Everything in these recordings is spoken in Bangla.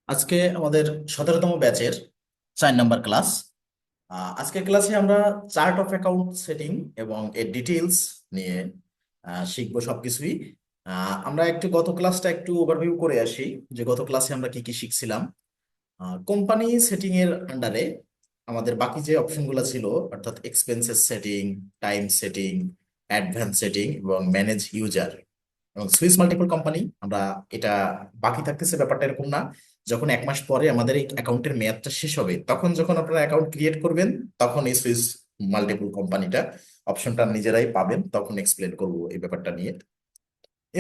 আজকে আমাদের 17তম ব্যাচের 4 নম্বর ক্লাস। আজকের ক্লাসে আমরা চার্ট অফ অ্যাকাউন্ট সেটিং এবং এর ডিটেইলস নিয়ে শিখবো সবকিছুই। আমরা একটু গত ক্লাসটা একটু ওভারভিউ করে আসি যে গত ক্লাসে আমরা কি কি শিখছিলাম। কোম্পানি সেটিং এর আন্ডারে আমাদের বাকি যে অপশনগুলো ছিল, অর্থাৎ expenses setting, time setting, advance setting এবং ম্যানেজ ইউজার এবং সুইস মাল্টিপল কোম্পানি, আমরা এটা বাকি থাকতেছে। ব্যাপারটা এরকম না, যখন 1 মাস পরে আমাদের এই অ্যাকাউন্টের মেয়াদটা শেষ হবে, তখন যখন আপনারা অ্যাকাউন্ট ক্রিয়েট করবেন, তখন এই সুইস মাল্টিপল কোম্পানিটা অপশনটা নিজেরাই পাবেন, তখন এক্সপ্লেন করবো এই ব্যাপারটা নিয়ে।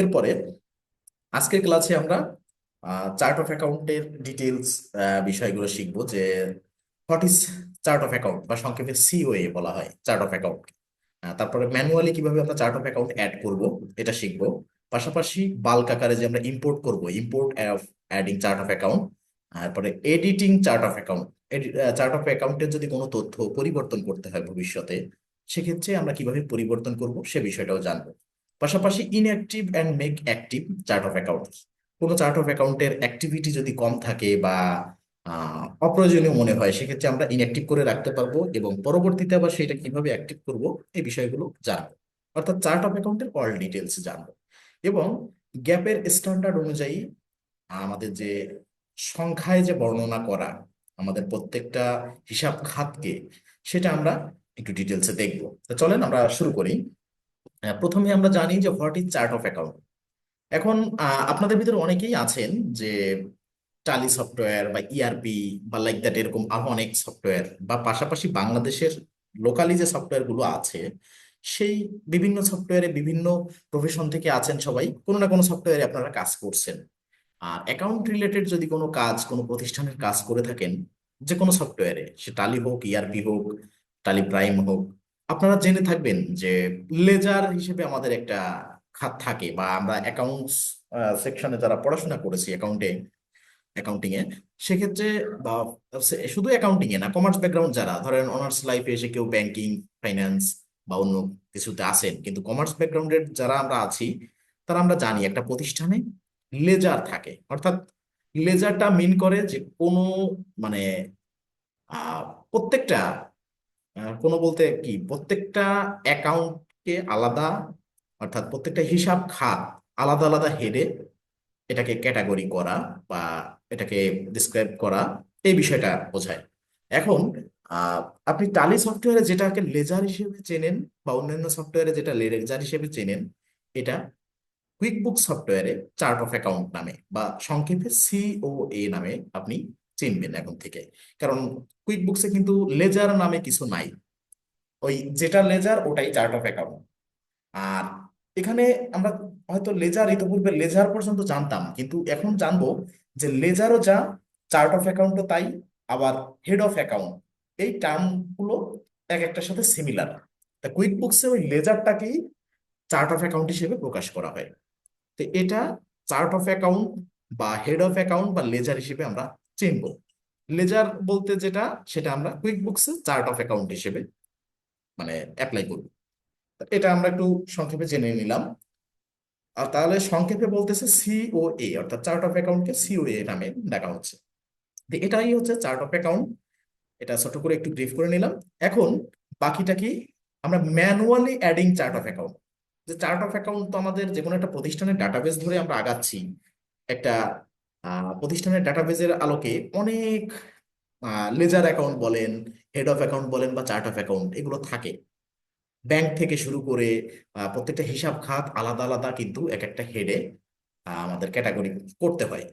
এরপরে আজকের ক্লাসে আমরা চার্ট অফ অ্যাকাউন্টের ডিটেলস বিষয়গুলো শিখবো, যে what is chart of account, বা সংক্ষেপে সিওএ বলা হয় চার্ট অফ অ্যাকাউন্ট। তারপরে ম্যানুয়ালি কিভাবে আমরা চার্ট অফ অ্যাকাউন্ট অ্যাড করব, এটা শিখবো। পাশাপাশি বাল্ক আকারে যে আমরা ইম্পোর্ট করব, import of adding chart of account. তারপরে editing chart of account, chart of অ্যাকাউন্টের যদি কোনো তথ্য পরিবর্তন করতে হয় ভবিষ্যতে, সেক্ষেত্রে আমরা কিভাবে পরিবর্তন করব সে বিষয়টাও জানবো। পাশাপাশি inactive and make active chart of account, কোনো চার্ট অফ অ্যাকাউন্টের অ্যাক্টিভিটি যদি কম থাকে বা অপ্রয়োজনীয় মনে হয়, সেক্ষেত্রে আমরা ইনঅ্যাক্টিভ করে রাখতে পারবো এবং পরবর্তীতে আবার সেটা কিভাবে অ্যাক্টিভ করব এই বিষয়গুলো জানবো। অর্থাৎ চার্ট অফ অ্যাকাউন্টের অল ডিটেলস জানবো। এবং গ্যাপের স্ট্যান্ডার্ড অনুযায়ী আমাদের যে সংখ্যায় যে বর্ণনা করা আমাদের প্রত্যেকটা হিসাব খাতকে, সেটা আমরা একটু ডিটেলসে দেখবো। তো চলেন আমরা শুরু করি। প্রথমে আমরা জানি যে what is chart of account. এখন আপনাদের ভিতরে অনেকেই আছেন যে টালি সফটওয়্যার বা ইআরপি বা লাইক দ্যাট এরকম আরো অনেক সফটওয়্যার, বা পাশাপাশি বাংলাদেশের লোকালি যে সফটওয়্যার গুলো আছে, সেই বিভিন্ন সফটওয়্যারে বিভিন্ন প্রফেশন থেকে আছেন, সবাই কোনো না কোনো সফটওয়্যারে আপনারা কাজ করছেন। আর অ্যাকাউন্ট রিলেটেড যদি কোনো কাজ কোনো প্রতিষ্ঠানের কাজ করে থাকেন, যে কোনো সফটওয়্যারে, সে টালি হোক, ইআরপি হোক, টালি প্রাইম হোক, আপনারা জেনে থাকবেন যে লেজার হিসেবে আমাদের একটা খাত থাকে, বা আমরা অ্যাকাউন্টস সেকশনে যারা পড়াশোনা করেছি অ্যাকাউন্টিং এ, সেক্ষেত্রে বা শুধু অ্যাকাউন্টিং এ না, কমার্স ব্যাকগ্রাউন্ড যারা ধরেন অনার্স লাইফে এসে কেউ ব্যাংকিং, ফাইন্যান্স বা অন্য কিছুতে আসেন, কিন্তু কমার্স ব্যাকগ্রাউন্ডের যারা আমরা আছি, তারা আমরা জানি একটা প্রতিষ্ঠানে লেজার থাকে। অর্থাৎ লেজারটা মিন করে যে কোনো মানে আহ, প্রত্যেকটা কোনো বলতে কি, প্রত্যেকটা অ্যাকাউন্টকে আলাদা, অর্থাৎ প্রত্যেকটা হিসাব খাত আলাদা আলাদা হেডে এটাকে ক্যাটাগরি করা বা এটাকে ডিসক্রাইব করা, এই বিষয়টা বোঝায়। এখন আহ, আপনি টালি সফটওয়্যারে যেটাকে লেজার হিসেবে চেনেন, বা অন্যান্য সফটওয়্যারে যেটা লেজার হিসেবে চেনেন, এটা কুইক বুক সফটওয়্যারে চার্ট অফ অ্যাকাউন্ট নামে বা সংক্ষেপে সিওএ নামে আপনি চিনবেন এখন থেকে। কারণ কুইক বুকসে কিন্তু লেজার নামে কিছু নাই, ওই যেটা লেজার ওটাই চার্ট অফ অ্যাকাউন্ট। আর এখানে আমরা হয়তো লেজার ইতিপূর্বে লেজার পর্যন্ত জানতাম, কিন্তু এখন জানবো যে লেজারও যা, চার্ট অফ অ্যাকাউন্টও তাই। আবার হেড অফ অ্যাকাউন্ট, এই টার্মগুলো এক একটার সাথে সিমিলার। তা কুইক বুকসে ওই লেজারটাকেই চার্ট অফ অ্যাকাউন্ট হিসেবে প্রকাশ করা হয়। তো এটা চার্ট অফ অ্যাকাউন্ট বা হেড অফ অ্যাকাউন্ট বা লেজার হিসেবে আমরা চিনবো। লেজার বলতে যেটা, সেটা আমরা quick books chart of account হিসেবে মানে অ্যাপ্লাই করব। এটা আমরা একটু সংক্ষেপে জেনে নিলাম। আর তাহলে সংক্ষেপে বলতেছে সিওএ, অর্থাৎ চার্ট অফ অ্যাকাউন্টকে সিওএ নামে ডাকা হচ্ছে। তো এটাই হচ্ছে চার্ট অফ অ্যাকাউন্ট। এটা ছোট করে একটু ব্রিফ করে নিলাম। এখন বাকিটা কি, আমরা manually adding chart of account. যে চার্ট অফ অ্যাকাউন্ট তো আমাদের যে কোনো একটা প্রতিষ্ঠানের ডাটাবেস ধরে আমরা আগাচ্ছি। একটা প্রতিষ্ঠানের ডাটাবেজের আলোকে অনেক লেজার অ্যাকাউন্ট বলেন, হেড অফ অ্যাকাউন্ট বলেন বা চার্ট অফ অ্যাকাউন্ট, এগুলো থাকে। ব্যাংক থেকে শুরু করে প্রত্যেকটা হিসাব খাত আলাদা আলাদা, কিন্তু এক একটা হেডে আমাদের ক্যাটাগরি করতে হয়।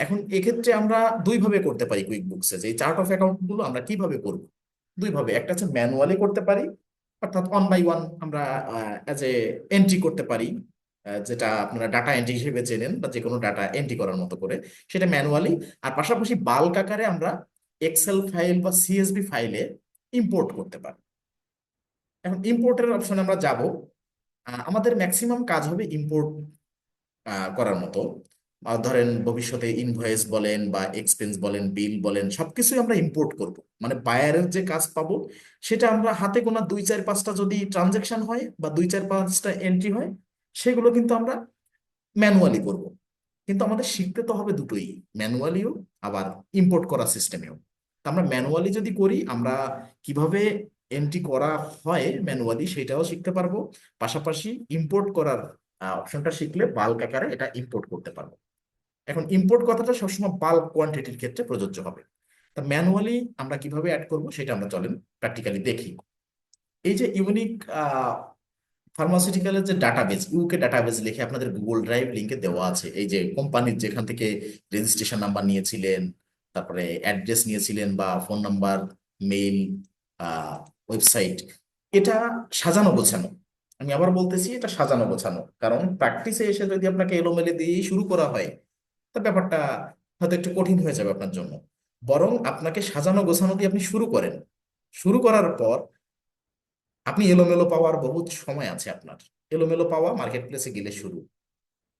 এখন এক্ষেত্রে আমরা দুইভাবে করতে পারি কুইক বুকসে, যে চার্ট অফ অ্যাকাউন্ট গুলো আমরা কিভাবে করব। দুইভাবে, একটা হচ্ছে ম্যানুয়ালি করতে পারি, অর্থাৎ ওয়ান বাই ওয়ান আমরা অ্যাজ এ এন্ট্রি করতে পারি, যেটা আপনারা ডাটা এন্ট্রি হিসেবে চেনেন, বা যে কোনো ডাটা এন্ট্রি করার মতো করে, সেটা ম্যানুয়ালি। আর পাশাপাশি বাল্ক আকারে আমরা এক্সেল ফাইল বা সিএসভি ফাইলে ইম্পোর্ট করতে পারি। এখন ইম্পোর্টের অপশনে আমরা যাব। আমাদের ম্যাক্সিমাম কাজ হবে ইম্পোর্ট করার মতো। ধরেন ভবিষ্যতে ইনভয়েস বলেন বা এক্সপেন্স বলেন, বিল বলেন, সবকিছুই আমরা ইম্পোর্ট করব। মানে বায়ারের যে কাজ পাবো, সেটা আমরা হাতে গোনা 2 4 5টা যদি ট্রানজেকশন হয় বা 2 4 5টা এন্ট্রি হয়, সেগুলো কিন্তু আমরা ম্যানুয়ালি করব। কিন্তু আমাদের শিখতে তো হবে দুটোই, ম্যানুয়ালিও আবার ইম্পোর্ট করা সিস্টেমেও। আমরা ম্যানুয়ালি যদি করি আমরা কিভাবে এন্ট্রি করা হয় ম্যানুয়ালি সেটাও শিখতে পারবো, পাশাপাশি ইম্পোর্ট করার অপশনটা শিখলে বাল্ক আকারে এটা ইম্পোর্ট করতে পারবো। এখন ইম্পোর্ট কথাটা সবসময় বাল্ক কোয়ান্টিটির ক্ষেত্রে প্রযোজ্য হবে। তা ম্যানুয়ালি আমরা কিভাবে অ্যাড করব সেটা আমরা চলেন প্র্যাকটিক্যালি দেখি। এই যে ইউনিক ফার্মাসিউটিক্যালের যে ডাটাবেজ, ইউকে ডাটাবেজ লিখে আপনাদের গুগল ড্রাইভ লিঙ্কে দেওয়া আছে, এই যে কোম্পানির যেখান থেকে রেজিস্ট্রেশন নাম্বার নিয়েছিলেন, তারপরে অ্যাড্রেস নিয়েছিলেন বা ফোন নাম্বার, মেইল, ওয়েবসাইট, এটা সাজানো গোছানো। আমি আবার বলতেছি এটা সাজানো গোছানো, কারণ প্র্যাকটিসে এসে যদি আপনাকে এলোমেলো দিয়ে শুরু করা হয় তা ব্যাপারটা হয়তো একটু কঠিন হয়ে যাবে আপনার জন্য। বরং আপনাকে সাজানো গোছানো দিয়ে আপনি শুরু করেন, শুরু করার পর আপনি এলোমেলো পাওয়ার বহুত সময় আছে আপনার। এলোমেলো পাওয়া মার্কেট প্লেসে গেলে শুরু,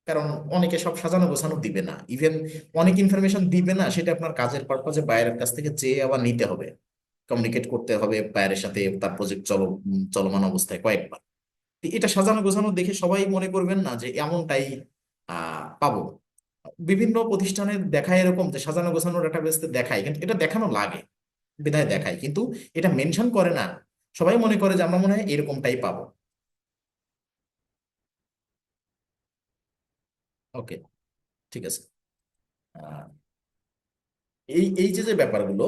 কারণ অনেকে সব সাজানো গোছানো দিবে না, ইভেন অনেক ইনফরমেশন দিবে না, সেটা আপনার কাজের পারপাজে বাইরের কাছ থেকে চেয়ে আবার নিতে হবে, কমিউনিকেট করতে হবে বাইরের সাথে তার প্রজেক্ট চলমান অবস্থায় কয়েকবার। তো এটা সাজানো গোছানো দেখে সবাই মনে করবেন না যে এমনটাই পাবো। বিভিন্ন প্রতিষ্ঠানে দেখায় এরকম যে সাজানো গোছানো ডাটাবেসতে দেখায়, কিন্তু এটা দেখানো লাগে বিধায় দেখায়, কিন্তু এটা মেনশন করে না। সবাই মনে করে যে আমরা মনে হয় এরকমটাই পাবো। ওকে, ঠিক আছে। আহ, এই এই যে যে ব্যাপারগুলো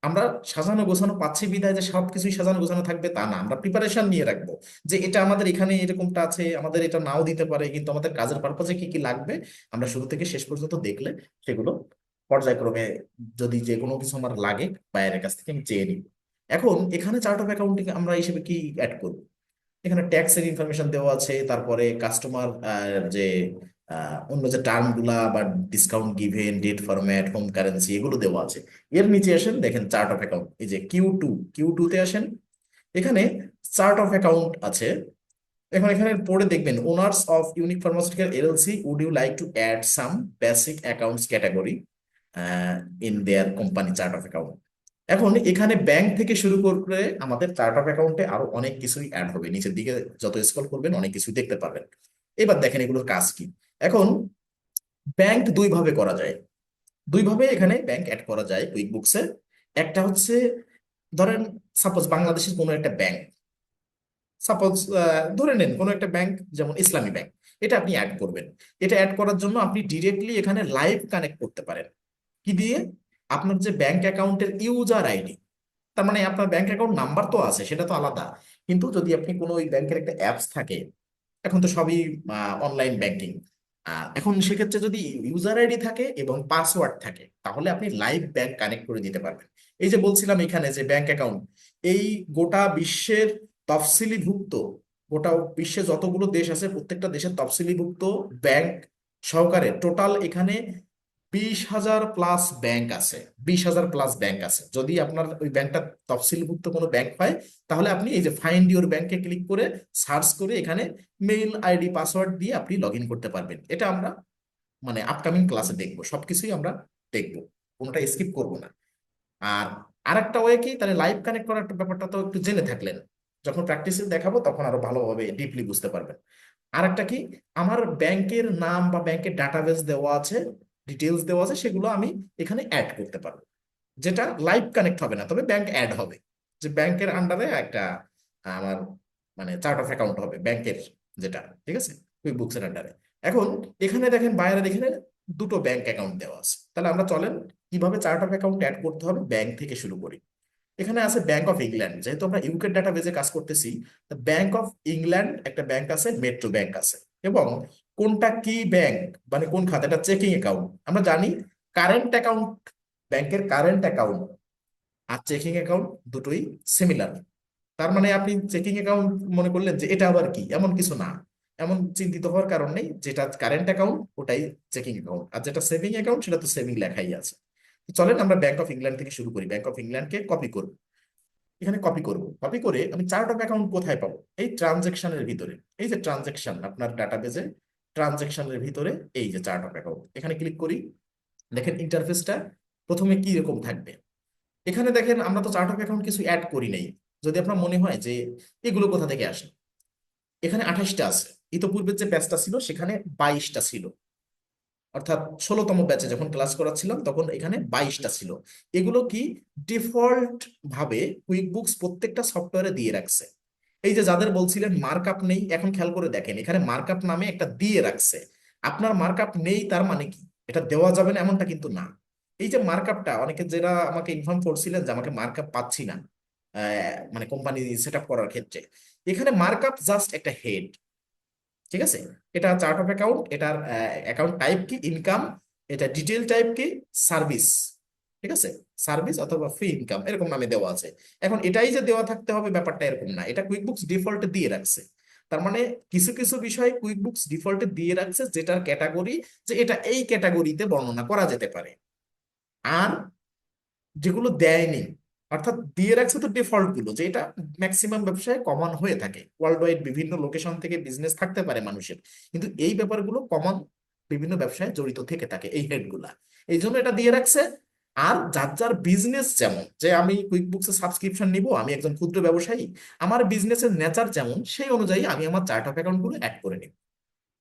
আমরা সাজানো গোছানো পাচ্ছি বিধায় যে সবকিছুই সাজানো গোছানো থাকবে তা না, আমরা প্রিপারেশন নিয়ে রাখবো যে এটা আমাদের এখানে এরকমটা আছে, আমাদের এটা নাও দিতে পারে, কিন্তু আমাদের কাজের পারপাজে কি কি লাগবে আমরা শুরু থেকে শেষ পর্যন্ত দেখলে সেগুলো পর্যায়ক্রমে, যদি যে কোনো কিছু আমার লাগে বাইরের কাছ থেকে আমি চেয়ে নিব। এখন এখানে চার্ট অফ অ্যাকাউন্টিং আমরা হিসেবে কি অ্যাড করব? এখানে ট্যাক্সের ইনফরমেশন দেওয়া আছে, তারপরে কাস্টমার যে অন্য যে টার্ম গুলা বা discount given, date format, home currency, এগুলো দেওয়া আছে। এর নিচে আসেন, দেখেন চার্ট অফ অ্যাকাউন্ট, এই যে কিউ টু তে আসেন, এখানে চার্ট অফ অ্যাকাউন্ট আছে। এখন এখানে পড়ে দেখবেন, owners of unique pharmaceutical LLC would you like to add some basic accounts category in their company chart of account. এখন এখানে ব্যাংক থেকে শুরু করে আমাদের চার্ট অফ অ্যাকাউন্টে আরো অনেক কিছুই অ্যাড হবে, নিচের দিকে যত স্ক্রল করবেন অনেক কিছুই দেখতে পারবেন। এবার দেখেন এগুলোর কাজ কি। এখন ব্যাংক দুই ভাবে করা যায়, দুই ভাবে এখানে ব্যাংক অ্যাড করা যায় কুইক বুকসে। একটা হচ্ছে, ধরেন সাপোজ বাংলাদেশের কোনো একটা ব্যাংক, সাপোজ ধরে নেন কোনো একটা ব্যাংক যেমন ইসলামী ব্যাংক, এটা আপনি অ্যাড করবেন। এটা অ্যাড করার জন্য আপনি ডিরেক্টলি এখানে লাইভ কানেক্ট করতে পারেন। কি দিয়ে? আপনার যে ব্যাংক অ্যাকাউন্টের ইউজার আইডি, তার মানে আপনার ব্যাংক অ্যাকাউন্ট নাম্বার তো আছে, সেটা তো আলাদা, কিন্তু যদি আপনি কোনো ওই ব্যাংকের একটা অ্যাপস থাকে, এখন তো সবই অনলাইন ব্যাংকিং, এখন সেক্ষেত্রে যদি ইউজার আইডি থাকে এবং পাসওয়ার্ড থাকে তাহলে আপনি লাইভ ব্যাংক কানেক্ট করে দিতে পারবেন। এই যে বলছিলাম এখানে যে ব্যাংক অ্যাকাউন্ট, এই গোটা বিশ্বের তফসিলিভুক্ত, গোটা বিশ্বে যতগুলো দেশ আছে প্রত্যেকটা দেশের তফসিলিভুক্ত ব্যাংক সহকারে টোটাল এখানে 20,000 প্লাস ব্যাংক আছে। 20,000 প্লাস ব্যাংক আছে। যদি আপনার ওই ব্যাংকটা তফসিলভুক্ত কোনো ব্যাংক হয় তাহলে আপনি এই যে ফাইন্ড ইউর ব্যাংকে ক্লিক করে সার্চ করে এখানে মেইল আইডি পাসওয়ার্ড দিয়ে আপনি লগ ইন করতে পারবেন। এটা আমরা মানে আপকামিং ক্লাসে দেখবো, সবকিছুই আমরা দেখবো, কোনোটা স্কিপ করবো না। আর আরেকটা ওয়ে কি, তাহলে লাইভ কানেক্ট করার ব্যাপারটা তো একটু জেনে থাকলেন, যখন প্র্যাকটিসে দেখাবো তখন আরো ভালোভাবে ডিপলি বুঝতে পারবেন। আরেকটা কি, আমার ব্যাংকের নাম বা ব্যাংকের ডাটাবেস দেওয়া আছে, ডিটেলস দেওয়া আছে, সেগুলো আমি এখানে অ্যাড করতে পারবো। যেটা লাইভ কানেক্ট হবে না, তবে ব্যাংক অ্যাড হবে, যে ব্যাংকের আন্ডারে একটা আমার মানে চার্ট অফ অ্যাকাউন্ট হবে ব্যাংকের, যেটা ঠিক আছে কুইক বুকস এর আন্ডারে। এখন এখানে দেখেন বাইরে এখানে দুটো ব্যাংক অ্যাকাউন্ট দেওয়া আছে, তাহলে আমরা চলেন কিভাবে চার্ট অফ অ্যাকাউন্ট অ্যাড করতে হবে ব্যাংক থেকে শুরু করি। এখানে আছে ব্যাংক অফ ইংল্যান্ড, যেহেতু আমরা ইউকে ডাটা বেজে কাজ করতেছি, ব্যাংক অফ ইংল্যান্ড একটা ব্যাংক আছে, মেট্রো ব্যাংক আছে। এবং কোনটা কি ব্যাংক, মানে কোন খাতা, এটা চেকিং অ্যাকাউন্ট। আমরা জানি কারেন্ট অ্যাকাউন্ট, ব্যাংকের কারেন্ট অ্যাকাউন্ট আর চেকিং অ্যাকাউন্ট দুটোই সিমিলার। তার মানে আপনি চেকিং অ্যাকাউন্ট মনে করলেন যে এটা আবার কি, এমন কিছু না, এমন চিন্তিত হওয়ার কারণ নেই। যেটা কারেন্ট অ্যাকাউন্ট ওটাই চেকিং অ্যাকাউন্ট, আর যেটা সেভিং অ্যাকাউন্ট সেটা তো সেভিং লেখাই আছে। তো চলেন আমরা ব্যাংক অফ ইংল্যান্ড থেকে শুরু করি, ব্যাংক অফ ইংল্যান্ডকে কপি করব। এখানে কপি করব, কপি করে আমি চার্ট অফ অ্যাকাউন্ট কোথায় পাবো? এই ট্রানজেকশনের ভিতরে, এই যে ট্রানজেকশন আপনার ডাটাবেজে, ট্রানজেকশনের ভিতরে এই যে চার্ট অফ অ্যাকাউন্ট, এখানে ক্লিক করি। দেখেন ইন্টারফেসটা প্রথমে কি রকম থাকবে। এখানে দেখেন আমরা তো চার্ট অফ অ্যাকাউন্ট কিছু অ্যাড করি নাই। যদি আপনার মনে হয় যে এগুলো কোথা থেকে আসে, এখানে 28টা আছে, ইতোপূর্বে যে প্যাচটা ছিল সেখানে 22টা ছিল। অর্থাৎ 16তম ব্যাচে যখন ক্লাস করাচ্ছিলাম তখন এখানে 22টা ছিল। এগুলো কি ডিফল্ট ভাবে কুইকবুকস প্রত্যেকটা সফটওয়্যারে দিয়ে রাখছে। এই যে যাদের বলছিলেন মার্কআপ নেই, এখন খেয়াল করে দেখেন এখানে মার্কআপ নামে একটা দিয়ে রাখছে। আপনার মার্কআপ নেই তার মানে কি এটা দেওয়া যাবে না এমনটা কিন্তু না। এই যে মার্কআপটা, অনেকে যারা আমাকে ইনফর্ম করছিলেন যে আমাকে মার্কআপ পাচ্ছি না মানে কোম্পানি সেট আপ করার ক্ষেত্রে, এখানে মার্কআপ জাস্ট একটা হেড। ঠিক আছে, এটা চার্ট অফ অ্যাকাউন্ট, এটার অ্যাকাউন্ট টাইপ কি ইনকাম, এটা ডিটেল টাইপ কি সার্ভিস। ঠিক আছে, সার্ভিস অথবা ফ্রি ইনকাম এরকম নামে দেওয়া আছে। এখন এটাই যে দেওয়া থাকতে হবে ব্যাপারটা এরকম না, এটা কুইকবুকস ডিফল্টে দিয়ে রাখছে। তার মানে কিছু কিছু বিষয় কুইকবুকস ডিফল্টে দিয়ে রাখছে যেটার ক্যাটাগরি, যে এটা এই ক্যাটাগরিতে বর্ণনা করা যেতে পারে। আর যেগুলো দেয়নি, অর্থাৎ দিয়ে রাখছে তো ডিফল্ট গুলো, যে এটা ম্যাক্সিমাম ব্যবসায় কমন হয়ে থাকে, ওয়ার্ল্ড ওয়াইড বিভিন্ন লোকেশন থেকে বিজনেস থাকতে পারে মানুষের, কিন্তু এই ব্যাপারগুলো কমন বিভিন্ন ব্যবসায় জড়িত থেকে থাকে এই হেডগুলা, এই জন্য এটা দিয়ে রাখছে। আর যার যার বিজনেস যেমন, যে আমি কুইকবুকসে সাবস্ক্রিপশন নিব, আমি একজন ক্ষুদ্র ব্যবসায়ী, আমার বিজনেসের নেচার যেমন সেই অনুযায়ী আমি আমার চার্ট অফ অ্যাকাউন্ট গুলো অ্যাড করে নিব।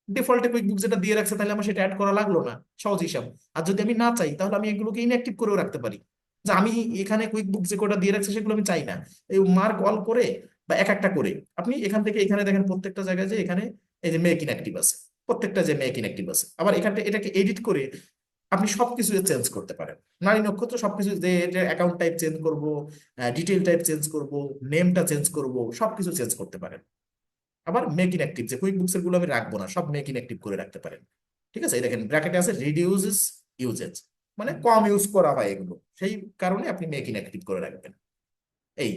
ডিফল্টে কুইকবুক যেটা দিয়ে রাখছে তাহলে আমার সেটা অ্যাড করা লাগলো না, সহজ হিসাব। আর যদি আমি না চাই তাহলে আমি এগুলোকে ইনঅ্যাক্টিভ করেও রাখতে পারি, যে আমি এখানে কুইকবুক যে কোটা দিয়ে রাখছে সেগুলো আমি চাই না, এই মার্ক অল করে বা এক একটা করে আপনি এখান থেকে এখানে দেখেন প্রত্যেকটা জায়গায় যে এখানে এই যে মেক ইনঅ্যাক্টিভ আছে, প্রত্যেকটা যে মেক ইনঅ্যাক্টিভ আছে, আবার এখানটা এটাকে এডিট করে আপনি সবকিছু চেঞ্জ করতে পারেন। নারী নক্ষত্র সবকিছু, যে অ্যাকাউন্ট টাইপ চেঞ্জ করব, ডিটেল টাইপ চেঞ্জ করব, নেমটা চেঞ্জ করব, সবকিছু চেঞ্জ করতে পারেন। আবার মেক ইনঅ্যাক্টিভ যে কুইক বুকস এর গুলো আমি রাখবো না, সব মেক ইনঅ্যাক্টিভ করে রাখতে পারেন। ঠিক আছে, এই দেখেন ব্র্যাকেটে আছে রিডিউসেস ইউজেজ, মানে কম ইউজ করা হয় এগুলো, সেই কারণে আপনি মেক ইনঅ্যাক্টিভ করে রাখবেন। এই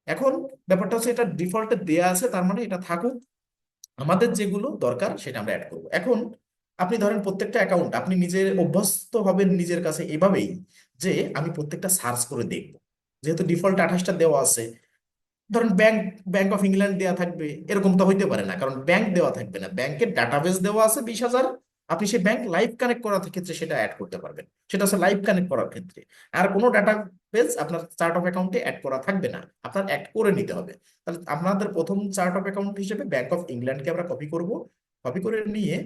এখন ব্যাপারটা হচ্ছে এটা ডিফল্টে দেয়া আছে, তার মানে এটা থাকুক, আমাদের যেগুলো দরকার সেটা আমরা অ্যাড করব। এখন আপনি ধরেন প্রত্যেকটা অ্যাকাউন্ট আপনি নিজে অভ্যস্ত হবেন নিজের কাছে এভাবেই, যে আমি প্রত্যেকটা সার্চ করে দেখবো, যেহেতু ডিফল্ট 28টা দেওয়া আছে। ধরেন ব্যাংক, ব্যাংক অফ ইংল্যান্ড দেওয়া থাকবে এরকম তো হইতে পারে না, কারণ ব্যাংক দেওয়া থাকবে না, ব্যাংকের ডাটাবেস দেওয়া আছে 20,000, আপনি সেই ব্যাংক লাইভ কানেক্ট করার ক্ষেত্রে সেটা অ্যাড করতে পারবেন, সেটা হচ্ছে লাইভ কানেক্ট করার ক্ষেত্রে। আর কোনো ডাটাবেস আপনার চার্ট অফ অ্যাকাউন্টে অ্যাড করা থাকবে না, আপনার অ্যাড করে নিতে হবে। তাহলে আপনাদের প্রথম চার্ট অফ অ্যাকাউন্ট হিসেবে ব্যাংক অফ ইংল্যান্ডকে আমরা কপি করব। কপি করে নিয়ে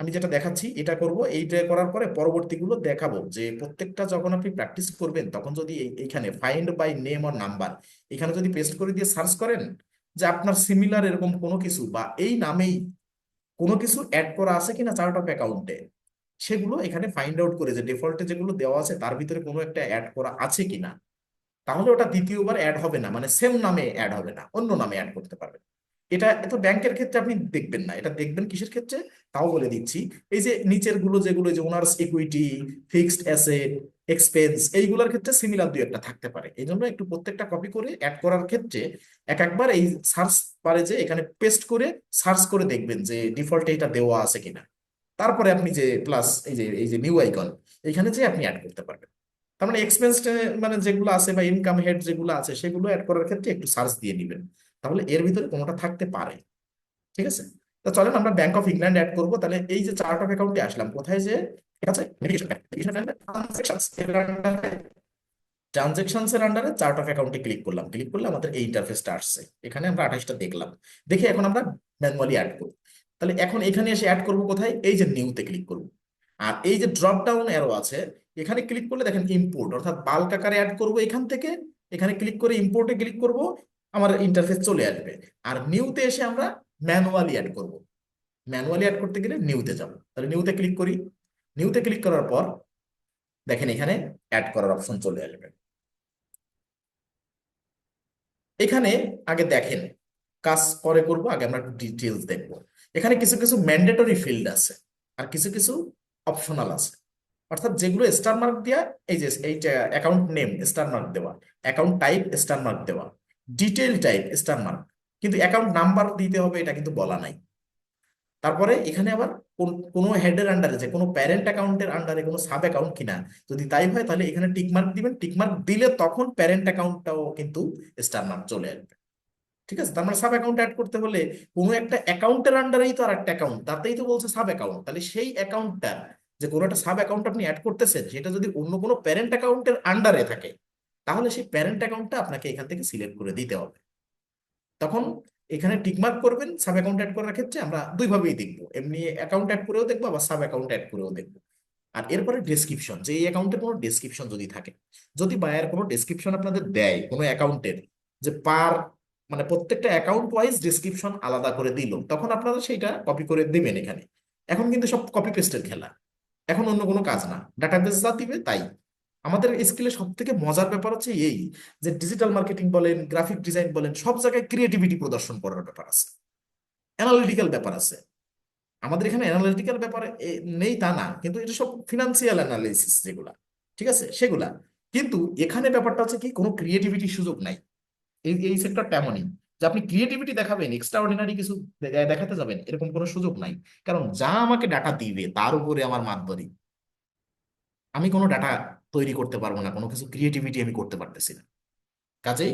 আমি যেটা দেখাচ্ছি এটা করব, এইটা করার পরে পরবর্তীগুলো দেখাবো, যে প্রত্যেকটা যখন আপনি প্র্যাকটিস করবেন তখন যদি এইখানে find by name or number এখানে যদি পেস্ট করে দিয়ে সার্চ করেন, যে আপনার সিমিলার এরকম কোনো কিছু বা এই নামেই কোনো কিছু অ্যাড করা আছে কিনা চার্ট অফ অ্যাকাউন্টে, সেগুলো এখানে ফাইন্ড আউট করে যে ডিফল্টে যেগুলো দেওয়া আছে তার ভিতরে কোনো একটা অ্যাড করা আছে কিনা, তাহলে ওটা দ্বিতীয়বার অ্যাড হবে না, মানে সেম নামে অ্যাড হবে না, অন্য নামে অ্যাড করতে পারবেন। এটা এত ব্যাংকের ক্ষেত্রে আপনি দেখবেন না, এটা দেখবেন কিসের ক্ষেত্রে তাও বলে দিচ্ছি। এই যে নিচের গুলো যেগুলো, যে owners equity, fixed asset, expense, এইগুলোর ক্ষেত্রে সিমিলার দুই একটা থাকতে পারে, এই জন্য একটু প্রত্যেকটা কপি করে অ্যাড করার ক্ষেত্রে এক একবার এই সার্চ বারে যে এখানে পেস্ট করে সার্চ করে দেখবেন যে ডিফল্টে এটা দেওয়া আছে কিনা। তারপরে আপনি যে প্লাস এই যে নিউ আইকন, এখানে যে আপনি অ্যাড করতে পারবেন। তার মানে এক্সপেন্স মানে যেগুলো আছে বা ইনকাম হেড যেগুলো আছে সেগুলো অ্যাড করার ক্ষেত্রে একটু সার্চ দিয়ে নেবেন, তাহলে এর ভিতরে কোনোটা থাকতে পারে। ঠিক আছে, তো চলেন আমরা ব্যাংক অফ ইংল্যান্ড অ্যাড করবো। তাহলে এই যে চার্ট অফ অ্যাকাউন্টে আসলাম, কোথায় যে ঠিক আছে ট্রানজেকশনস এর আন্ডারে চার্ট অফ অ্যাকাউন্টে ক্লিক করলাম, ক্লিক করলে আমাদের এই ইন্টারফেসটা আসছে, এখানে আমরা 28টা দেখলাম। দেখে এখন আমরা ম্যানুয়ালি অ্যাড করব। তাহলে এখন এখানে এসে অ্যাড করব কোথায়, এই যে নিউতে ক্লিক করব। আর এই যে ড্রপ ডাউন অ্যারো আছে, এখানে ক্লিক করলে দেখেন ইম্পোর্ট, অর্থাৎ বাল্ক আকারে অ্যাড করব এখান থেকে, এখানে ক্লিক করে ইম্পোর্টে ক্লিক করব, আমার ইন্টারফেস চলে আসবে। আর নিউতে এসে আমরা ম্যানুয়ালি অ্যাড করব। ম্যানুয়ালি অ্যাড করতে গেলে নিউতে যাব, তাহলে নিউতে ক্লিক করি। নিউতে ক্লিক করার পর দেখেন এখানে অ্যাড করার অপশন চলে আসবে। এখানে আগে দেখেন, কাজ পরে করব, আগে আমরা ডিটেলস দেখব। এখানে কিছু কিছু ম্যান্ডেটরি ফিল্ড আছে আর কিছু কিছু অপশনাল আছে, অর্থাৎ যেগুলো স্টার মার্ক দেওয়া, এই যে এইটা অ্যাকাউন্ট নেম স্টার মার্ক দেওয়া, অ্যাকাউন্ট টাইপ স্টার মার্ক দেওয়া, ডিটেল টাইপ স্টার মার্ক, কিন্তু অ্যাকাউন্ট নাম্বার দিতে হবে এটা কিন্তু বলা নাই। তারপরে এখানে আবার কোনো হেডের আন্ডারে, যে কোনো প্যারেন্ট অ্যাকাউন্টের আন্ডারে কোনো সাব অ্যাকাউন্ট কিনা, যদি তাই হয় তাহলে এখানে টিক মার্ক দিবেন, টিক মার্ক দিলে তখন প্যারেন্ট অ্যাকাউন্টটাও কিন্তু স্টার মার্ক চলে আসবে। ঠিক আছে, তার মানে সাব অ্যাকাউন্ট অ্যাড করতে হলে কোনো একটা অ্যাকাউন্টের আন্ডারেই তো আর একটা অ্যাকাউন্ট, তাতেই তো বলছে সাব অ্যাকাউন্ট, তাহলে সেই অ্যাকাউন্টটার, যে কোনো একটা সাব অ্যাকাউন্ট আপনি অ্যাড করতেছেন সেটা যদি অন্য কোনো প্যারেন্ট অ্যাকাউন্টের আন্ডারে থাকে, তাহলে সেই প্যারেন্ট অ্যাকাউন্টটা আপনাকে এখান থেকে সিলেক্ট করে দিতে হবে। তখন এখানে টিকমার্ক করবেন সাব অ্যাকাউন্ট অ্যাড করার ক্ষেত্রে। আমরা দুইভাবেই দেখবো, এমনি অ্যাকাউন্ট অ্যাড করেও দেখবো, আবার সাব অ্যাকাউন্ট অ্যাড করেও দেখবো। আর এরপরে ডেসক্রিপশন, যে এই অ্যাকাউন্টের কোনো ডেসক্রিপশন যদি থাকে, যদি বায়ার কোনো ডেসক্রিপশন আপনাদের দেয় কোনো অ্যাকাউন্টের, যে পার মানে প্রত্যেকটা অ্যাকাউন্ট ওয়াইজ ডেসক্রিপশন আলাদা করে দিল, তখন আপনারা সেইটা কপি করে দিবেন এখানে। এখন কিন্তু সব কপি পেস্টের খেলা, এখন অন্য কোনো কাজ না, ডাটাবেস যা দিবে তাই। আমাদের স্কিলে সব থেকে মজার ব্যাপার হচ্ছে এই, যে ডিজিটাল মার্কেটিং বলেন, গ্রাফিক ডিজাইন বলেন, সব জায়গায় ক্রিয়েটিভিটি প্রদর্শন করার ব্যাপার আছে, অ্যানালিটিক্যাল ব্যাপার আছে। আমাদের এখানে অ্যানালিটিক্যাল ব্যাপার নেই তা না, কিন্তু এটা সব ফিনান্সিয়াল অ্যানালিসিস যেগুলা, ঠিক আছে সেগুলা। কিন্তু এখানে ব্যাপারটা হচ্ছে কি, কোনো ক্রিয়েটিভিটির সুযোগ নাই। এই এই সেক্টরটা এমনই যে আপনি ক্রিয়েটিভিটি দেখাবেন, এক্সট্রা অর্ডিনারি কিছু দেখাতে যাবেন, এরকম কোনো সুযোগ নাই। কারণ যা আমাকে ডাটা দিবে তার উপরে আমার মাতবরি। আমি কোনো ডাটা তৈরি করতে পারবো না, কোনো কিছু ক্রিয়েটিভিটি আমি করতে পারতেছি না। কাজেই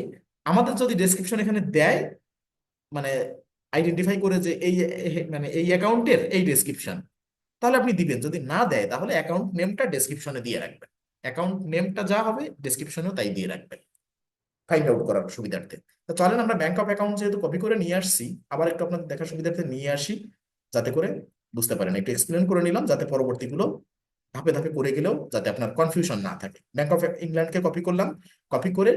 আমাদের যদি ডেসক্রিপশন এখানে দেয়, মানে আইডেন্টিফাই করে যে এই মানে এই অ্যাকাউন্টের এই ডেসক্রিপশন, তাহলে আপনি দিবেন। যদি না দেয় তাহলে অ্যাকাউন্ট নেমটা ডেসক্রিপশনে দিয়ে রাখবেন, অ্যাকাউন্ট নেমটা যা হবে ডেসক্রিপশনেও তাই দিয়ে রাখবেন, ফাইন্ড আউট করার সুবিধার্থে। তো চলেন আমরা ব্যাংক অফ অ্যাকাউন্ট যেহেতু কপি করে নিয়ে আসছি, আবার একটু আপনাদের দেখার সুবিধার্থে নিয়ে আসি, যাতে করে বুঝতে পারেন। একটু এক্সপ্লেন করে নিলাম যাতে পরবর্তীগুলো ধাপে ধাপে করে গেলেও যাতে আপনার কনফিউশন না থাকে। ব্যাংক অফ ইংল্যান্ডকে কপি করলাম, কপি করে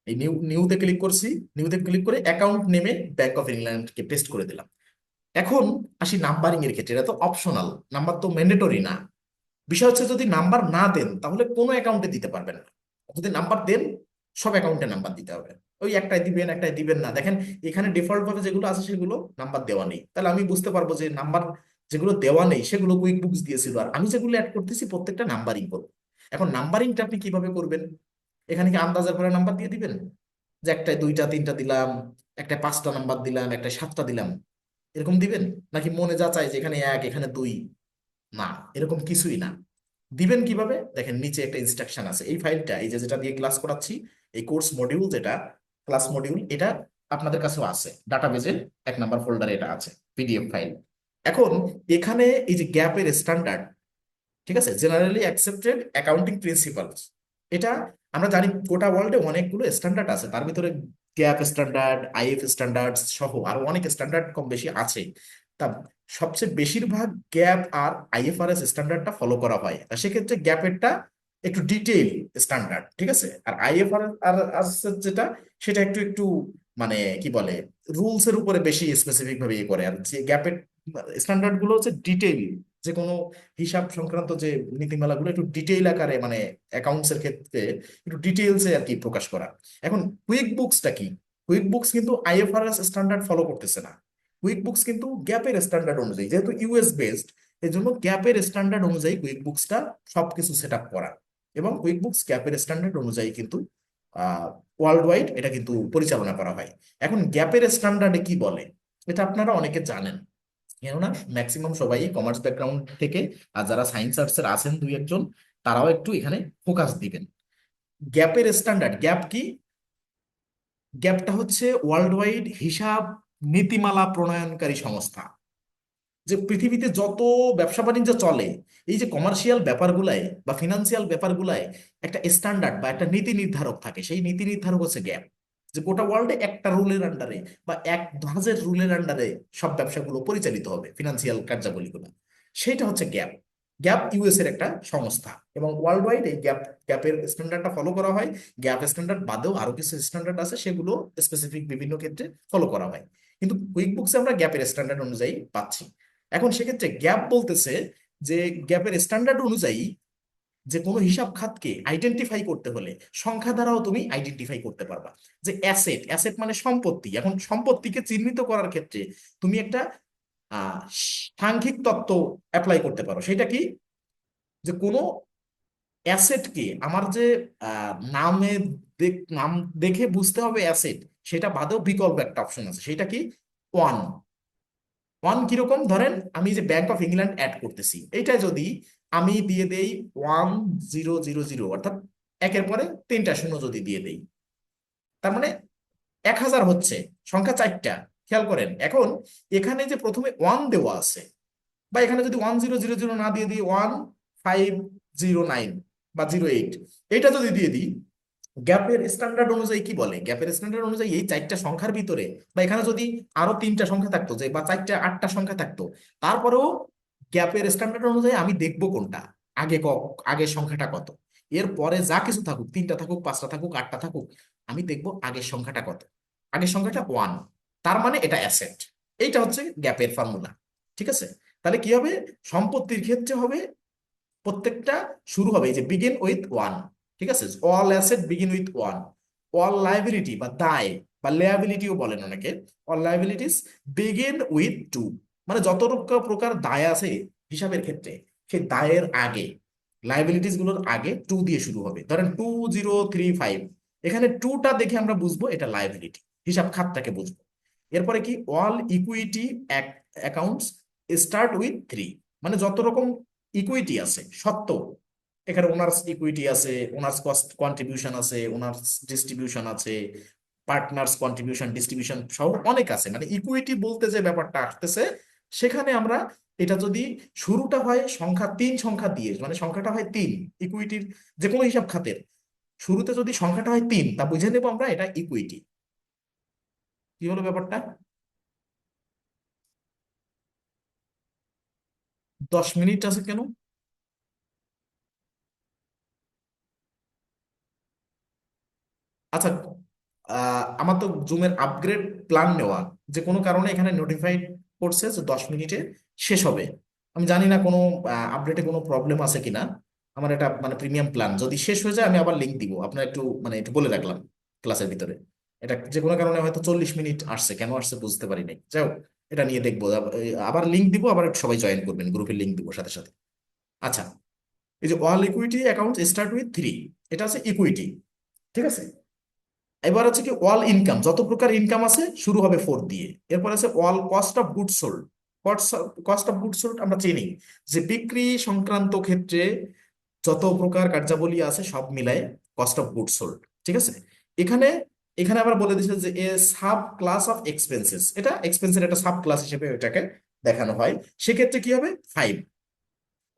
এই নিউতে ক্লিক করছি, নিউতে ক্লিক করে অ্যাকাউন্ট নেমে ব্যাংক অফ ইংল্যান্ডকে পেস্ট করে দিলাম। এখন আসি নাম্বারিং এর ক্ষেত্রে, এটা তো অপশনাল, নাম্বার তো ম্যান্ডেটরি না। বিষয় হচ্ছে যদি নাম্বার না দেন তাহলে কোনো অ্যাকাউন্টে দিতে পারবেন না, যদি নাম্বার দেন সব অ্যাকাউন্টে নাম্বার দিতে হবে। ওই একটাই দিবেন একটাই দিবেন না, দেখেন এখানে ডিফল্ট ভাবে যেগুলো আছে সেগুলো নাম্বার দেওয়া নেই, তাহলে আমি বুঝতে পারবো যে নাম্বার যেগুলো দেওয়া নেই সেগুলো কুইক বুকস দিয়েছিল, আর আমি যেগুলো অ্যাড করতেছি প্রত্যেকটা নাম্বারিং করবো। এখন নাম্বারিংটা আপনি কিভাবে করবেন? এখানে কি আন্দাজের করে নাম্বার দিয়ে দিবেন, যে একটায় দুইটা তিনটা দিলাম, একটায় পাঁচটা নাম্বার দিলাম, একটায় সাতটা দিলাম, এরকম দিবেন? নাকি মনে যা চাই যে এখানে এক এখানে দুই? না, এরকম কিছুই না। দিবেন কিভাবে দেখেন, নিচে একটা ইনস্ট্রাকশন আছে। এই ফাইলটা, এই যে যেটা দিয়ে ক্লাস করাচ্ছি, এই কোর্স মডিউল যেটা, ক্লাস মডিউল, এটা আপনাদের কাছেও আছে ডাটাবেজের 1 নম্বর ফোল্ডারে, এটা আছে পিডিএফ ফাইল। এখন এখানে এই যে গ্যাপের স্ট্যান্ডার্ড, ঠিক আছে, জেনারেলি অ্যাকসেপ্টেড অ্যাকাউন্টিং প্রিন্সিপালস, এটা আমরা জানি গোটা ওয়ার্ল্ডে অনেকগুলো স্ট্যান্ডার্ড আছে, তার ভিতরে গ্যাপ স্ট্যান্ডার্ড, আইএফ স্ট্যান্ডার্ড সহ আরো অনেক স্ট্যান্ডার্ড কম বেশি আছে। তা সবচেয়ে বেশিরভাগ গ্যাপ আর আইএফআরএস স্ট্যান্ডার্ডটা ফলো করা হয়, তা সেক্ষেত্রে গ্যাপেরটা একটু ডিটেইল স্ট্যান্ডার্ড, ঠিক আছে। আর আইএফআরএস যেটা, সেটা একটু একটু মানে কি বলে, রুলস এর উপরে বেশি স্পেসিফিক ভাবে ইয়ে করে। আর যে গ্যাপের স্ট্যান্ডার্ড গুলো হচ্ছে ডিটেইল, যে কোনো হিসাব সংক্রান্ত যে নীতিমালাগুলো একটু ডিটেইল আকারে, মানে অ্যাকাউন্টস এর ক্ষেত্রে একটু ডিটেইলসে আর কি প্রকাশ করা। এখন কুইক বুকসটা কি? কুইক বুকস কিন্তু আইএফআরএস স্ট্যান্ডার্ড ফলো করতেছে না, কুইক বুকস কিন্তু গ্যাপের স্ট্যান্ডার্ড অনুযায়ী, যেহেতু ইউএস বেসড, এই জন্য গ্যাপের স্ট্যান্ডার্ড অনুযায়ী কুইক বুকসটা সবকিছু সেট আপ করা। এবং কুইক বুকস গ্যাপের স্ট্যান্ডার্ড অনুযায়ী কিন্তু ওয়ার্ল্ড ওয়াইড এটা কিন্তু পরিচালনা করা হয়। এখন গ্যাপের স্ট্যান্ডার্ডে কি বলে, এটা আপনারা অনেকে জানেন, কেননা ম্যাক্সিমাম সবাই কমার্স ব্যাকগ্রাউন্ড থেকে, আর যারা সায়েন্স আর্টসের আছেন দুই একজন, তারাও একটু এখানে ফোকাস দিবেন। গ্যাপের স্ট্যান্ডার্ড, গ্যাপ কি? গ্যাপটা হচ্ছে ওয়ার্ল্ড ওয়াইড হিসাব নীতিমালা প্রণয়নকারী সংস্থা। যে পৃথিবীতে যত ব্যবসা বাণিজ্য চলে, এই যে কমার্শিয়াল ব্যাপারগুলায় বা ফিনান্সিয়াল ব্যাপারগুলায় একটা স্ট্যান্ডার্ড বা একটা নীতি নির্ধারক থাকে, সেই নীতি নির্ধারক হচ্ছে গ্যাপ। যে গোটা ওয়ার্ল্ডে একটা রুলের আন্ডারে বা এক ধাঁচের রুলের আন্ডারে সব ব্যবসাগুলো পরিচালিত হবে, ফিনান্সিয়াল কার্যাবলীগুলো, সেটা হচ্ছে গ্যাপ। গ্যাপ ইউএস এর একটা সংস্থা, এবং ওয়ার্ল্ড ওয়াইড এই গ্যাপের স্ট্যান্ডার্ডটা ফলো করা হয়। গ্যাপ স্ট্যান্ডার্ড বাদেও আরো কিছু স্ট্যান্ডার্ড আছে, সেগুলো স্পেসিফিক বিভিন্ন ক্ষেত্রে ফলো করা হয়, কিন্তু কুইক বুকসে আমরা গ্যাপের স্ট্যান্ডার্ড অনুযায়ী পাচ্ছি। এখন সেক্ষেত্রে গ্যাপ বলতেছে যে গ্যাপের স্ট্যান্ডার্ড অনুযায়ী যে কোনো হিসাব খাতকে আইডেন্টিফাই করতে হলে সংখ্যা দ্বারাও তুমি আইডেন্টিফাই করতে পারবা। যে অ্যাসেট, অ্যাসেট মানে সম্পত্তি, এখন সম্পত্তিকে চিহ্নিত করার ক্ষেত্রে তুমি একটা আহ সাংখ্যিক তত্ত্ব অ্যাপ্লাই করতে পারো। সেটা কি? যে কোনো অ্যাসেটকে আমার যে নামে নাম দেখে বুঝতে হবে অ্যাসেট, সেটা বাদেও বিকল্প একটা অপশন আছে, সেটা কি? ওয়ান। ওয়ান কিরকম, ধরেন আমি যে ব্যাংক অফ ইংল্যান্ড অ্যাড করতেছি, এইটা যদি আমি দিয়ে দেই 1000, অর্থাৎ একের পরে তিনটা শূন্য যদি দিয়ে দেই, তার মানে 1000 হচ্ছে, সংখ্যা চারটা। খেয়াল করেন, এখন এখানে যে প্রথমে ওয়ান দেওয়া আছে, বা এখানে যদি 1000 না দিয়ে দিই 1509 বা 08, এটা যদি দিয়ে দিই, গ্যাপের স্ট্যান্ডার্ড অনুযায়ী কি বলে, গ্যাপের স্ট্যান্ডার্ড অনুযায়ী এই চারটা সংখ্যার ভিতরে বা এখানে যদি আরো তিনটা সংখ্যা থাকতো যে বা চারটা আটটা সংখ্যা থাকতো, তারপরেও গ্যাপের স্ট্যান্ডার্ড অনুযায়ী আমি দেখবো কোনটা আগে, আগের সংখ্যাটা কত। এর পরে যা কিছু থাকুক, তিনটা থাকুক, পাঁচটা থাকুক, আটটা থাকুক, আমি দেখবো আগের সংখ্যাটা কত। আগের সংখ্যাটা ওয়ান, তার মানে এটা অ্যাসেট। এইটা হচ্ছে গ্যাপের ফর্মুলা। ঠিক আছে? তাহলে কি হবে, সম্পত্তির ক্ষেত্রে হবে প্রত্যেকটা শুরু হবে এই যে বিগিন উইথ ওয়ান। ঠিক আছে, all asset begin with one. All liability বা দায় বা লিয়াবিলিটিও বলেন অনেকে, all liabilities begin with two. মানে যত প্রকার দায় আছে হিসাবের ক্ষেত্রে, সেই দায়ের আগে, লাইবিলিটিস গুলোর আগে টু দিয়ে শুরু হবে। ধরেন 2035, এখানে টুটা দেখে আমরা বুঝবো এটা লাইবিলিটি, হিসাব খাতটাকে বুঝবো। এরপরে কি, all equity accounts start with three. মানে যত রকম ইকুইটি আছে সত্ত্ব, এখানে ওনার্স ইকুইটি আছে, ওনার্স কস্ট কন্ট্রিবিউশন আছে, ওনার্স ডিস্ট্রিবিউশন আছে, পার্টনার্স কন্ট্রিবিউশন ডিস্ট্রিবিউশন সহ অনেক আছে। মানে ইকুইটি বলতে যে ব্যাপারটা আসতেছে, সেখানে আমরা এটা যদি শুরুটা হয় সংখ্যা তিন সংখ্যা দিয়ে, মানে সংখ্যাটা হয় তিন, ইকুইটির যে কোনো হিসাব খাতের শুরুতে যদি সংখ্যাটা হয় তিন, তা বুঝে নেবো আমরা এটা ইকুইটি। কি হলো ব্যাপারটা? 10 মিনিট আছে কেন? আচ্ছা, আমার তো জুমের আপগ্রেড প্ল্যান নেওয়া, যে কোনো কারণে এখানে নোটিফাইড করছে যে 10 মিনিটে শেষ হবে। আমি জানি না কোনো আপডেটে কোনো প্রবলেম আছে কিনা। আমার এটা মানে প্রিমিয়াম প্ল্যান, যদি শেষ হয়ে যায় আমি আবার লিঙ্ক দিব আপনার, একটু মানে একটু বলে রাখলাম ক্লাসের ভিতরে। এটা যে কোনো কারণে হয়তো 40 মিনিট আসছে, কেন আসছে বুঝতে পারি নাই, যাই হোক, এটা নিয়ে দেখবো। আবার লিঙ্ক দিব, আবার সবাই জয়েন করবেন, গ্রুপের লিঙ্ক দিব সাথে সাথে। আচ্ছা, এই যে all equity account start with three, এটা আছে ইকুইটি। ঠিক আছে, এবার হচ্ছে কি অল ইনকাম, যত প্রকার ইনকাম আছে শুরু হবে ফোর দিয়ে। এরপর আছে all cost of good sold. Cost of good sold আমরা চিনি যে বিক্রি সংক্রান্ত ক্ষেত্রে যত প্রকার কার্যাবলী আছে সব মিলায় কস্ট অফ গুড সোল্ড। ঠিক আছে, এখানে এখানে আবার বলে দিচ্ছে যে a sub class of expenses, এটা এক্সপেন্সের একটা সাব ক্লাস হিসেবে এটাকে দেখানো হয়। সেক্ষেত্রে কি হবে, five.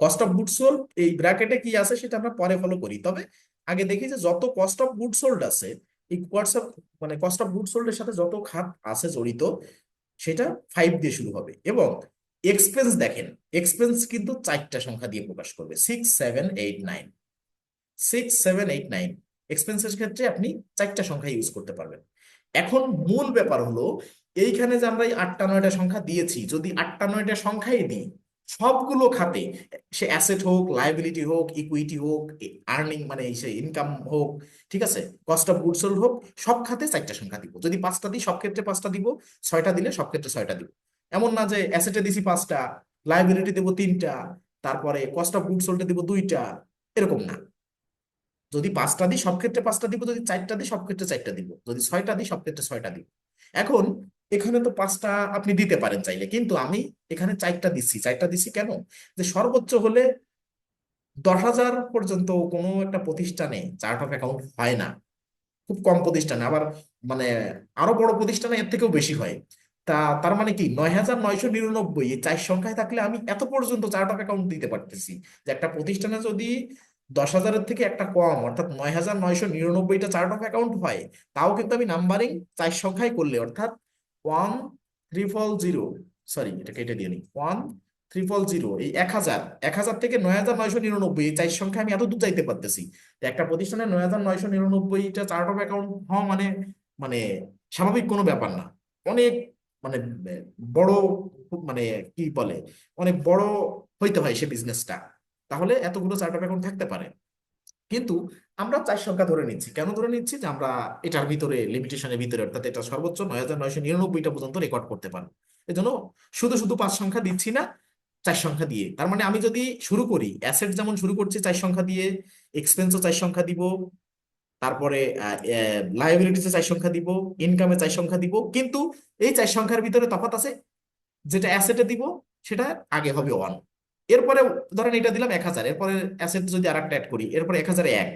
Cost of good sold এই ব্র্যাকেটে কি আছে সেটা আমরা পরে ফলো করি, তবে আগে দেখি যে যত কস্ট অফ গুড সোল্ড আছে, এই কস্ট অফ মানে কস্ট অফ গুড সোল্ডের সাথে যত খাত আছে জড়িত, সেটা ফাইভ দিয়ে শুরু হবে। এবং এক্সপেন্স দেখেন, এক্সপেন্স কিন্তু চারটা সংখ্যা দিয়ে প্রকাশ করবে, 6, 7, 8, 9। 6, 7, 8, 9 এক্সপেন্সের ক্ষেত্রে আপনি চারটা সংখ্যা ইউজ করতে পারবেন। এখন মূল ব্যাপার হলো, এইখানে যে আমরা এই আটটা নয়টা সংখ্যা দিয়েছি, যদি আটটা নয়টা সংখ্যাই দিই সবগুলো খাতে, সে অ্যাসেট হোক, লাইবিলিটি হোক, ইকুইটি হোক, আর্নিং মানে সে ইনকাম হোক, ঠিক আছে, কস্ট অফ গুডস সোল্ড হোক, সব খাতে চারটা সংখ্যা দিব। যদি পাঁচটা দিই সব ক্ষেত্রে পাঁচটা দিব, ছয়টা দিলে সব ক্ষেত্রে ছয়টা দিব। এমন না যে অ্যাসেটে দিছি পাঁচটা, লাইবিলিটি দেবো তিনটা, তারপরে কস্ট অফ গুডস সোল্ডে দিব দুইটা, এরকম না। যদি পাঁচটা দিই সব ক্ষেত্রে পাঁচটা দিব, যদি চারটা দিই সব ক্ষেত্রে চারটা দিব, যদি ছয়টা দিই সব ক্ষেত্রে ছয়টা দিব। এখন এখানে তো পাঁচটা আপনি দিতে পারেন চাইলে, কিন্তু আমি এখানে চারটা দিচ্ছি। চারটা দিচ্ছি কেন, যে সর্বোচ্চ হলে 10,000 পর্যন্ত কোনো একটা প্রতিষ্ঠানে চার্ট অফ অ্যাকাউন্ট হয় না, খুব কম প্রতিষ্ঠানে, আবার মানে আরো বড় প্রতিষ্ঠানে এর থেকেও বেশি হয়। তা তার মানে কি 9,999 এই চার সংখ্যায় থাকলে আমি এত পর্যন্ত চার্ট অফ অ্যাকাউন্ট দিতে পারতেছি, যে একটা প্রতিষ্ঠানে যদি 10,000-এর থেকে একটা কম, অর্থাৎ 9,999টা চার্ট অফ অ্যাকাউন্ট হয়, তাও কিন্তু আমি নাম্বারিং চার সংখ্যায় করলে, অর্থাৎ 1,000, সরি এটা কেটে দিয়ে নিই, 1,000, এই 1,000, 1,000 থেকে 9,999 এই চার সংখ্যা আমি এত দূর যাইতে পারতেছি। তো একটা প্রতিষ্ঠানে 9,999টা চার্ট অফ অ্যাকাউন্ট হওয়া মানে মানে স্বাভাবিক কোনো ব্যাপার না। অনেক মানে বড়, মানে কি বলে, অনেক বড় হইতে হয় সে বিজনেসটা, তাহলে এতগুলো চার্ট অফ অ্যাকাউন্ট থাকতে পারে। কিন্তু আমরা চার সংখ্যা ধরে নিচ্ছি, কেন ধরে নিচ্ছি, যে আমরা এটার ভিতরে লিমিটেশনের ভিতরে, অর্থাৎ এটা সর্বোচ্চ 9,999টা পর্যন্ত রেকর্ড করতে পারবো। এজন্য শুধু শুধু পাঁচ সংখ্যা দিচ্ছি না, চার সংখ্যা দিয়ে। তার মানে আমি যদি শুরু করি, অ্যাসেট যেমন শুরু করছি চার সংখ্যা দিয়ে, এক্সপেন্সও চার সংখ্যা দিব, তারপরে লায়াবিলিটিসে চার সংখ্যা দিব, ইনকামে চার সংখ্যা দিব, কিন্তু এই চার সংখ্যার ভিতরে তফাৎ আছে, যেটা অ্যাসেটে দিব সেটা আগে হবে ওয়ান। এরপরে ধরেন এটা দিলাম 1,000, এরপরে অ্যাসেট যদি আর একটা অ্যাড করি, এরপরে 1,001,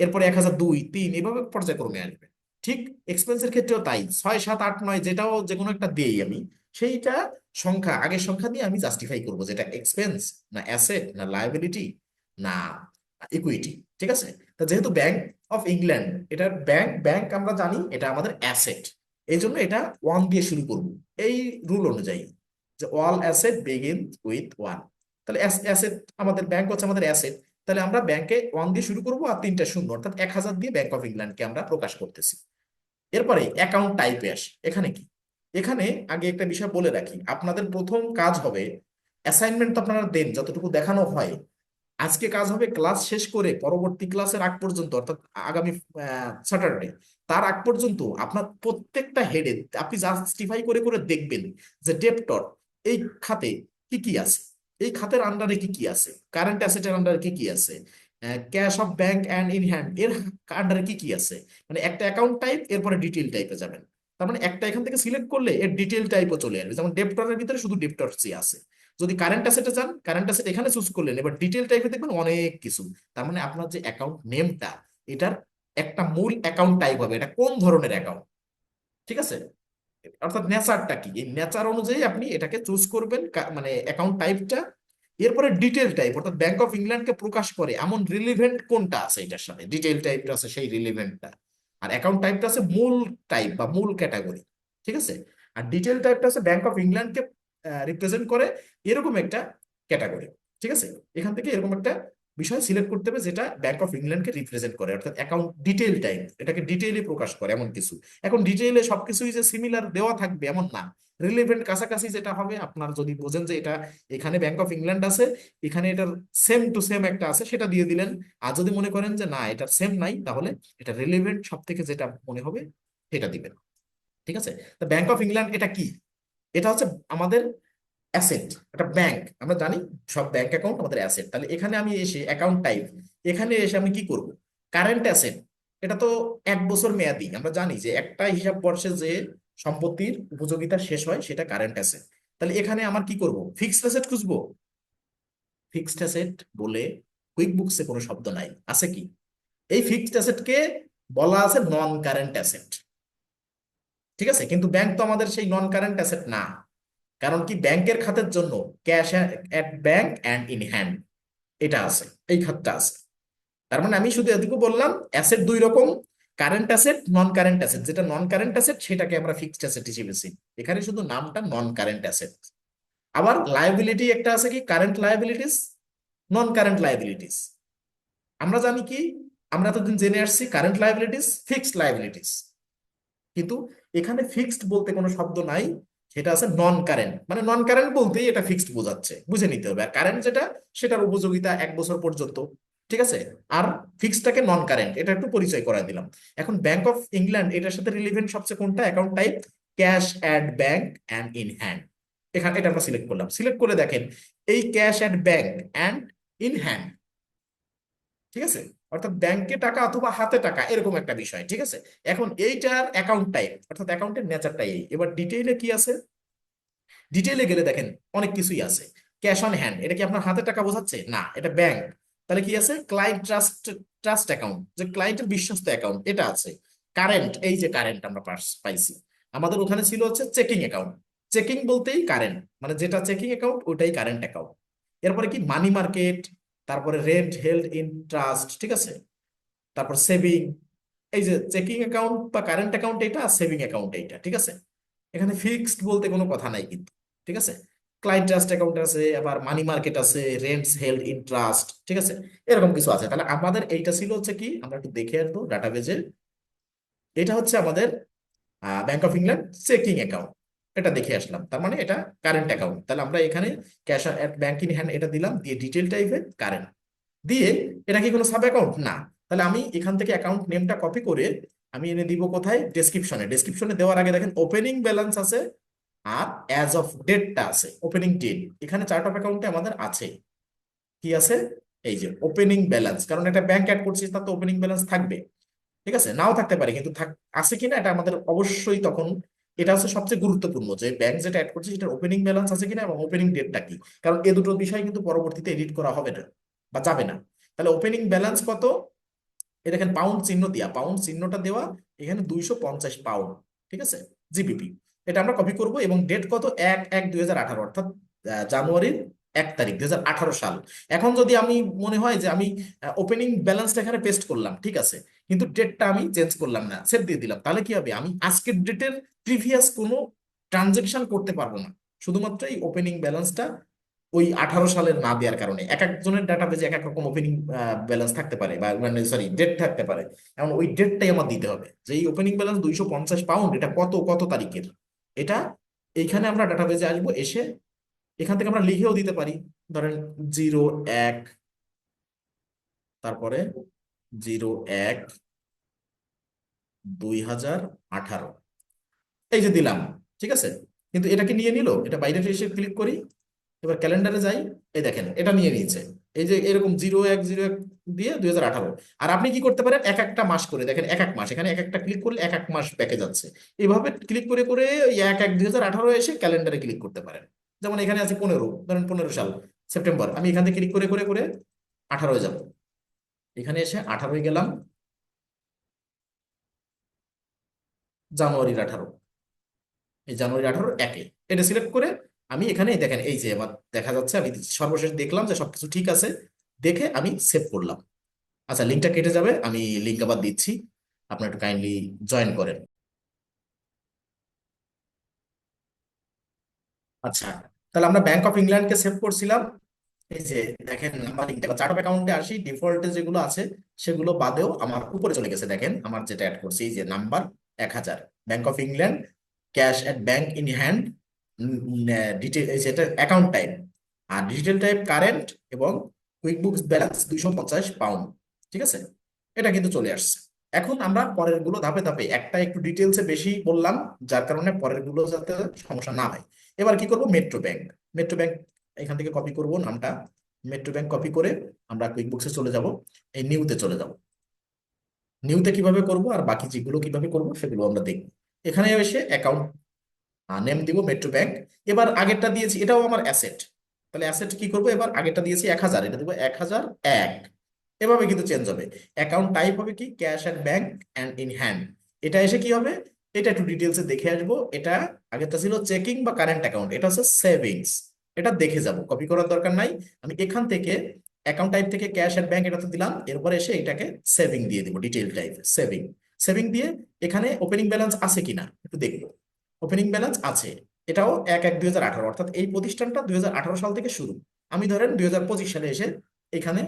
এরপরে 1,002, 3, এভাবে পর্যায়ক্রমে আসবে। ঠিক এক্সপেন্সের ক্ষেত্রেও তাই, 6, 7, 8, 9 যেটাও যে কোনো একটা দেই আমি, সেইটা সংখ্যা আগের সংখ্যা দিয়ে আমি জাস্টিফাই করবো যেটা এক্সপেন্স, না অ্যাসেট, না লায়াবিলিটি, না ইকুইটি। ঠিক আছে, তা যেহেতু ব্যাংক অফ ইংল্যান্ড, এটা ব্যাংক ব্যাংক আমরা জানি এটা আমাদের অ্যাসেট, এই জন্য এটা ওয়ান দিয়ে শুরু করব এই রুল অনুযায়ী, যে all asset begin with one. তাহলে অ্যাসেট, আমাদের ব্যাংক হচ্ছে আমাদের অ্যাসেট, তাহলে আমরা ব্যাংকে ওয়ান দিয়ে শুরু করবো আর তিনটা শূন্য, অর্থাৎ 1000 দিয়ে ব্যাংক অফ ইংল্যান্ডকে আমরা প্রকাশ করতেছি। এরপরে অ্যাকাউন্ট টাইপে আসি। এখানে কি, এখানে আগে একটা বিষয় বলে রাখি, আপনাদের প্রথম কাজ হবে, অ্যাসাইনমেন্ট তো আপনারা দেন যতটুকু দেখানো হয়, আজকে কাজ হবে ক্লাস শেষ করে পরবর্তী ক্লাসের আগ পর্যন্ত, অর্থাৎ আগামী স্যাটারডে, তার আগ পর্যন্ত আপনার প্রত্যেকটা হেডে আপনি জাস্টিফাই করে করে দেখবেন যে ডেপ্টর এই খাতে কি কি আছে, এই খাতের আন্ডারে কি কি আছে, কারেন্ট অ্যাসেটের আন্ডারে কি কি আছে, cash of bank and in hand এর আন্ডারে কি কি আছে। মানে একটা অ্যাকাউন্ট টাইপ, এরপরে ডিটেল টাইপে যাবেন। তার মানে একটা এখান থেকে সিলেক্ট করলে এর ডিটেল টাইপও চলে আসবে, যেমন ডেপ্টরের ভিতরে শুধু ডেপ্টরসই আছে। যদি কারেন্ট অ্যাসেটে যান, কারেন্ট অ্যাসেট এখানে চুজ করলেন, এবার ডিটেল টাইপে দেখবেন অনেক কিছু। তার মানে আপনার যে অ্যাকাউন্ট নেমটা, এটার একটা মূল অ্যাকাউন্ট টাইপ হবে, এটা কোন ধরনের অ্যাকাউন্ট, ঠিক আছে, অর্থাৎ নেচারটা কি, এই নেচার অনুযায়ী আপনি এটাকে চুজ করবেন, মানে অ্যাকাউন্ট টাইপটা। এরপরে ডিটেল টাইপ, অর্থাৎ ব্যাংক অফ ইংল্যান্ডকে প্রকাশ করে এমন রিলিভেন্ট কোনটা আছে এটার সাথে, ডিটেল টাইপটা আছে সেই রিলিভেন্টটা। আর অ্যাকাউন্ট টাইপটা আছে মূল টাইপ বা মূল ক্যাটাগরি, ঠিক আছে। আর ডিটেল টাইপটা আছে ব্যাংক অফ ইংল্যান্ডকে রিপ্রেজেন্ট করে এরকম একটা ক্যাটাগরি, ঠিক আছে। এখান থেকে এরকম একটা বিষয় সিলেক্ট করতে হবে যেটা ব্যাংক অফ ইংল্যান্ডকে রিপ্রেজেন্ট করে, অর্থাৎ অ্যাকাউন্ট ডিটেল টাইপ, এটাকে ডিটেইলে প্রকাশ করে এমন কিছু। এখন ডিটেইলে সবকিছুই যে সিমিলার দেওয়া থাকবে এমন না, রিলেভেন্ট কাছাকাছি যেটা হবে, আপনার যদি বোঝেন যে এটা এখানে ব্যাংক অফ ইংল্যান্ড আছে, এখানে এটার সেম টু সেম একটা আছে, সেটা দিয়ে দিলেন। আর যদি মনে করেন যে না এটার সেম নাই, তাহলে এটা রিলেভেন্ট সব থেকে যেটা মনে হবে সেটা দিবেন, ঠিক আছে। তো ব্যাংক অফ ইংল্যান্ড এটা কি, এটা হচ্ছে আমাদের অ্যাসেট, একটা ব্যাংক, আমরা জানি সব ব্যাংক অ্যাকাউন্ট আমাদের অ্যাসেট। তাহলে এখানে আমি এসে অ্যাকাউন্ট টাইপ, এখানে এসে আমি কি করব, কারেন্ট অ্যাসেট, এটা তো 1 বছর মেয়াদি, আমরা জানি যে একটা হিসাব বর্ষে যে সম্পত্তির উপযোগিতা শেষ হয় সেটা কারেন্ট অ্যাসেট। তাহলে এখানে আমার কি করব, ফিক্সড অ্যাসেট খুঁজবো। ফিক্সড অ্যাসেট বলে কুইক বুকসে কোনো শব্দ নাই, আছে কি, এই ফিক্সড অ্যাসেটকে বলা আছে নন কারেন্ট অ্যাসেট, ঠিক আছে। কিন্তু ব্যাংক তো আমাদের সেই নন কারেন্ট অ্যাসেট না, কারণ কি ব্যাংকের খাতের জন্য cash at bank and in hand এটা আছে, এই খাতটা আছে। তার মানে আমি শুধু এটুকু বললাম অ্যাসেট দুই রকম, কারেন্ট অ্যাসেট, নন কারেন্ট অ্যাসেট। যেটা নন কারেন্ট অ্যাসেট সেটাকে আমরা ফিক্সড অ্যাসেট হিসেবে চিনি, এখানে শুধু নামটা নন কারেন্ট অ্যাসেট। আবার লায়াবিলিটি একটা আছে কি, কারেন্ট লায়াবিলিটিস, নন কারেন্ট লায়াবিলিটিস। আমরা জানি কি, আমরা এতদিন জেনে আসছি কারেন্ট লায়াবিলিটিস, ফিক্সড লায়াবিলিটিস, কিন্তু এখানে ফিক্সড বলতে কোনো শব্দ নাই, সেটা আছে নন কারেন্ট। মানে নন কারেন্ট বলতেই এটা ফিক্সড বোঝাচ্ছে, বুঝে নিতে হবে। আর কারেন্ট যেটা, সেটার উপযোগিতা 1 বছর পর্যন্ত, ঠিক আছে। আর ফিক্সডটাকে নন কারেন্ট, এটা একটু পরিচয় করায় দিলাম। এখন ব্যাংক অফ ইংল্যান্ড এটার সাথে রিলেভেন্ট সবচেয়ে কোনটা, account type cash at bank and in hand. এখানে এটা আমরা সিলেক্ট করলাম, সিলেক্ট করে দেখেন এই cash at bank and in hand, ঠিক আছে, অর্থাৎ ব্যাংকে টাকা অথবা হাতে টাকা এরকম একটা বিষয়, ঠিক আছে। এখন এইটার অ্যাকাউন্ট টাইপ, অর্থাৎ অ্যাকাউন্টের নেচারটাই এই। এবার ডিটেইলে কি আছে, ডিটেইলে গেলে দেখেন অনেক কিছুই আছে। ক্যাশ অন হ্যান্ড, এটা কি আপনার হাতে টাকা বোঝাচ্ছে, না এটা ব্যাংক। তাহলে কি আছে, ক্লায়েন্ট ট্রাস্ট, ট্রাস্ট অ্যাকাউন্ট, যে ক্লায়েন্টের বিশ্বস্ত অ্যাকাউন্ট এটা আছে। কারেন্ট, এই যে কারেন্ট আমরা পাইছি, আমাদের ওখানে ছিল হচ্ছে চেকিং অ্যাকাউন্ট, চেকিং বলতেই কারেন্ট, মানে যেটা চেকিং অ্যাকাউন্ট ওটাই কারেন্ট অ্যাকাউন্ট। এরপরে কি মানি মার্কেট, তারপরে রেন্ট হেল্ড ইন ট্রাস্ট, ঠিক আছে, তারপর সেভিং, এই যে চেকিং অ্যাকাউন্ট বা কারেন্ট অ্যাকাউন্ট এটা, আর সেভিং অ্যাকাউন্ট এইটা, ঠিক আছে। এখানে ফিক্সড বলতে কোনো কথা নাই কিন্তু, ঠিক আছে। ক্লায়েন্ট ট্রাস্ট অ্যাকাউন্ট আছে, আবার মানি মার্কেট আছে, রেন্টস হেল্ড ইন ট্রাস্ট, ঠিক আছে, এরকম কিছু আছে। তাহলে আমাদের এইটা ছিল হচ্ছে কি, আমরা একটু দেখে আসবো ডাটাবেজে, এটা হচ্ছে আমাদের bank of England checking account, এটা দেখে আসলাম। তার মানে এটা কারেন্ট অ্যাকাউন্ট। তাহলে আমরা এখানে cash at bank in hand এটা দিলাম, দিয়ে ডিটেল টাইপে কারেন্ট দিয়ে, এটা কি কোনো সাব অ্যাকাউন্ট না। তাহলে আমি এখান থেকে অ্যাকাউন্ট নেমটা কপি করে আমি এনে দিব কোথায়, ডেসক্রিপশনে। ডেসক্রিপশনে দেওয়ার আগে দেখেন ওপেনিং ব্যালেন্স আছে আর অ্যাজ অফ ডেটটা আছে, ওপেনিং ডেট এখানে চার্ট অফ অ্যাকাউন্টে আমাদের আছে, কি আছে, এই যে ওপেনিং ব্যালেন্স, কারণ এটা ব্যাংক অ্যাড করছি, তার তো ওপেনিং ব্যালেন্স থাকবে, ঠিক আছে। নাও থাকতে পারে, কিন্তু আছে কিনা এটা আমাদের অবশ্যই তখন, এটা হচ্ছে সবচেয়ে গুরুত্বপূর্ণ যে ব্যাংক যেটা অ্যাড করছে সেটার ওপেনিং ব্যালেন্স আছে কিনা এবং ওপেনিং ডেটটা কি, কারণ এ দুটো বিষয় কিন্তু পরবর্তীতে এডিট করা হবে না বা যাবে না। তাহলে ওপেনিং ব্যালেন্স কত, এ দেখেন পাউন্ড চিহ্ন দিয়া, পাউন্ড চিহ্নটা দেওয়া, এখানে 250 পাউন্ড, ঠিক আছে, জিবিপি। এটা আমরা কপি করব এবং ডেট কত, 1/1/2018, অর্থাৎ জানুয়ারির 1 তারিখ 2018 সাল। এখন যদি আমি মনে হয় যে আমি ওপেনিং ব্যালেন্সটা এখানে পেস্ট করলাম, ঠিক আছে, কিন্তু ডেটটা আমি চেঞ্জ করলাম না, সেভ দিয়ে দিলাম, তাহলে কি হবে? আমি আজকের ডেটের প্রিভিয়াস কোনো ট্রানজেকশন করতে পারবো না, শুধুমাত্র এই ওপেনিং ব্যালেন্সটা ওই 18 সালের না দেওয়ার কারণে। এক একজনের ডাটাবেজে এক এক রকম ওপেনিং ব্যালেন্স থাকতে পারে, বা মানে সরি ডেট থাকতে পারে। এখন ওই ডেটটাই আমার দিতে হবে, যে এই ওপেনিং ব্যালেন্স 250 পাউন্ড, এটা কত কত তারিখের। এটা এইখানে আমরা ডাটাবেজে আসবো, এসে এখান থেকে আমরা লিখেও দিতে পারি। ধরেন 01, তারপরে 01/2018, এই যে দিলাম, ঠিক আছে। কিন্তু এটা কি নিয়ে নিল? এটা বাইরে এসে ক্লিক করি, এবার ক্যালেন্ডারে যাই, এই দেখেন এটা নিয়ে নিয়েছে। এই যে এরকম 01/01 দিয়ে 2018। আর আপনি কি করতে পারেন, এক একটা মাস করে দেখেন, এক এক মাস, এখানে এক একটা ক্লিক করলে এক এক মাস ব্যাকে যাচ্ছে। এইভাবে ক্লিক করে করে ওই 01/01/2018 এসে ক্যালেন্ডারে ক্লিক করতে পারেন। যেমন এখানে আছে 15, ধরেন 15 সাল সেপ্টেম্বর, আমি এখান থেকে ক্লিক করে করে করে 18 যাব। এখানে এসে 18 গেলাম, জানুয়ারির 18, এই জানুয়ারি 18 এটা সিলেক্ট করে আমি এখানে দেখেন, এই যে আমার দেখা যাচ্ছে, আমি সর্বশেষ দেখলাম যে সবকিছু ঠিক আছে, দেখে আমি সেভ করলাম। আচ্ছা, লিঙ্কটা কেটে যাবে, আমি লিঙ্ক আবার দিচ্ছি, আপনার একটু কাইন্ডলি জয়েন করেন। আচ্ছা, তাহলে আমরা ব্যাংক অফ ইংল্যান্ডকে সেভ করছিলাম। এই যে দেখেন আমার চার্ট অফ অ্যাকাউন্টে আসি, ডিফল্টে যেগুলো আছে সেগুলো বাদেও আমার উপরে চলে গেছে, দেখেন আমার যেটা অ্যাড করছি, এই যে number 1000, bank of England, cash at bank in hand, detail, সেটা অ্যাকাউন্ট টাইপ, আর ডিজিটাল টাইপ কারেন্ট, এবং কুইক বুকস ব্যালেন্স 250 পাউন্ড, ঠিক আছে। এটা কিন্তু চলে আসছে। এখন আমরা পরের গুলো ধাপে ধাপে, একটা একটু ডিটেলসে বেশি বললাম, যার কারণে পরের গুলো যাতে সমস্যা না হয়। এবার কি করব, মেট্রো ব্যাংক। মেট্রো ব্যাংক এখান থেকে কপি করব নামটা, মেট্রো ব্যাংক কপি করে আমরা কুইক বুকসে চলে যাব, এই নিউতে চলে যাব। নিউতে কিভাবে করব আর বাকি যেগুলো কিভাবে করব সেগুলো আমরা দেখব। এখানে এসে অ্যাকাউন্ট নেম দিব মেট্রো ব্যাংক। এবার আগেরটা দিয়েছি, এটাও আমার অ্যাসেট, তাহলে অ্যাসেট কি করব, এবার আগেরটা দিয়েছি 1000, এটা দেবো 1001। এভাবে কিন্তু চেঞ্জ হবে। অ্যাকাউন্ট টাইপ হবে কি, cash at bank and in hand. এটা এসে কি হবে, এটা একটু ডিটেলসে দেখে আসবো। এটা আগেরটা ছিল চেকিং বা কারেন্ট অ্যাকাউন্ট, এটা হচ্ছে সেভিংস। এটা দেখে যাব, কপি করার দরকার নাই। আমি এখান থেকে অ্যাকাউন্ট টাইপ থেকে ক্যাশ অ্যাট ব্যাংক এটা তো দিলাম, এরপর এসে এটাকে সেভিং দিয়ে দিব, ডিটেল টাইপ সেভিং। সেভিং দিয়ে এখানে ওপেনিং ব্যালেন্স আছে কিনা একটু দেখবো। ওপেনিং ব্যালেন্স আছে, এটাও 01/01/2018, অর্থাৎ এই প্রতিষ্ঠানটা 2018 সাল থেকে শুরু। আমি ধরেন 2025 সালে এসে এখানে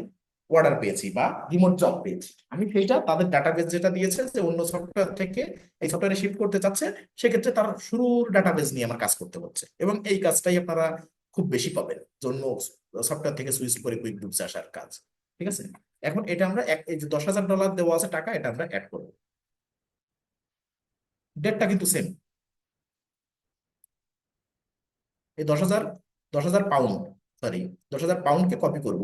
অর্ডার পেয়েছি বা রিমোট জব পেয়েছি, আমি সেইটা তাদের ডাটাবেস যেটা দিয়েছে যে অন্য সফটওয়্যার থেকে এই সফটওয়্যারে শিফট করতে চাচ্ছে, সেক্ষেত্রে তার শুরুর ডাটাবেস নিয়ে আমার কাজ করতে হচ্ছে। এবং এই কাজটাই আপনারা খুব বেশি পাবেন, জন্য সফটওয়্যার থেকে সুইচ করে কুইক বুকস আসার কাজ, ঠিক আছে। এখন এটা আমরা এই যে $10,000 দেওয়া আছে টাকা, এটা আমরা অ্যাড করবো। ডেটটা কিন্তু সেম, এই 10,000, 10,000 পাউন্ড, সরি 10,000 পাউন্ডকে কপি করব,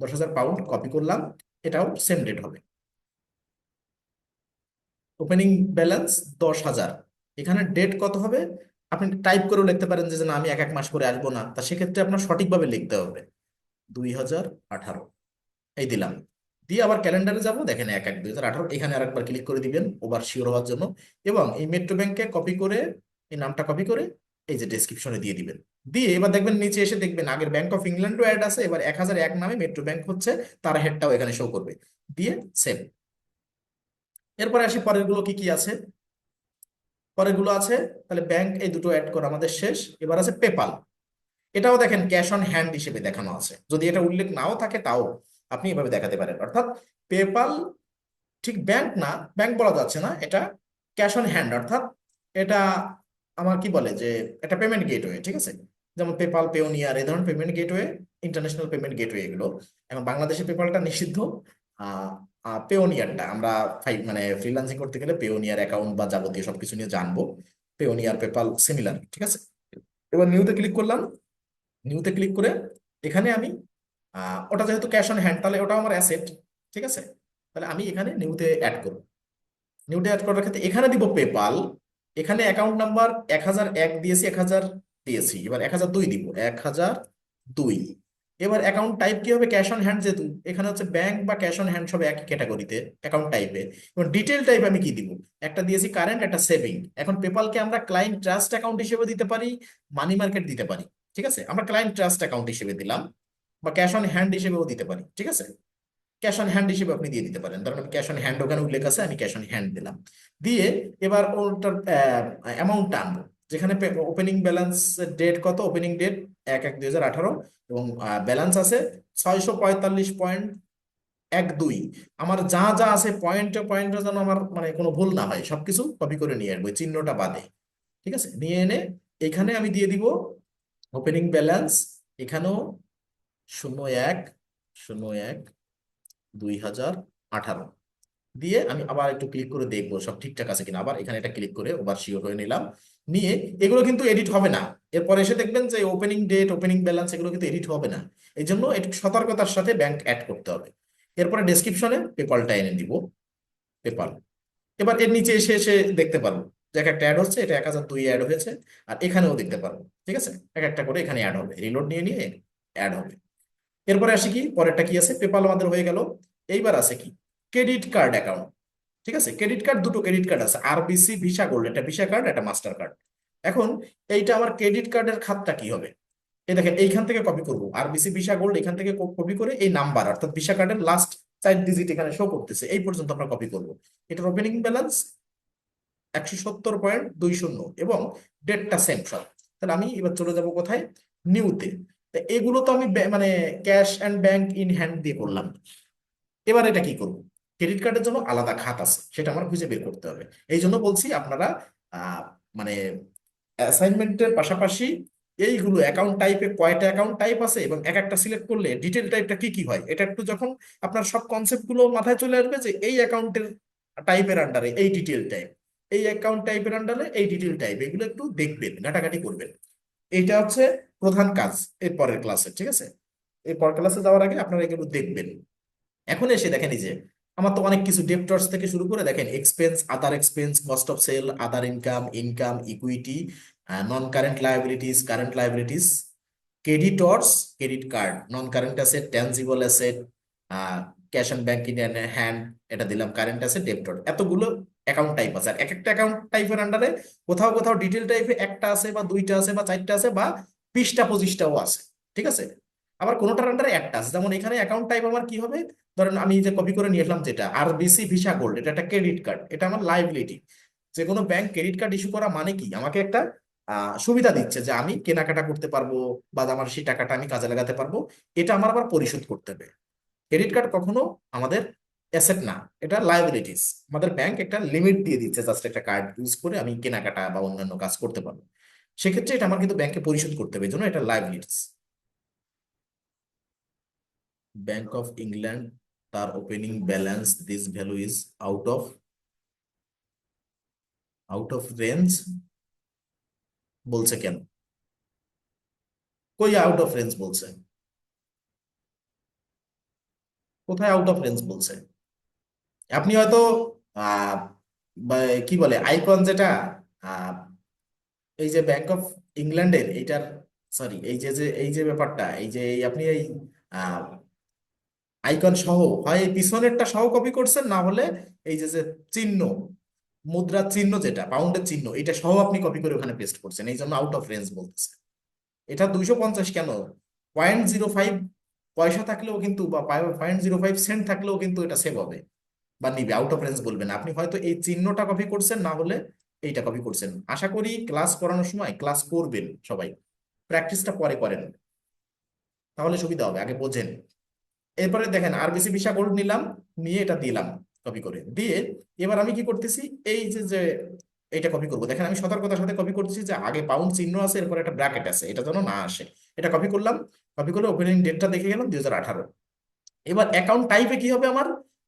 10,000 পাউন্ড কপি করলাম, এটাও সেম রেট হবে। ওপেনিং ব্যালেন্স 10,000, এখানে ডেট কত হবে? আপনি টাইপ করেও লিখতে পারেন যে না আমি এক এক মাস করে আসবো না, তা সেক্ষেত্রে আপনার সঠিকভাবে লিখতে হবে 2018, এই দিলাম। দিয়ে আবার ক্যালেন্ডারে যাব, দেখেন 1/1/2018, এখানে আরেকবার ক্লিক করে দিবেন ওভার শিওর হওয়ার জন্য। এবং এই মেট্রো ব্যাংকে কপি করে, এই নামটা কপি করে এই যে ডেসক্রিপশনে দিয়ে দিবেন। দিয়ে এবার দেখবেন নিচে এসে দেখবেন আগের ব্যাংক অফ ইংল্যান্ডও অ্যাড আছে, এবার 1001 নামে মেট্রো ব্যাংক হচ্ছে, তার হেডটাও এখানে শো করবে। দিয়ে সেভ। এরপরে আসি পরের গুলো কি কি আছে। পরের গুলো আছে, তাহলে ব্যাংক এই দুটো অ্যাড করা আমাদের শেষ। এবার আছে পেপাল। এটাও দেখেন ক্যাশ অন হ্যান্ড হিসেবে দেখানো আছে, যদি এটা উল্লেখ নাও থাকে তাও আপনি এভাবে দেখাতে পারেন। অর্থাৎ পেপাল ঠিক ব্যাংক না, ব্যাংক বলা যাচ্ছে না, এটা ক্যাশ অন হ্যান্ড, অর্থাৎ এটা আমার কি বলে যে একটা পেমেন্ট গেটওয়ে, ঠিক আছে। যেমন পেপাল, পেওনিয়ার, এই ধরনের payment gateway, international payment gateway এগুলো। এখন বাংলাদেশে পেপালটা নিষিদ্ধ, পেওনিয়ারটা আমরা মানে ফ্রিল্যান্সিং করতে গেলে পেওনিয়ার অ্যাকাউন্ট বা যাবতীয় সবকিছু নিয়ে জানবো। পেওনিয়ার পেপাল সিমিলার, ঠিক আছে। এবার নিউতে ক্লিক করলাম, নিউতে ক্লিক করে এখানে আমি ওটা যেহেতু ক্যাশ অন হ্যান্ড, তাহলে ওটা আমার অ্যাসেট, ঠিক আছে। তাহলে আমি এখানে নিউতে অ্যাড করব। নিউতে অ্যাড করার ক্ষেত্রে এখানে দিব পেপাল। এখানে অ্যাকাউন্ট নাম্বার 1001 দিয়েছি, 1000 দিয়েছি, এবার 1002 দিব, 1002। এবার অ্যাকাউন্ট টাইপ কি হবে, ক্যাশ অন হ্যান্ড, যেহেতু এখানে হচ্ছে ব্যাংক বা ক্যাশ অন হ্যান্ড সব একই ক্যাটাগরিতে অ্যাকাউন্ট টাইপে। এবং ডিটেল টাইপ আমি কি দিব, একটা দিয়েছি কারেন্ট, একটা সেভিং। এখন পেপালকে আমরা ক্লায়েন্ট ট্রাস্ট অ্যাকাউন্ট হিসেবে দিতে পারি, মানি মার্কেট দিতে পারি। ঠিক আছে, আমরা ক্লায়েন্ট ট্রাস্ট অ্যাকাউন্ট হিসেবে দিলাম, বা ক্যাশ অন হ্যান্ড হিসেবেও দিতে পারি। ঠিক আছে, ক্যাশ অন হ্যান্ড হিসেবে আপনি দিয়ে দিতে পারেন, ধরেন আমি ক্যাশ অন হ্যান্ড ওখানে উল্লেখ আছে, আমি ক্যাশ অন হ্যান্ড দিলাম। দিয়ে এবার ওটার অ্যামাউন্টটা আনবো, যেখানে ওপেনিং ব্যালেন্স ডেট কত, ওপেনিং ডেট 1/1/2018, এবং ব্যালেন্স আছে 645.12। আমার যা যা আছে পয়েন্টে পয়েন্টে যেন আমার মানে কোনো ভুল না হয়, সবকিছু কপি করে নিয়ে আসবো, ওই চিহ্নটা বাদে। ঠিক আছে, নিয়ে এনে এখানে আমি দিয়ে দিব ওপেনিং ব্যালেন্স, এখানেও 01/01/2018 দিয়ে আমি আবার একটু ক্লিক করে দেখবো সব ঠিকঠাক আছে কিনা, আবার এখানে এটা ক্লিক করে ওভার শিওর হয়ে নিলাম। নিয়ে এগুলো কিন্তু এডিট হবে না, এরপর এসে দেখবেন যে ওপেনিং ডেট, ওপেনিং ব্যালেন্স এগুলো কিন্তু এডিট হবে না। এই জন্য একটু সতর্কতার সাথে ব্যাংক অ্যাড করতে হবে। এরপরে ডেসক্রিপশনে পেপালটা এনে দিব, পেপাল। এবার এর নিচে এসে এসে দেখতে পারবো যে এক একটা অ্যাড হচ্ছে, এটা 1002 অ্যাড হয়েছে, আর এখানেও দেখতে পারবো। ঠিক আছে, এক একটা করে এখানে অ্যাড হবে, রিলোড নিয়ে নিয়ে অ্যাড হবে। এরপরে আসি কি, পরেরটা কি আছে, পেপাল আমাদের হয়ে গেল। এইবার আছে কি, ক্রেডিট কার্ড অ্যাকাউন্ট। ঠিক আছে, ক্রেডিট কার্ড, দুটো ক্রেডিট কার্ড আছে, আরবিসি ভিসা গোল্ড, একটা ভিসা কার্ড, একটা মাস্টার কার্ড। এখন এইটা আমার ক্রেডিট কার্ডের খাতটা কি হবে, এই দেখেন এইখান থেকে কপি করব, আরবিসি ভিসা গোল্ড এখান থেকে কপি করে এই নাম্বার, অর্থাৎ ভিসা কার্ডের লাস্ট 4 ডিজিট এখানে শো করতেছে, এই পর্যন্ত আমরা কপি করব। এটার ওপেনিং ব্যালেন্স 170.20 এবং ডেটটা সেম সব। তাহলে আমি এবার চলে যাব কোথায়, নিউতে। এগুলো তো আমি মানে cash and bank in hand দিয়ে করলাম। এবার এটা কি করব, ক্রেডিট কার্ডের জন্য আলাদা খাত আছে, সেটা আমার খুঁজে বের করতে হবে। এই জন্য বলছি আপনারা মানে অ্যাসাইনমেন্টের পাশাপাশি এইগুলো অ্যাকাউন্ট টাইপে কয়টা অ্যাকাউন্ট টাইপ আছে এবং এক একটা সিলেক্ট করলে ডিটেল টাইপটা কি কি হয়, এটা একটু যখন আপনার সব কনসেপ্ট গুলো মাথায় চলে আসবে যে এই অ্যাকাউন্টের টাইপের আন্ডারে এই ডিটেল টাইপ, এই অ্যাকাউন্ট টাইপের আন্ডারে এই ডিটেল টাইপ, এগুলো একটু দেখবেন, ঘাটাঘাটি করবেন। এইটা হচ্ছে প্রধান কাজ এর পরের ক্লাসে। ঠিক আছে, এই পরের ক্লাসে যাওয়ার আগে আপনারা এগুলো দেখবেন। এখন এসে দেখেন এই যে আমার তো অনেক কিছু ডেপ্টরস থেকে শুরু করে দেখেন expense, other expense, cost of sale, other income, income, equity, non current liabilities, current liabilities, creditors, credit card, non current asset, tangible asset, cash and bank in hand, এটা দিলাম কারেন্ট অ্যাসেট, ডেপ্টর, এতগুলো অ্যাকাউন্ট টাইপ আছে। আর এক একটা অ্যাকাউন্ট টাইপের আন্ডারে কোথাও কোথাও ডিটেল টাইপে একটা আছে বা দুইটা আছে বা চারটা আছে বা 20টা 25টাও আছে। ঠিক আছে, আবার কোনোটার আন্ডারে একটা আছে, যেমন এখানে অ্যাকাউন্ট টাইপ আমার কি হবে, ধরেন আমি যে কপি করে নিয়ে আসলাম যেটা আরবিসি ভিসা গোল্ড, এটা একটা ক্রেডিট কার্ড, এটা আমার লাইবিলিটি। যে কোনো ব্যাংক ক্রেডিট কার্ড ইস্যু করা মানে কি, আমাকে একটা সুবিধা দিচ্ছে যে আমি কেনাকাটা করতে পারবো বা আমার সেই টাকাটা আমি কাজে লাগাতে পারবো, এটা আমার আবার পরিশোধ করতে হবে। ক্রেডিট কার্ড কখনো আমাদের অ্যাসেট না, এটা লাইবিলিটিস। আমাদের ব্যাংক একটা লিমিট দিয়ে দিচ্ছে, জাস্ট একটা কার্ড ইউজ করে আমি কেনাকাটা বা অন্যান্য কাজ করতে পারবো, সেক্ষেত্রে এটা আমার কিন্তু ব্যাংকে পরিশোধ করতে হবে, এই জন্য এটা লাইবিলিটিস। ব্যাংক অফ ইংল্যান্ড, তার opening balance this value is out of range বলছে কেন, কই আউট অফ রেঞ্জ বলছে, কোথায় আউট অফ রেঞ্জ বলছে? আপনি হয়তো আহ বা কি বলে আইকন যেটা, আহ, এই যে ব্যাংক অফ ইংল্যান্ডের এইটার, সরি এই যে ব্যাপারটা, এই যে আপনি এই আইকন সহ, হয় এই পিছনেরটা সহ কপি করছেন, না হলে এই যে চিহ্ন, মুদ্রার চিহ্ন যেটা পাউন্ডের চিহ্ন, এটা সহ আপনি কপি করে ওখানে পেস্ট করছেন, এই জন্য আউট অফ রেঞ্জ বলতেছে। এটা 250 কেন, 0.05 পয়সা থাকলেও কিন্তু বা 0.05 সেন্ট থাকলেও কিন্তু এটা সেভ হবে বা নিবে, আউট অফ রেঞ্জ বলবে না। আপনি হয়তো এই চিহ্নটা কপি করছেন, না হলে এইটা কপি করছেন। আশা করি ক্লাস করানোর সময় ক্লাস করবেন সবাই, প্র্যাকটিসটা পরে করেন, তাহলে সুবিধা হবে, আগে বোঝেন। এরপরে দেখেন আরবিসি ভিসা গোল্ড নিলাম, নিয়ে এটা দিলাম কপি করে দিয়ে, এবার আমি কি করতেছি, এই যে এটা কপি করব, দেখেন আমি সতর্কতার সাথে কপি করতেছি যে আগে পাউন্ড চিহ্ন আছে, এরপর একটা ব্র্যাকেট আছে, এটা যেন না আসে। এটা কপি করলাম, কপি করে ওপেনিং ডেটটা দেখে গেলাম 2018। এবার অ্যাকাউন্ট টাইপে কি হবে আমার,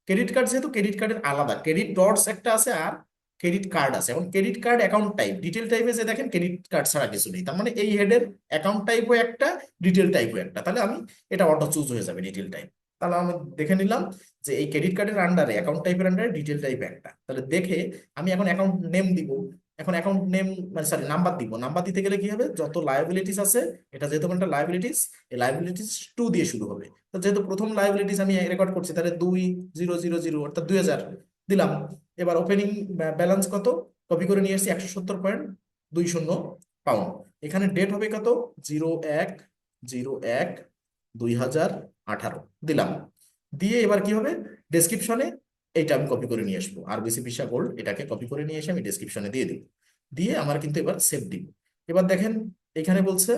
ক্রেডিট কার্ড, যেহেতু ক্রেডিট কার্ডের আলাদা ক্রেডিট ডটস একটা আছে আর ক্রেডিট কার্ড আছে, এখন credit card account type detail টাইপে যে দেখেন ক্রেডিট কার্ড ছাড়া কিছু নেই, তার মানে এই হেডের অ্যাকাউন্ট টাইপও একটা, ডিটেল টাইপও একটা, তাহলে আমি এটা অটো চুজ হয়ে যাবে ডিটেল টাইপ। তাহলে আমি দেখে নিলাম যে এই ক্রেডিট কার্ডের আন্ডারে অ্যাকাউন্ট টাইপের আন্ডারে ডিটেল টাইপ একটা, তাহলে দেখে আমি এখন অ্যাকাউন্ট নেম দিব। এখন অ্যাকাউন্ট নেম মানে সরি নাম্বার দিব, নাম্বার দিতে গেলে কি হবে, যত লায়াবিলিটিস আছে, এটা যেহেতু একটা লায়াবিলিটিস, এই লায়াবিলিটিস 2 দিয়ে শুরু হবে। তো যেহেতু প্রথম লাইবিলিটিস আমি রেকর্ড করছি, তাহলে 2000 অর্থাৎ 2000 দিলাম। এবার ওপেনিং ব্যালেন্স কত, কপি করে নিয়ে এসেছি 170.20 পাউন্ড। এখানে ডেট হবে কত, 01/01/2018 দিলাম। দিয়ে এবার কি হবে, ডেসক্রিপশনে এইটা আমি কপি করে নিয়ে আসবো, আরবিসি ভিসা গোল্ড এটাকে কপি করে নিয়ে এসে আমি ডেসক্রিপশনে দিয়ে দিব। দিয়ে আমার কিন্তু এবার সেভ দিব। এবার দেখেন এখানে বলছে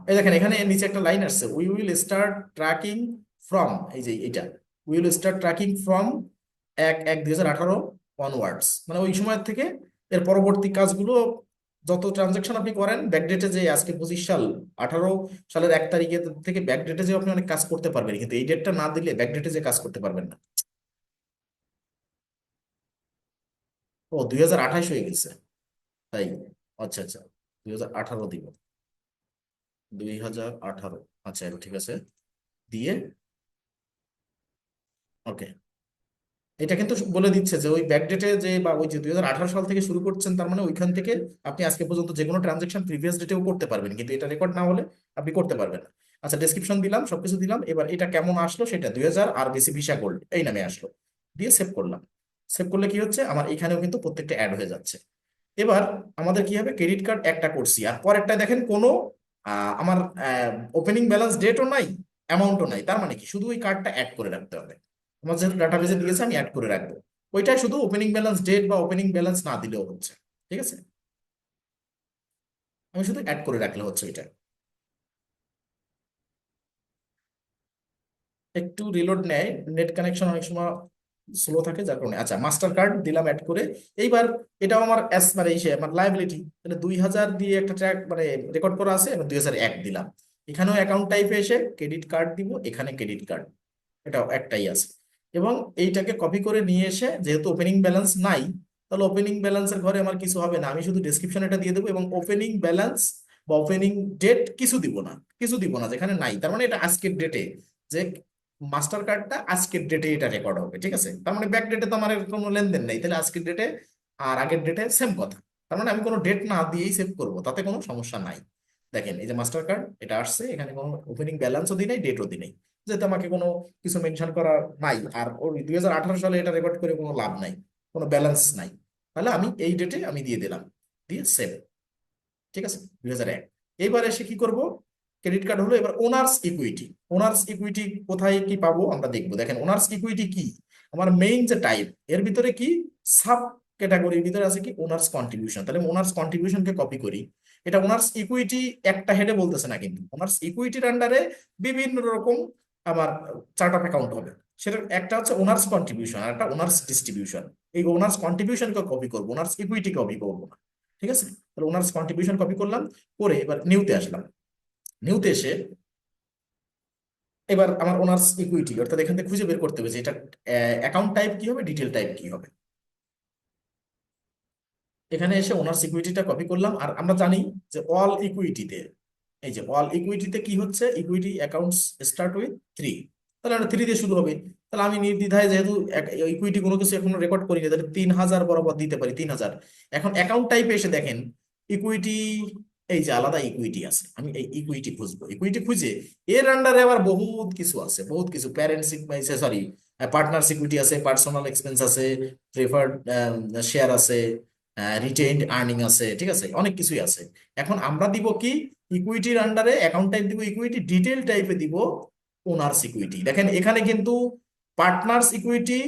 এই দেখেন এখানে নিচে একটা লাইন আসছে, we will start tracking from, এই যে এটা, will start tracking from 1/1/2018 onwards, মানে ওই সময় থেকে এর পরবর্তী কাজগুলো, যত ট্রানজাকশন আপনি করেন ব্যাকডেটে, যে আজকে 25 সাল, 18 সালের 1 তারিখে থেকে ব্যাকডেটে যে আপনি অনেক কাজ করতে পারবেন, কিন্তু এই ডেটটা না দিলে ব্যাকডেটে যে কাজ করতে পারবেন না। ও 2028 হয়ে গেছে, তাই? আচ্ছা আচ্ছা, 2018 দিব, 2018, আচ্ছা এটা ঠিক আছে। দিয়ে ওকে, এটা কিন্তু বলে দিচ্ছে যে ওই ব্যাকডেটে যে, বা ওই যে 2018 সাল থেকে শুরু করছেন, তার মানে ওইখান থেকে আপনি আজকে পর্যন্ত যে কোনো ট্রানজেকশন প্রিভিয়াস ডেটেও করতে পারবেন, কিন্তু এটা রেকর্ড না হলে আপনি করতে পারবেন না। আচ্ছা, ডেসক্রিপশন দিলাম, সবকিছু দিলাম, এবার এটা কেমন আসলো সেটা, 2000 আর বেশি ভিসা গোল্ড এই নামে আসলো। দিয়ে সেভ করলাম। সেভ করলে কি হচ্ছে, আমার এখানেও কিন্তু প্রত্যেকটা অ্যাড হয়ে যাচ্ছে। এবার আমাদের কি হবে, ক্রেডিট কার্ড একটা করছি, আর পরেরটা দেখেন কোনো আমার ওপেনিং ব্যালেন্স ডেটও নাই, অ্যামাউন্টও নাই, তার মানে কি শুধু ওই কার্ডটা অ্যাড করে রাখতে হবে। আমার যেহেতু ডাটাবেজে দিয়েছে আমি অ্যাড করে রাখবো, ওইটা শুধু ওপেনিং ব্যালেন্স ডেট বা ওপেনিং ব্যালেন্স না দিলেও হচ্ছে, ঠিক আছে, আমি শুধু অ্যাড করে রাখলে হচ্ছে এটা। একটু রিলোড নেয়, নেট কানেকশন অনেক সময় স্লো থাকে যার কারণে। আচ্ছা, মাস্টার কার্ড দিলাম অ্যাড করে। এইবার এটাও আমার এস মানে ইসে আমার লাইবিলিটি, তাহলে 2000 দিয়ে একটা ট্র্যাক মানে রেকর্ড করা আছে, এবং 2001 দিলাম। এখানেও অ্যাকাউন্ট টাইপে এসে ক্রেডিট কার্ড দিব, এখানে ক্রেডিট কার্ড, এটাও একটাই আছে। এবং এইটাকে কপি করে নিয়ে এসে, যেহেতু ওপেনিং ব্যালেন্স নাই, তাহলে ওপেনিং ব্যালেন্সের ঘরে আমার কিছু হবে না, আমি শুধু ডেসক্রিপশন এটা দিয়ে দেবো, এবং ওপেনিং ব্যালেন্স বা ওপেনিং ডেট কিছু দিব না, কিছু দিব না যেখানে নাই, তার মানে এটা আজকের ডেটে, যে মাস্টার কার্ডটা আজকের ডেটে এটা রেকর্ড হবে, ঠিক আছে, তার মানে ব্যাক ডেটে তো আমার এর কোনো লেনদেন নাই, তাহলে আজকের ডেটে আর আগের ডেটে সেম কথা। তার মানে আমি কোনো ডেট না দিয়েই সেভ করবো, তাতে কোনো সমস্যা নাই। দেখেন এই যে মাস্টার কার্ড এটা আসছে, এখানে কোনো ওপেনিং ব্যালেন্সও দিই নাই, ডেটও দিই নাই, যেহেতু আমাকে কোনো কিছু মেনশন করা নাই, আর ওই 2018 সালে এটা রেকর্ড করে কোনো লাভ নাই, কোনো ব্যালেন্স নাই, তাহলে আমি এই ডেটে আমি দিয়ে দিলাম, দিয়ে সেভ, ঠিক আছে, 2001। এইবার এসে কি করব, ক্রেডিট কার্ড হলো, এবার ওনার্স ইকুইটি। ওনার্স ইকুইটি কোথায় কি পাবো আমরা দেখবো। দেখেন ওনার্স ইকুইটি কি, আমার মেইন যে টাইপ, এর ভিতরে কি সাব ক্যাটাগরির ভিতরে আছে কি ওনার্স কন্ট্রিবিউশন, তাহলে ওনার্স কন্ট্রিবিউশনকে কপি করি। এটা ওনার্স ইকুইটি একটা হেডে বলতেছে না, কিন্তু ওনার্স ইকুইটির আন্ডারে বিভিন্ন রকম আমার চার্ট অফ অ্যাকাউন্ট হবে। সেটা একটা হচ্ছে ওনার্স কন্ট্রিবিউশন, আর একটা ওনার্স ডিস্ট্রিবিউশন। এই ওনার্স কন্ট্রিবিউশনকে কপি করবো, ওনার্স ইকুইটি কপি করবো না, ঠিক আছে। তাহলে ওনার্স কন্ট্রিবিউশন কপি করলাম, করে এবার নিউতে আসলাম। নিউতে এসে এবার আমার ওনার্স ইকুইটি, অর্থাৎ এখান থেকে খুঁজে বের করতে হবে যে এটা অ্যাকাউন্ট টাইপ কি হবে, ডিটেল টাইপ কি হবে। এখানে এসে ওনার্স ইকুইটিটা কপি করলাম, আর আমরা জানি যে অল ইকুইটিতে, এই যে অল ইকুইটিতে কি হচ্ছে, ইকুইটি অ্যাকাউন্টস স্টার্ট উইথ 3, তাহলে এটা 3 দিয়ে শুরু হবে। তাহলে আমি নির্দ্বিধায়, যেহেতু ইকুইটি কোনো কিছু এখনো রেকর্ড করিনি, তাহলে 3000 বরাবর দিতে পারি, 3000। এখন অ্যাকাউন্ট টাইপে এসে দেখেন ইকুইটি, এই যে আলাদা ইকুইটি আছে, আমি এই ইকুইটি খুঁজবো, ইকুইটি খুঁজে এর আন্ডারে আবার বহুত কিছু আছে, বহুত কিছু, প্যারেন্টস, সরি, পার্টনার ইকুইটি আছে, পার্সোনাল এক্সপেন্স আছে, প্রেফার্ড শেয়ার আছে, রিটেইনড আর্নিং আছে, ঠিক আছে, অনেক কিছুই আছে। এখন আমরা দিব কি, ইকুইটির আন্ডারে অ্যাকাউন্ট টাইপ দিব ইকুইটি, ডিটেল টাইপে দিব ওনার্স ইকুইটি। দেখেন এখানে কিন্তু পার্টনার্স ইকুইটি,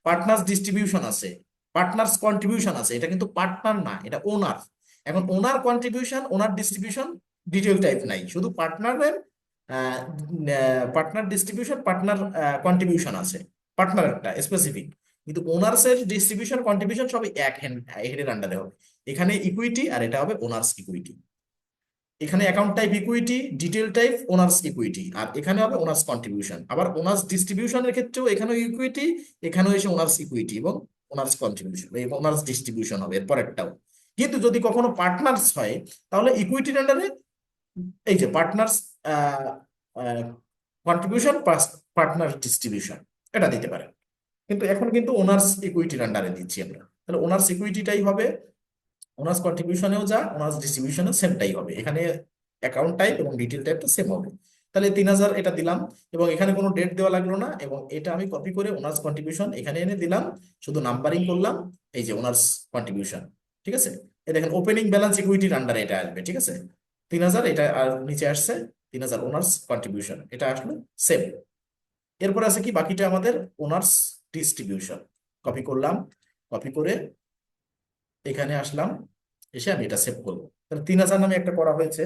পার্টনার্স ডিস্ট্রিবিউশন আছে, পার্টনার্স কন্ট্রিবিউশন আছে, এটা কিন্তু পার্টনার না, এটা ওনার। এখন ওনার কন্ট্রিবিউশন, ওনার ডিস্ট্রিবিউশন, ডিটেল টাইপ নাই, শুধু পার্টনারের পার্টনার ডিস্ট্রিবিউশন, পার্টনার কন্ট্রিবিউশন আছে, পার্টনার একটা স্পেসিফিক, কিন্তু ওনার্স এর ডিস্ট্রিবিউশন কন্ট্রিবিউশন সবই এক হেডের আন্ডারে হবে। এখানে ইকুইটি, আর এটা হবে ওনার্স ইকুইটি। এখানে account type equity, detail type owners equity, আর এখানে হবে ওনার্স কন্ট্রিবিউশন। আবার ওনার্স ডিস্ট্রিবিউশনের ক্ষেত্রেও এখানেও ইকুইটি, এখানেও এসে ওনার্স ইকুইটি এবং ওনার্স কন্ট্রিবিউশন, এই ওনার্স ডিস্ট্রিবিউশন হবে এর পরেরটাও। কিন্তু যদি কখনো পার্টনার্স হয়, তাহলে ইকুইটির আন্ডারে এই যে partners contribution plus partner distribution এটা দিতে পারে। কিন্তু এখন কিন্তু ওনার্স ইকুইটির আন্ডারে দিচ্ছি আমরা, তাহলে ওনার্স ইকুইটিটাই হবে, ওনার্স কন্ট্রিবিউশনেও যা, ওনার্স ডিস্ট্রিবিউশনে সেমটাই হবে, এখানে অ্যাকাউন্ট টাইপ এবং ডিটেল টাইপটা সেম হবে। তাহলে 3000 এটা দিলাম, এবং এখানে কোনো ডেট দেওয়া লাগলো না, এবং এটা আমি কপি করে ওনার্স কন্ট্রিবিউশন এখানে এনে দিলাম, শুধু নাম্বারিং করলাম, এই যে ওনার্স কন্ট্রিবিউশন, ঠিক আছে। এই দেখেন ওপেনিং ব্যালেন্স ইকুইটির আন্ডারে এটা আসবে, ঠিক আছে? 3,000 এটা আর নিচে আসছে 3,000 ওনার্স কন্ট্রিবিউশন, এটা আসলো সেম। এরপর আছে কি বাকিটা আমাদের ওনার্স ডিস্ট্রিবিউশন। কপি করলাম, কপি করে এখানে আসলাম, এসে আমি এটা সেভ করবো। তাহলে 3,000 নামে একটা করা হয়েছে,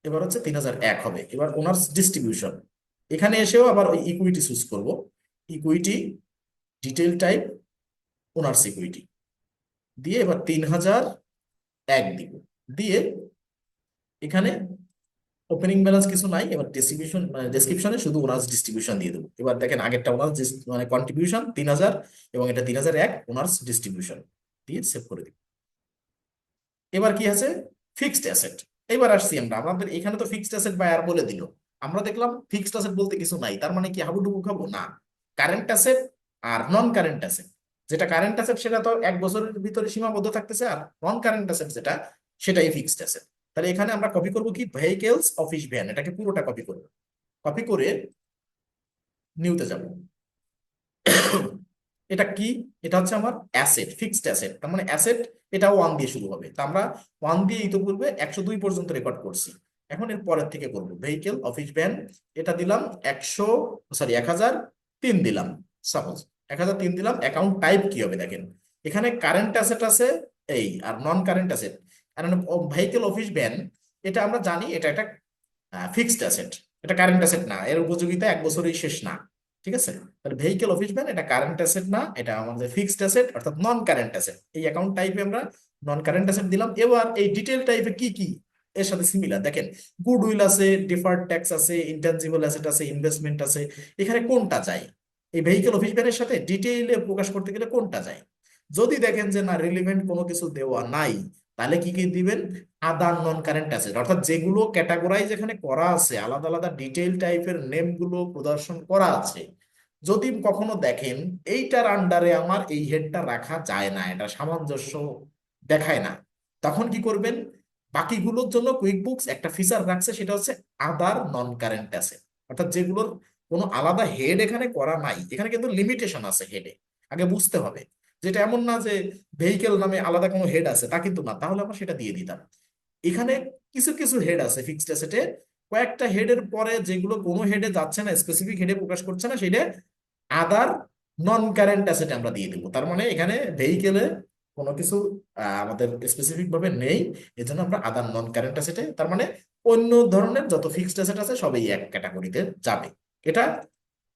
এবার হচ্ছে 3,001 হবে। এবার ওনার্স ডিস্ট্রিবিউশন, এখানে এসেও আবার ওই ইকুইটি চুজ করব, equity detail type owners equity দিয়ে এবার 3,001 দিব, দিয়ে এখানে ওপেনিং ব্যালেন্স কিছু নাই, এবার ডিস্ট্রিবিউশন ডেসক্রিপশনে শুধু ওনার্স ডিস্ট্রিবিউশন দিয়ে দেবো। এবার দেখেন আগেরটা ওনার্স মানে কন্ট্রিবিউশন 3,000 এবং এটা 3,001 ওনার্স ডিস্ট্রিবিউশন দিয়ে সেভ করে দিব। এবার কি আছে, ফিক্সড অ্যাসেট। এবার আসছি আমরা, আমাদের এখানে তো ফিক্সড অ্যাসেট বায়ার বলে দিল, আমরা দেখলাম ফিক্সড অ্যাসেট বলতে কিছু নাই, তার মানে কি হাবুডুবু খাবো না। কারেন্ট অ্যাসেট আর নন কারেন্ট অ্যাসেট, যেটা কারেন্ট অ্যাসেট সেটা তো 1 বছরের ভিতরে সীমাবদ্ধ থাকতেছে, আর নন কারেন্ট অ্যাসেট যেটা সেটাই ফিক্সড অ্যাসেট। তাহলে এখানে আমরা কপি করব কি, ভেহিকেলস অফিস ভ্যান, এটাকে পুরোটা কপি করব। কপি করে নিউতে যাব। এটা কি, এটা হচ্ছে আমার অ্যাসেট, ফিক্সড অ্যাসেট, তার মানে অ্যাসেট এটাও 1 দিয়ে শুরু হবে। তা আমরা 1 দিয়ে ইতিপূর্বে 102 পর্যন্ত রেকর্ড করছি, এখন এর পরের থেকে করব। ভেহিকেল অফিস ভ্যান, এটা দিলাম 1,003 দিলাম, সাপোজ 1,003 দিলাম। অ্যাকাউন্ট টাইপ কি হবে দেখেন, এখানে কারেন্ট অ্যাসেট আছে এই, আর নন কারেন্ট অ্যাসেট। কারণ ভেহিকেল অফিস ভ্যান এটা আমরা জানি এটা একটা ফিক্সড অ্যাসেট, এটা কারেন্ট অ্যাসেট না, এর উপযোগিতা 1 বছরেই শেষ না, ঠিক আছে? তাহলে ভেহিকেল অফিস ভ্যান এটা কারেন্ট অ্যাসেট না, এটা আমাদের ফিক্সড অ্যাসেট অর্থাৎ নন কারেন্ট অ্যাসেট। এই অ্যাকাউন্ট টাইপে আমরা নন কারেন্ট অ্যাসেট দিলাম। এবার এই ডিটেল টাইপে কি কি এর সাথে সিমিলার দেখেন, গুডউইল আছে, ডিফার্ড ট্যাক্স আছে, ইনট্যানজিবল অ্যাসেট আছে, ইনভেস্টমেন্ট আছে। এখানে কোনটা চাই, এই ভেহিকেল অফিস ভ্যানের সাথে ডিটেইলে প্রকাশ করতে গেলে কোনটা চাই? যদি দেখেন যে না রিলিভেন্ট কোনো কিছু দেওয়া নাই, তাহলে কি কি দিবেন, আদার নন কারেন্ট অ্যাসেট, অর্থাৎ যেগুলো ক্যাটাগরাইজ এখানে করা আছে, আলাদা আলাদা ডিটেইল টাইপের নেম গুলো প্রদর্শন করা আছে। যদি কখনো দেখেন এইটার আন্ডারে আমার এই হেডটা রাখা যায় না, এটা সামঞ্জস্য দেখায় না, তখন কি করবেন, বাকিগুলোর জন্য কুইক বুকস একটা ফিচার রাখছে, সেটা হচ্ছে আদার নন কারেন্ট অ্যাসেট, অর্থাৎ যেগুলোর কোনো আলাদা হেড এখানে করা নাই। এখানে কিন্তু লিমিটেশন আছে হেডে, আগে বুঝতে হবে। যেটা এমন না যে ভেহিকেল নামে আলাদা কোনো হেড আছে, তা কিন্তু না, তাহলে আমরা সেটা দিয়ে দিতাম। এখানে কিছু কিছু হেড আছে ফিক্সড অ্যাসেটে, কয়েকটা হেডের পরে যেগুলো কোনো হেডে যাচ্ছে না, স্পেসিফিক হেডে প্রকাশ করছে না, সেটা আদার নন কারেন্ট অ্যাসেটে আমরা দিয়ে দিব। তার মানে এখানে ভেহিকেলে কোনো কিছু আমাদের স্পেসিফিক ভাবে নেই, এজন্য আমরা আদার নন কারেন্ট অ্যাসেটে, তার মানে অন্য ধরনের যত ফিক্সড অ্যাসেট আছে সবই এক ক্যাটাগরিতে যাবে। এটা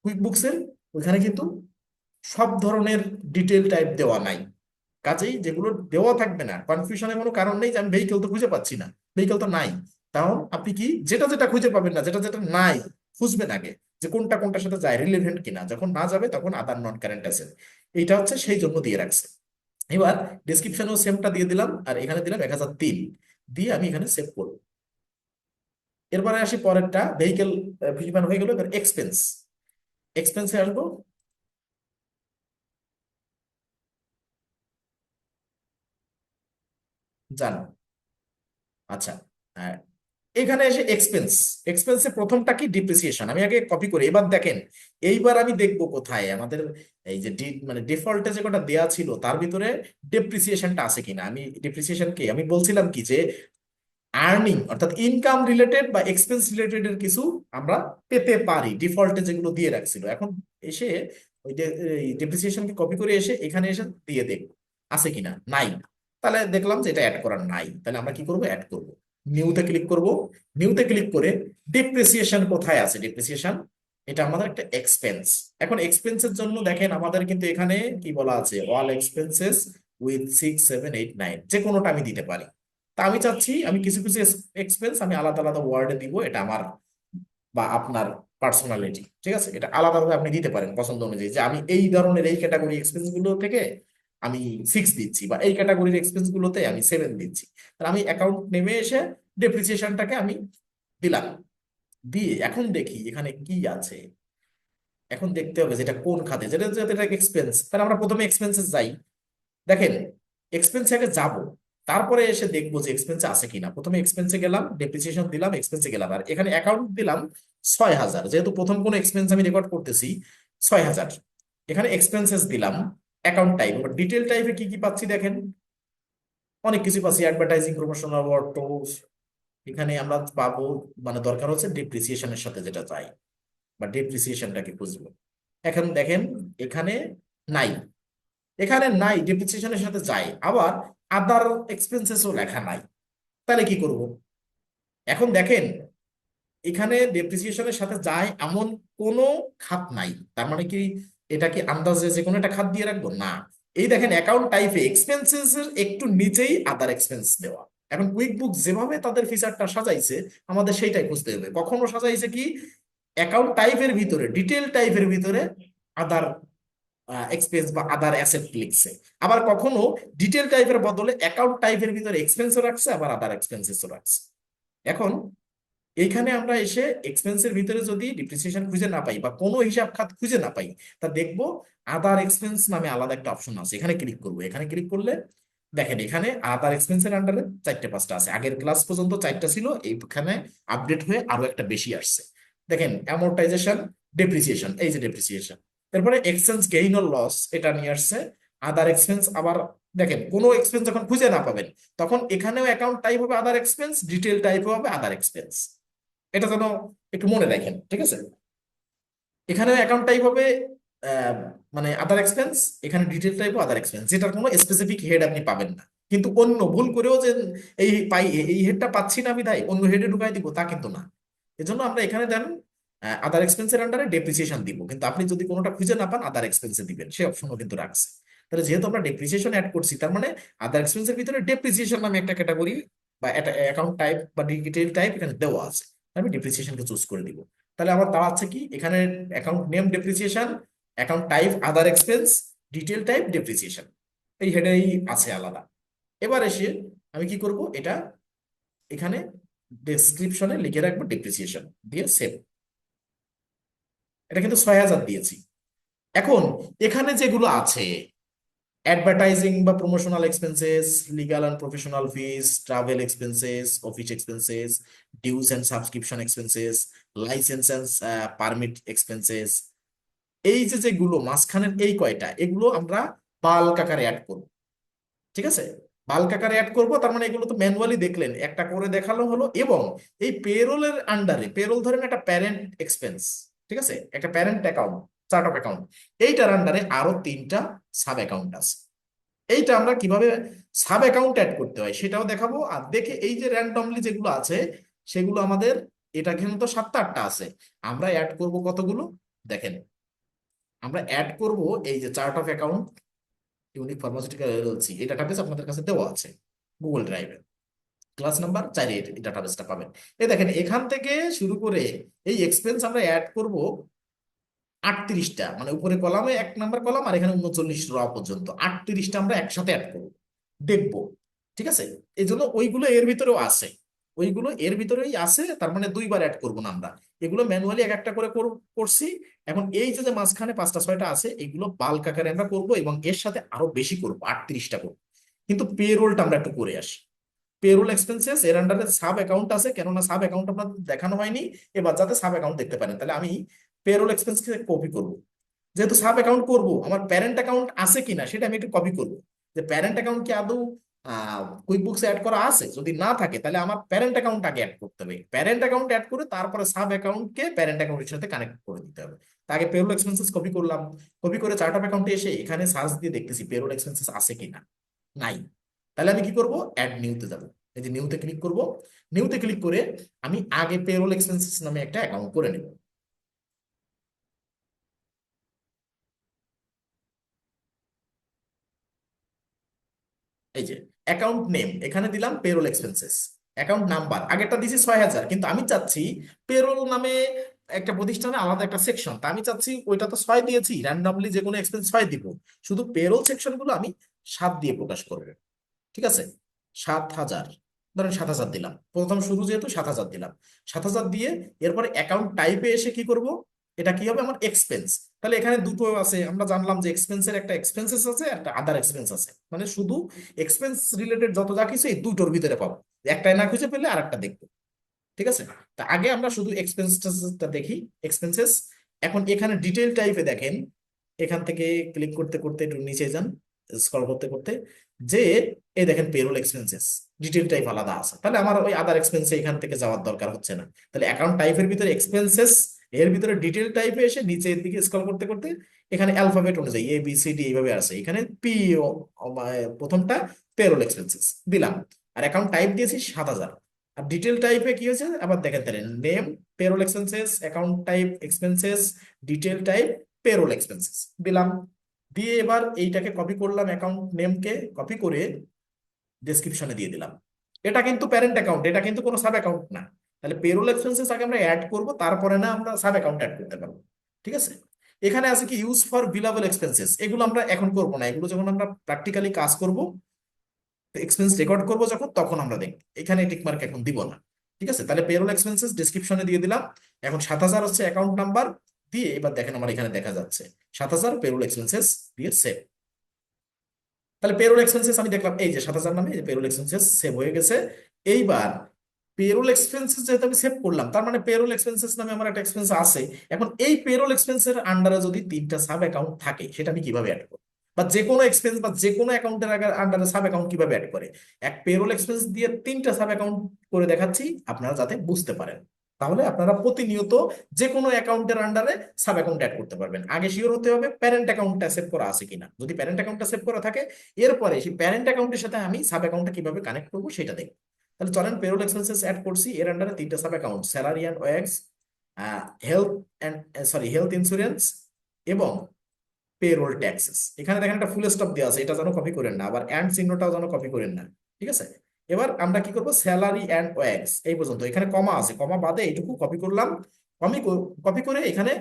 কুইক বুকসের ওইখানে কিন্তু সব ধরনের ডিটেল টাইপ দেওয়া নাই, কাজেই যেগুলো দেওয়া থাকবে না, কনফিউশনের কোনো কারণ নেই যে আমি ভেহিকেল তো খুঁজে পাচ্ছি না, ভেহিকেল তো নাই। তাও আপনি কি যেটা যেটা খুঁজে পাবেন না, যেটা যেটা নাই খুঁজবেন আগে, যে কোনটা কোনটার সাথে যায়, রিলেভেন্ট কিনা, যখন না যাবে তখন আদার নন কারেন্ট আছে। এইটা হচ্ছে সেই জন্য দিয়ে রাখছে। এবার ডিসক্রিপশনেও সেমটা দিয়ে দিলাম, আর এখানে দিলাম 1,003 দিয়ে আমি এখানে সেভ করবো। এরপরে আসি পরেরটা, ভেহিকেল ভিমান হয়ে গেল। এবার এক্সপেন্স, এক্সপেন্সে আসবো, জানো, আচ্ছা। হ্যাঁ, এখানে এসে এক্সপেন্স, এক্সপেন্সে প্রথমটা কি, ডিপ্রিসিয়েশন। আমি আগে কপি করি, এবার দেখেন এইবার আমি দেখবো কোথায় আমাদের এই যে মানে ডিফল্টে যে কটা দেয়া ছিল তার ভিতরে ডেপ্রিসিয়েশনটা আছে কিনা। আমি ডেপ্রিসিয়েশনকে আমি বলছিলাম কি যে আর্নিং অর্থাৎ ইনকাম রিলেটেড বা এক্সপেন্স রিলেটেড এর কিছু আমরা পেতে পারি, ডিফল্টে যেগুলো দিয়ে রাখছিল। এখন এসে ওই ডেপ্রিসিয়েশনকে কপি করে এসে এখানে এসে দিয়ে দেখবো আছে কিনা, নাই। তাহলে দেখলাম যে এটা অ্যাড করা নাই, তাহলে আমরা কি করব, অ্যাড করব। নিউতে ক্লিক করব, নিউতে ক্লিক করে ডেপ্রিসিয়েশন কোথায় আছে, ডেপ্রিসিয়েশন এটা আমাদের একটা এক্সপেন্স। এখন এক্সপেন্সের জন্য দেখেন আমাদের কিন্তু এখানে কি বলা আছে, অল এক্সপেন্সেস উইথ 6, 7, 8, 9, যে কোনোটা আমি দিতে পারি। তা আমি চাচ্ছি আমি কিছু কিছু এক্সপেন্স আমি আলাদা আলাদা ওয়ার্ডে দিব, এটা আমার বা আপনার পার্সোনালিটি, ঠিক আছে? এটা আলাদাভাবে আপনি দিতে পারেন পছন্দ অনুযায়ী, যে আমি এই ধরনের এই ক্যাটাগরি এক্সপেন্স গুলো থেকে আমি 6 দিচ্ছি, বা এই ক্যাটাগরির এক্সপেন্স গুলোতে আমি 7 দিচ্ছি। তাহলে আমি অ্যাকাউন্ট নেমে এসে ডেপ্রিসিয়েশনটাকে আমি দিলাম, দিয়ে এখন দেখি এখানে কি আছে। এখন দেখতে হবে যেটা কোন খাতে, যেটা যেটা এক্সপেন্স, তাহলে আমরা প্রথমে এক্সপেন্সেস যাই। দেখেন এক্সপেন্সে আগে যাব, তারপরে এসে দেখবো যে এক্সপেন্সে আছে কিনা। প্রথমে এক্সপেন্সে গেলাম, ডেপ্রিসিয়েশন দিলাম, এক্সপেন্সে গেলাম, আর এখানে অ্যাকাউন্ট দিলাম 6,000, যেহেতু প্রথম কোনো এক্সপেন্স আমি রেকর্ড করতেছি 6,000। এখানে এক্সপেন্সেস দিলাম, অ্যাকাউন্ট টাইপ, ডিটেল টাইপে কি কি পাচ্ছি দেখেন, অনেক কিছু পাচ্ছি, অ্যাডভার্টাইজিং, প্রমোশনাল, ওয়ার্ড, টুলস। এখানে আমরা পাবো, মানে দরকার হচ্ছে ডিপ্রিসিয়েশনের সাথে যেটা চাই, বা ডিপ্রিসিয়েশনটাকে খুঁজবো। এখন দেখেন এখানে নাই, এখানে নাই, ডিপ্রিসিয়েশনের সাথে যায়, আবার আদার এক্সপেন্সেসও লেখা নাই। তাহলে কি করব? এখন দেখেন এখানে ডেপ্রিসিয়েশনের সাথে যায় এমন কোনো খাত নাই। তার মানে কি এটা কি আন্দাজে যে কোনো একটা খাত দিয়ে রাখবো? না। এই দেখেন অ্যাকাউন্ট টাইপে এক্সপেন্সেস এর একটু নিচেই আদার এক্সপেন্স দেওয়া। এখন কুইক বুক যেভাবে তাদের ফিচারটা সাজাইছে আমাদের সেইটাই খুঁজতে হবে। কখনো সাজাইছে কি অ্যাকাউন্ট টাইপের ভিতরে, ডিটেল টাইপের ভিতরে আদার এক্সপেন্স বা আদার অ্যাসেট লিখছে, আবার কখনো ডিটেল টাইপের বদলে অ্যাকাউন্ট টাইপের ভিতরে এক্সপেন্সও রাখছে, আবার আদার এক্সপেন্সেসও রাখছে। এখন এইখানে আমরা এসে এক্সপেন্সের ভিতরে যদি ডিপ্রিসিয়েশন খুঁজে না পাই বা কোনো হিসাব খাত খুঁজে না পাই, তা দেখবো আদার এক্সপেন্স নামে আলাদা একটা অপশন আছে, এখানে ক্লিক করবো। এখানে ক্লিক করলে দেখেন এখানে আদার এক্সপেন্সের আন্ডারে চারটে পাঁচটা আছে। আগের ক্লাস পর্যন্ত চারটা ছিল, এইখানে আপডেট হয়ে আরো একটা বেশি আসছে। দেখেন অ্যামortization, ডেপ্রিসিয়েশন, এই যে ডেপ্রিসিয়েশন, তারপরে এক্সচেঞ্জ গেইন অর লস এটা নিয়ে আসছে। আদার এক্সপেন্স, আবার দেখেন কোনো এক্সপেন্স যখন খুঁজে না পাবেন তখন এখানেও অ্যাকাউন্ট টাইপ হবে আদার এক্সপেন্স, ডিটেল টাইপ হবে আদার এক্সপেন্স। এটা যেন একটু মনে রাখেন, ঠিক আছে? এখানে অ্যাকাউন্ট টাইপ হবে আহ, মানে আদার এক্সপেন্স, এখানে ডিটেল টাইপ আদার এক্সপেন্স, যেটার কোনো স্পেসিফিক হেড আপনি পাবেন না। কিন্তু অন্য ভুল করেও যে এই পাই, এই হেডটা পাচ্ছি না বিধায় অন্য হেডে ঢুকাই দিব তা কিন্তু না। এজন্য আমরা এখানে দেন আদার এক্সপেন্সের আন্ডারে ডেপ্রিসিয়েশন দিব, কিন্তু আপনি যদি কোনোটা খুঁজে না পান আদার এক্সপেন্সে দিবেন, সেই অপশনও কিন্তু রাখছে। তাহলে যেহেতু আমরা ডেপ্রিসিয়েশন অ্যাড করছি, তার মানে আদার এক্সপেন্সের ভিতরে ডেপ্রিসিয়েশন নামে একটা ক্যাটাগরি বা একটা অ্যাকাউন্ট টাইপ বা ডিটেল টাইপ এখানে দেওয়া আছে। আমি ডেপ্রিসিয়েশনকে চুজ করে দিব। তাহলে আমার দাঁড়াচ্ছে কি এখানে account name depreciation, account type other expense, detail type depreciation, এই হেডেই আছে আলাদা। এবার এসে আমি কি করব, এটা এখানে ডেসক্রিপশনে লিখে রাখবো ডেপ্রিসিয়েশন দিয়ে সেভ। এটা কিন্তু 6,000 দিয়েছি। এখন এখানে যেগুলো আছে অ্যাডভার্টাইজিং বা promotional expenses, legal and professional fees, travel expenses, office expenses, dues and subscription expenses, licence and permit expenses, এই যে যেগুলো মাঝখানের এই কয়টা, এগুলো আমরা বাল্ক আকারে অ্যাড করব। ঠিক আছে? বাল্ক আকারে অ্যাড করব, তার মানে এগুলো তো ম্যানুয়ালি দেখলেন, একটা করে দেখালো হলো। এবং এই পেরোলের আন্ডারে, পেরোল ধরেন একটা প্যারেন্ট এক্সপেন্স, ঠিক আছে, একটা parent account, chart of account, এইটার আন্ডারে আরো তিনটা সাব অ্যাকাউন্ট আছে। এইটা আমরা কিভাবে সাব অ্যাকাউন্ট অ্যাড করতে হয় সেটাও দেখাবো। আর দেখে এই যে র্যান্ডমলি যেগুলো আছে সেগুলো আমাদের, এটা কিন্তু 7টা 8টা আছে, আমরা অ্যাড করব কতগুলো দেখেন। আমরা অ্যাড করব এই যে chart of account unique pharmaceutical LLC, এই ডাটাবেস আপনাদের কাছে দেওয়া আছে গুগল ড্রাইভে, ক্লাস নাম্বার 4 এই ডাটাবেসটা পাবেন। এই দেখেন এখান থেকে শুরু করে এই এক্সপেন্স আমরা অ্যাড করব 38টা, মানে উপরে কলামে 1 নাম্বার কলাম আর এখানে 39 র পর্যন্ত 38টা আমরা একসাথে অ্যাড করব, দেখবো। ঠিক আছে? এই জন্য ওইগুলো এর ভিতরেও আছে, ওইগুলো এর ভিতরেই আছে, তার মানে দুইবার অ্যাড করবো না আমরা। এগুলো ম্যানুয়ালি এক একটা করে করছি। এখন এই যে যে মাঝখানে 5টা 6টা আছে এগুলো বাল্ক আকারে আমরা করব, এবং এর সাথে আরো বেশি করব, 38টা করবো। কিন্তু পেরোলটা আমরা একটু করে আসি। পেরোল এক্সপেন্সেস এর আন্ডারে সাব অ্যাকাউন্ট আছে, কেননা সাব অ্যাকাউন্ট আপনাদের দেখানো হয়নি, এবার যাতে সাব অ্যাকাউন্ট দেখতে পারেন। তাহলে আমি পেরোল এক্সপেন্সকে কপি করব। যেহেতু সাব অ্যাকাউন্ট করব, আমার প্যারেন্ট অ্যাকাউন্ট আছে কিনা সেটা আমি একটু কপি করব, যে প্যারেন্ট অ্যাকাউন্ট কি আদৌ কুইক বুকস অ্যাড করা আছে। যদি না থাকে তাহলে আমার প্যারেন্ট অ্যাকাউন্ট আগে অ্যাড করতে হবে, প্যারেন্ট অ্যাকাউন্ট অ্যাড করে তারপরে সাব অ্যাকাউন্টকে প্যারেন্ট অ্যাকাউন্টের সাথে কানেক্ট করে দিতে হবে। তাকে পেরোল এক্সপেন্সেস কপি করলাম, কপি করে চার্ট অফ অ্যাকাউন্টে এসে এখানে সার্চ দিয়ে দেখতেছি পেরোল এক্সপেন্সেস আছে কিনা, নাই। তাহলে আমি কি করব, অ্যাড নিউতে যাব। এই যে নিউতে ক্লিক করব, নিউতে ক্লিক করে আমি আগে পেরোল এক্সপেন্সেস নামে একটা অ্যাকাউন্ট করে নেব। এই যে অ্যাকাউন্ট নেম এখানে দিলাম পেরোল এক্সপেন্সেস, অ্যাকাউন্ট নাম্বার আগেরটা দিছি 6,000, কিন্তু আমি চাচ্ছি পেরোল নামে একটা প্রতিষ্ঠানে আলাদা একটা সেকশন, তা আমি চাচ্ছি ওইটা তো 6 দিয়েছি, র্যান্ডমলি যে কোনো এক্সপেন্স 6 দিব, শুধু পেরোল সেকশন গুলো আমি 7 দিয়ে প্রকাশ করবো। ঠিক আছে? 7,000, ধরেন 7,000 দিলাম, প্রথম শুরু যেহেতু 7,000 দিলাম। 7,000 দিয়ে এরপরে অ্যাকাউন্ট টাইপে এসে কি করব, এটা কি হবে আমার এক্সপেন্স। তাহলে এখানে দুটো আছে, আমরা জানলাম যে এক্সপেন্সের একটা এক্সপেন্সেস আছে একটা আদার এক্সপেন্স আছে, মানে শুধু এক্সপেন্স রিলেটেড যত যা কিছু এই দুটোর ভিতরে পাবো, একটাই না খুঁজে পেলে আরেকটা দেখবো। ঠিক আছে? তা আগে আমরা শুধু এক্সপেন্সটা দেখি, এক্সপেন্সেস। এখন এখানে ডিটেল টাইপে দেখেন, এখান থেকে ক্লিক করতে করতে একটু নিচে যান, স্ক্রল করতে করতে যে এই দেখেন পেরোল এক্সপেন্সেস ডিটেল টাইপ আলাদা আছে, তাহলে আমার ওই আদার এক্সপেন্সে এখান থেকে যাওয়ার দরকার হচ্ছে না। তাহলে অ্যাকাউন্ট টাইপের ভিতরে এক্সপেন্সেস, এর ভিতরে ডিটেল টাইপে এসে নিচের দিকে স্ক্রল করতে করতে এখানে অ্যালফাবেট অনুযায়ী এ বি সি ডি এইভাবে আছে, এখানে পি প্রথমটা পেরোল এক্সপেন্সেস দিলাম, আর অ্যাকাউন্ট টাইপ দিয়েছি 7,000। আর ডিটেল টাইপে কি হয়েছে আবার দেখেন, তাহলে name payroll expenses, account type expenses, detail type payroll expenses দিলাম। দিয়ে এবার এইটাকে কপি করলাম, অ্যাকাউন্ট নেমকে কপি করে ডেসক্রিপশনে দিয়ে দিলাম। এটা কিন্তু প্যারেন্ট অ্যাকাউন্ট, এটা কিন্তু কোনো সাব অ্যাকাউন্ট না। তাহলে পেরোল এক্সপেন্সেস আগে আমরা অ্যাড করব, তারপরে না আমরা সাব অ্যাকাউন্ট অ্যাড করতে পারবো। ঠিক আছে, এখানে আছে কি ইউজ ফর বিলাবল এক্সপেন্সেস, এগুলো আমরা এখন করব না, এগুলো যখন আমরা প্র্যাকটিক্যালি কাজ করব, এক্সপেন্স রেকর্ড করব যখন, তখন আমরা দেখব, এখানে টিক মার্ক এখন দিব না। ঠিক আছে, তাহলে পেরোল এক্সপেন্সেস ডেসক্রিপশনে দিয়ে দিলাম। এখন 7,000 হচ্ছে অ্যাকাউন্ট নাম্বার দিয়ে, এবার দেখেন আমার এখানে দেখা যাচ্ছে 7,000 পেরোল এক্সপেন্সেস দিয়ে সেভ। তাহলে পেরোল এক্সপেন্সেস আমি দেখলাম এই যে 7,000 নামে পেরোল এক্সপেন্সেস সেভ হয়ে গেছে। এইবার পেরোল এক্সপেন্সেস যেহেতু আমি সেভ করলাম, তার মানে পেরোল এক্সপেন্সেস নামে আমার একটা এক্সপেন্স আছে। এখন এই পেরোল এক্সপেন্সের আন্ডারে যদি 3টা সাব অ্যাকাউন্ট থাকে, সেটা আমি কিভাবে অ্যাড করব, বা যে কোনো এক্সপেন্স বা যে কোনো অ্যাকাউন্টের আন্ডারে সাব অ্যাকাউন্ট কিভাবে অ্যাড করে। এক পেরোল এক্সপেন্স দিয়ে 3টা সাব অ্যাকাউন্ট করে দেখাচ্ছি আপনারা যাতে বুঝতে পারেন, তাহলে আপনারা প্রতিনিয়ত যে কোনো অ্যাকাউন্টের আন্ডারে সাব অ্যাকাউন্ট অ্যাড করতে পারবেন। আগে শিওর হতে হবে প্যারেন্ট অ্যাকাউন্টটা সেভ করা আছে কিনা, যদি প্যারেন্ট অ্যাকাউন্টটা সেভ করা থাকে, এরপরে সেই প্যারেন্ট অ্যাকাউন্টের সাথে আমি সাব অ্যাকাউন্টটা কিভাবে কানেক্ট করবো সেটা দেখব। তাহলে চলেন, পেরোল এক্সপেন্সেস অ্যাড করছি, এর আন্ডারে 3টা sub account, salary and wage, health and health insurance এবং পেরোল ট্যাক্সেস। এখানে দেখেন একটা ফুল স্টপ দেওয়া আছে, এটা যেন কপি করেন না, আবার অ্যান্ড চিহ্নটাও যেন কপি করেন না। ঠিক আছে, এবার আমরা কি করব, স্যালারি অ্যান্ড ওয়েজ এই পর্যন্ত, এখানে কমা আছে, কমা বাদে এইটুকু কপি করলাম। কপি কপি করে এখানে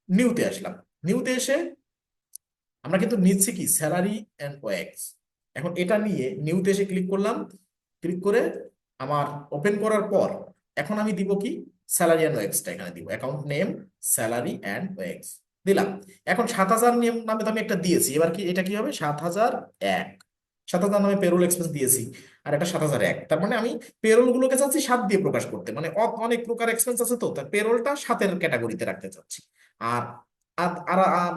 নিউতে আসলাম। নিউতে এসে আমরা কিন্তু নিচ্ছি কি স্যালারি অ্যান্ড ওয়েজ। এখন এটা নিয়ে নিউতে এসে ক্লিক করলাম, ক্লিক করে আমার ওপেন করার পর এখন আমি দিব কি স্যালারি অ্যান্ড ওয়েজটা এখানে দিব, account name salary and wage দিলাম। এখন 7,000 নিয়ম নামে তো আমি একটা দিয়েছি, এবার কি এটা কি হবে 7,001, 7,000 নামে পেরোল এক্সপেন্স দিয়েছি, আর এটা 7,001, তার মানে আমি পেরোল গুলোকে চাচ্ছি 7 দিয়ে প্রকাশ করতে, মানে অনেক প্রকার এক্সপেন্স আছে তো, তার পেরোলটা 7-এর ক্যাটাগরিতে রাখতে চাচ্ছি। আর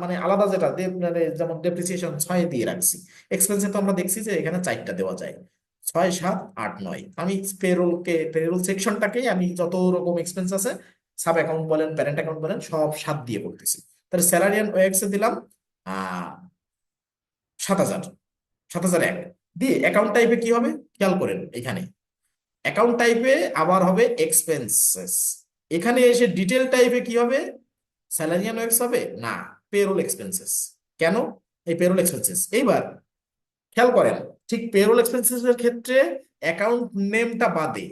মানে আলাদা যেটা মানে যেমন ডেপ্রিসিয়েশন 6 দিয়ে রাখছি। এক্সপেন্সে তো আমরা দেখছি যে এখানে 4টা দেওয়া যায়, 6, 7, 8, 9। আমি পেরোল সেকশনটাকেই আমি যত রকম এক্সপেন্স আছে, সাব অ্যাকাউন্ট বলেন প্যারেন্ট অ্যাকাউন্ট বলেন, সব 7 দিয়ে করতেছি। তাহলে স্যালারি অ্যান্ড ওয়েক্সে দিলাম 7,000, 7,001 দিয়ে অ্যাকাউন্ট টাইপে কি হবে খেয়াল করেন, এখানে অ্যাকাউন্ট টাইপে আবার হবে এক্সপেন্সেস, এখানে এসে ডিটেল টাইপে কি হবে, স্যালারি অ্যান্ড ওয়েক্স হবে না, পেরোল এক্সপেন্সেস। কেন এই পেরোল এক্সপেন্সেস, এইবার খেয়াল করেন, ঠিক পেরোল এক্সপেন্সেস এর ক্ষেত্রে অ্যাকাউন্ট নেমটা বাদে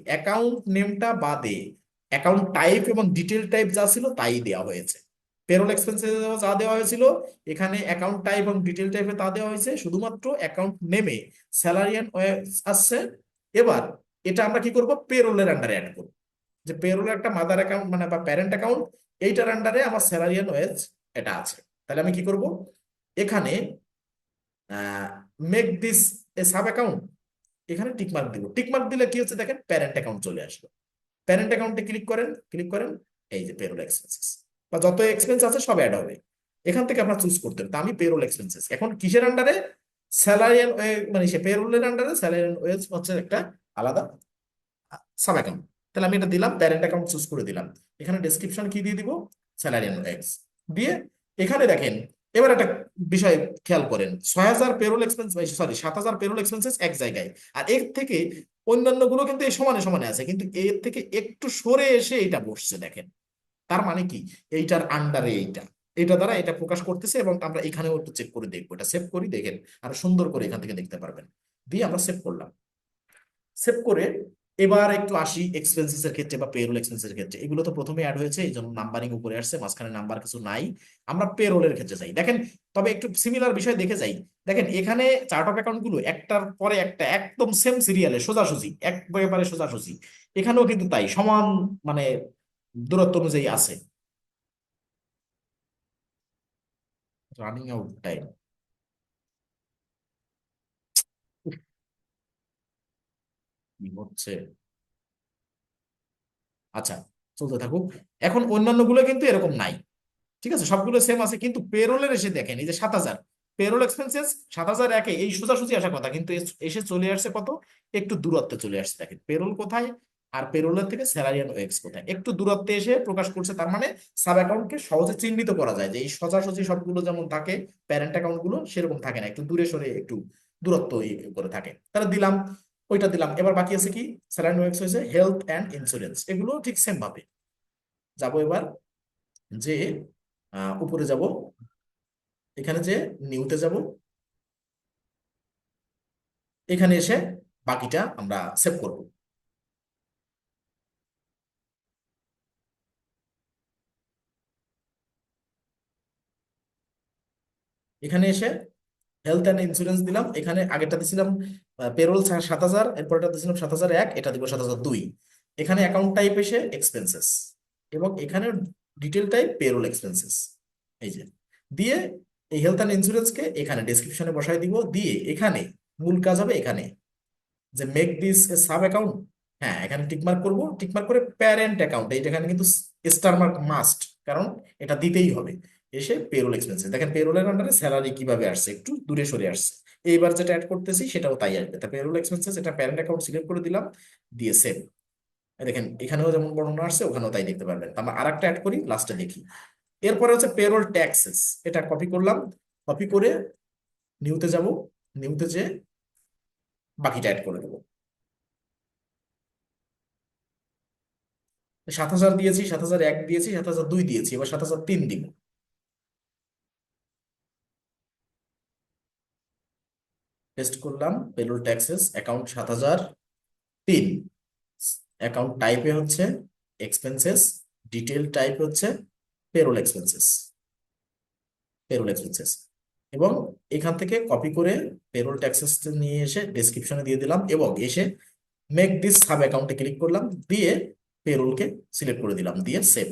অ্যাকাউন্ট টাইপ এবং ডিটেল টাইপ যা ছিল তাই দেওয়া হয়েছে। পেরোল এক্সপেন্সেস যা দেওয়া হয়েছিল এখানে অ্যাকাউন্ট টাইপ এবং ডিটেল টাইপে তা দেওয়া হয়েছে, শুধুমাত্র অ্যাকাউন্ট নেমে স্যালারি অ্যান্ড ওয়েজ আসছে। এবার এটা আমরা কি করব, পেরোলের আন্ডারে অ্যাড করব, যে পেরোলের একটা মাদার অ্যাকাউন্ট মানে বা প্যারেন্ট অ্যাকাউন্ট, এইটার আন্ডারে আমার স্যালারি অ্যান্ড ওয়েজ এটা আছে। তাহলে আমি কি করব, এখানে make this a sub account, এখানে টিকমার্ক দিব, টিকমার্ক দিলে কি হচ্ছে দেখেন প্যারেন্ট অ্যাকাউন্ট চলে আসলো। প্যারেন্ট অ্যাকাউন্টে ক্লিক করেন, ক্লিক করেন, এই যে পেরোল এক্সপেন্সেস বা যত এক্সপেন্স আছে সব অ্যাড হবে। এখান থেকে আপনার চুজ করতে হবে, তা আমি পেরোল এক্সপেন্সেস এখন কিসের আন্ডারে, স্যালারি মানে সে পেরোলের আন্ডারে স্যালারি ওয়েজ হচ্ছে একটা আলাদা সাব অ্যাকাউন্ট। তাহলে আমি এটা দিলাম, প্যারেন্ট অ্যাকাউন্ট চুজ করে দিলাম। এখানে ডেসক্রিপশন কি দিয়ে দিব, স্যালারি এক্স দিয়ে, এখানে দেখেন এবার একটা বিষয় খেয়াল করেন, 6,000 payroll expense, sorry 7,000 payroll expenses এক জায়গায়, আর এর থেকে অন্যান্য গুলো কিন্তু এই সমানে সমানে আছে, কিন্তু এর থেকে একটু সরে এসে এটা বসছে দেখেন। তার মানে কি এইটার আন্ডারে এটা দ্বারা এটা প্রকাশ করতেছে, এবং আমরা এখানেও একটু চেক করে দেখবো, এটা সেভ করি দেখেন আরো সুন্দর করে এখান থেকে দেখতে পারবেন। দিয়ে আমরা সেভ করলাম, সেভ করে এবার একটু আসি এক্সপেন্সেস এর ক্ষেত্রে বা পেরোল এক্সপেন্সের ক্ষেত্রে, এগুলো তো প্রথমে অ্যাড হয়েছে এই জন্য নাম্বারিং উপরে আসছে, মাঝখানে নাম্বার কিছু নাই। আমরা পেরোলের ক্ষেত্রে যাই, দেখেন তবে একটু সিমিলার বিষয় দেখে যাই। দেখেন এখানে চার্ট অফ অ্যাকাউন্ট গুলো একটার পরে একটা একদম সেম সিরিয়ালে সোজাসুজি একবারে সোজাসুজি, এখানেও কিন্তু তাই সমান মানে দূরত্ব অনুযায়ী আছে। রানিং আউট টাইম, কি হচ্ছে, আচ্ছা চলতে থাকুক। এখন অন্যান্য গুলো কিন্তু এরকম নাই, ঠিক আছে সবগুলো সেম আছে, কিন্তু পেরোলের এসে দেখেন এই যে 7,000, পেরোল এক্সপেন্সেস 7,001-এ এই সোজাসুজি আসার কথা, কিন্তু এসে চলে আসছে কত, একটু দূরত্বে চলে আসছে। দেখেন পেরোল কোথায় আর পেরোলের থেকে স্যালারি অ্যান্ড ওয়েজ কোথায়, একটু দূরত্বে এসে প্রকাশ করছে। তার মানে সাব অ্যাকাউন্টকে সহজে চিহ্নিত করা যায় যে এই সোজাসুজি সবগুলো যেমন থাকে প্যারেন্ট অ্যাকাউন্ট গুলো সেরকম থাকে না, একটু দূরে সরে একটু দূরত্ব করে থাকে। তাহলে দিলাম, ওইটা দিলাম। এবার বাকি আছে কি, স্যালারি অ্যান্ড ওয়েজ হয়েছে, হেলথ অ্যান্ড ইন্স্যুরেন্স, এগুলো ঠিক সেম ভাবে যাবো। এবার যে উপরে যাব, এখানে যে নিউতে যাব, এখানে এসে বাকিটা আমরা সেভ করব। এখানে এসে হেলথ অ্যান্ড ইন্স্যুরেন্স দিলাম, এখানে আগেরটা দিছিলাম পেরোল 7,000, এরপরটা দিছিলাম 7,001, এটা দিব 7,002। এখানে অ্যাকাউন্ট টাইপ এসে এক্সপেন্সেস, এবং এখানে ডিটেল টাইপ পেরোল এক্সপেন্সেস। এই যে দিয়ে এই হেলথ অ্যান্ড ইন্স্যুরেন্সকে এখানে ডেসক্রিপশনে বসাই দিব, দিয়ে এখানে মূল কাজ হবে এখানে যে make this a sub account. হ্যাঁ, এখানে টিকমার্ক করব, টিকমার্ক করে প্যারেন্ট অ্যাকাউন্ট, এইটা এখানে কিন্তু স্টার মার্ক মাস্ট, কারণ এটা দিতেই হবে। এসে পেরোল এক্সপেন্সেস, দেখেন পেরোলের আন্ডারে স্যালারি কিভাবে আসছে, একটু দূরে সরে আসছে। এইবার যেটা অ্যাড করতেছি সেটাও তাই আসবে। তা পেরোল এক্সপেন্সেস এটা প্যারেন্ট অ্যাকাউন্ট সিলেক্ট করে দিলাম, দিয়ে সেভ। দেখেন এখানেও যেমন বর্ণনা আসছে ওখানেও তাই দেখতে পারবেন। আমরা আরেকটা অ্যাড করি, লাস্টে দেখি। এরপরে হচ্ছে পেরোল ট্যাক্সেস, এটা কপি করলাম, কপি করে নিউতে যাব, নিউতে যে বাকিটা অ্যাড করে দেবো। 7,000 দিয়েছি, 7,001 দিয়েছি, 7,002 দিয়েছি, এবার 7,003 দিব। পেস্ট করলাম, পেরোল ট্যাক্সেস অ্যাকাউন্ট 7,003, অ্যাকাউন্ট টাইপে হচ্ছে এক্সপেন্সেস, ডিটেল টাইপ হচ্ছে পেরোল এক্সপেন্সেস, পেরোল এক্সপেন্সেস। এবং এখান থেকে কপি করে পেরোল ট্যাক্সেস নিয়ে এসে ডেসক্রিপশনে দিয়ে দিলাম, এবং এসে মেক দিস সাব অ্যাকাউন্টে ক্লিক করলাম, দিয়ে পেরোলকে সিলেক্ট করে দিলাম, দিয়ে সেভ।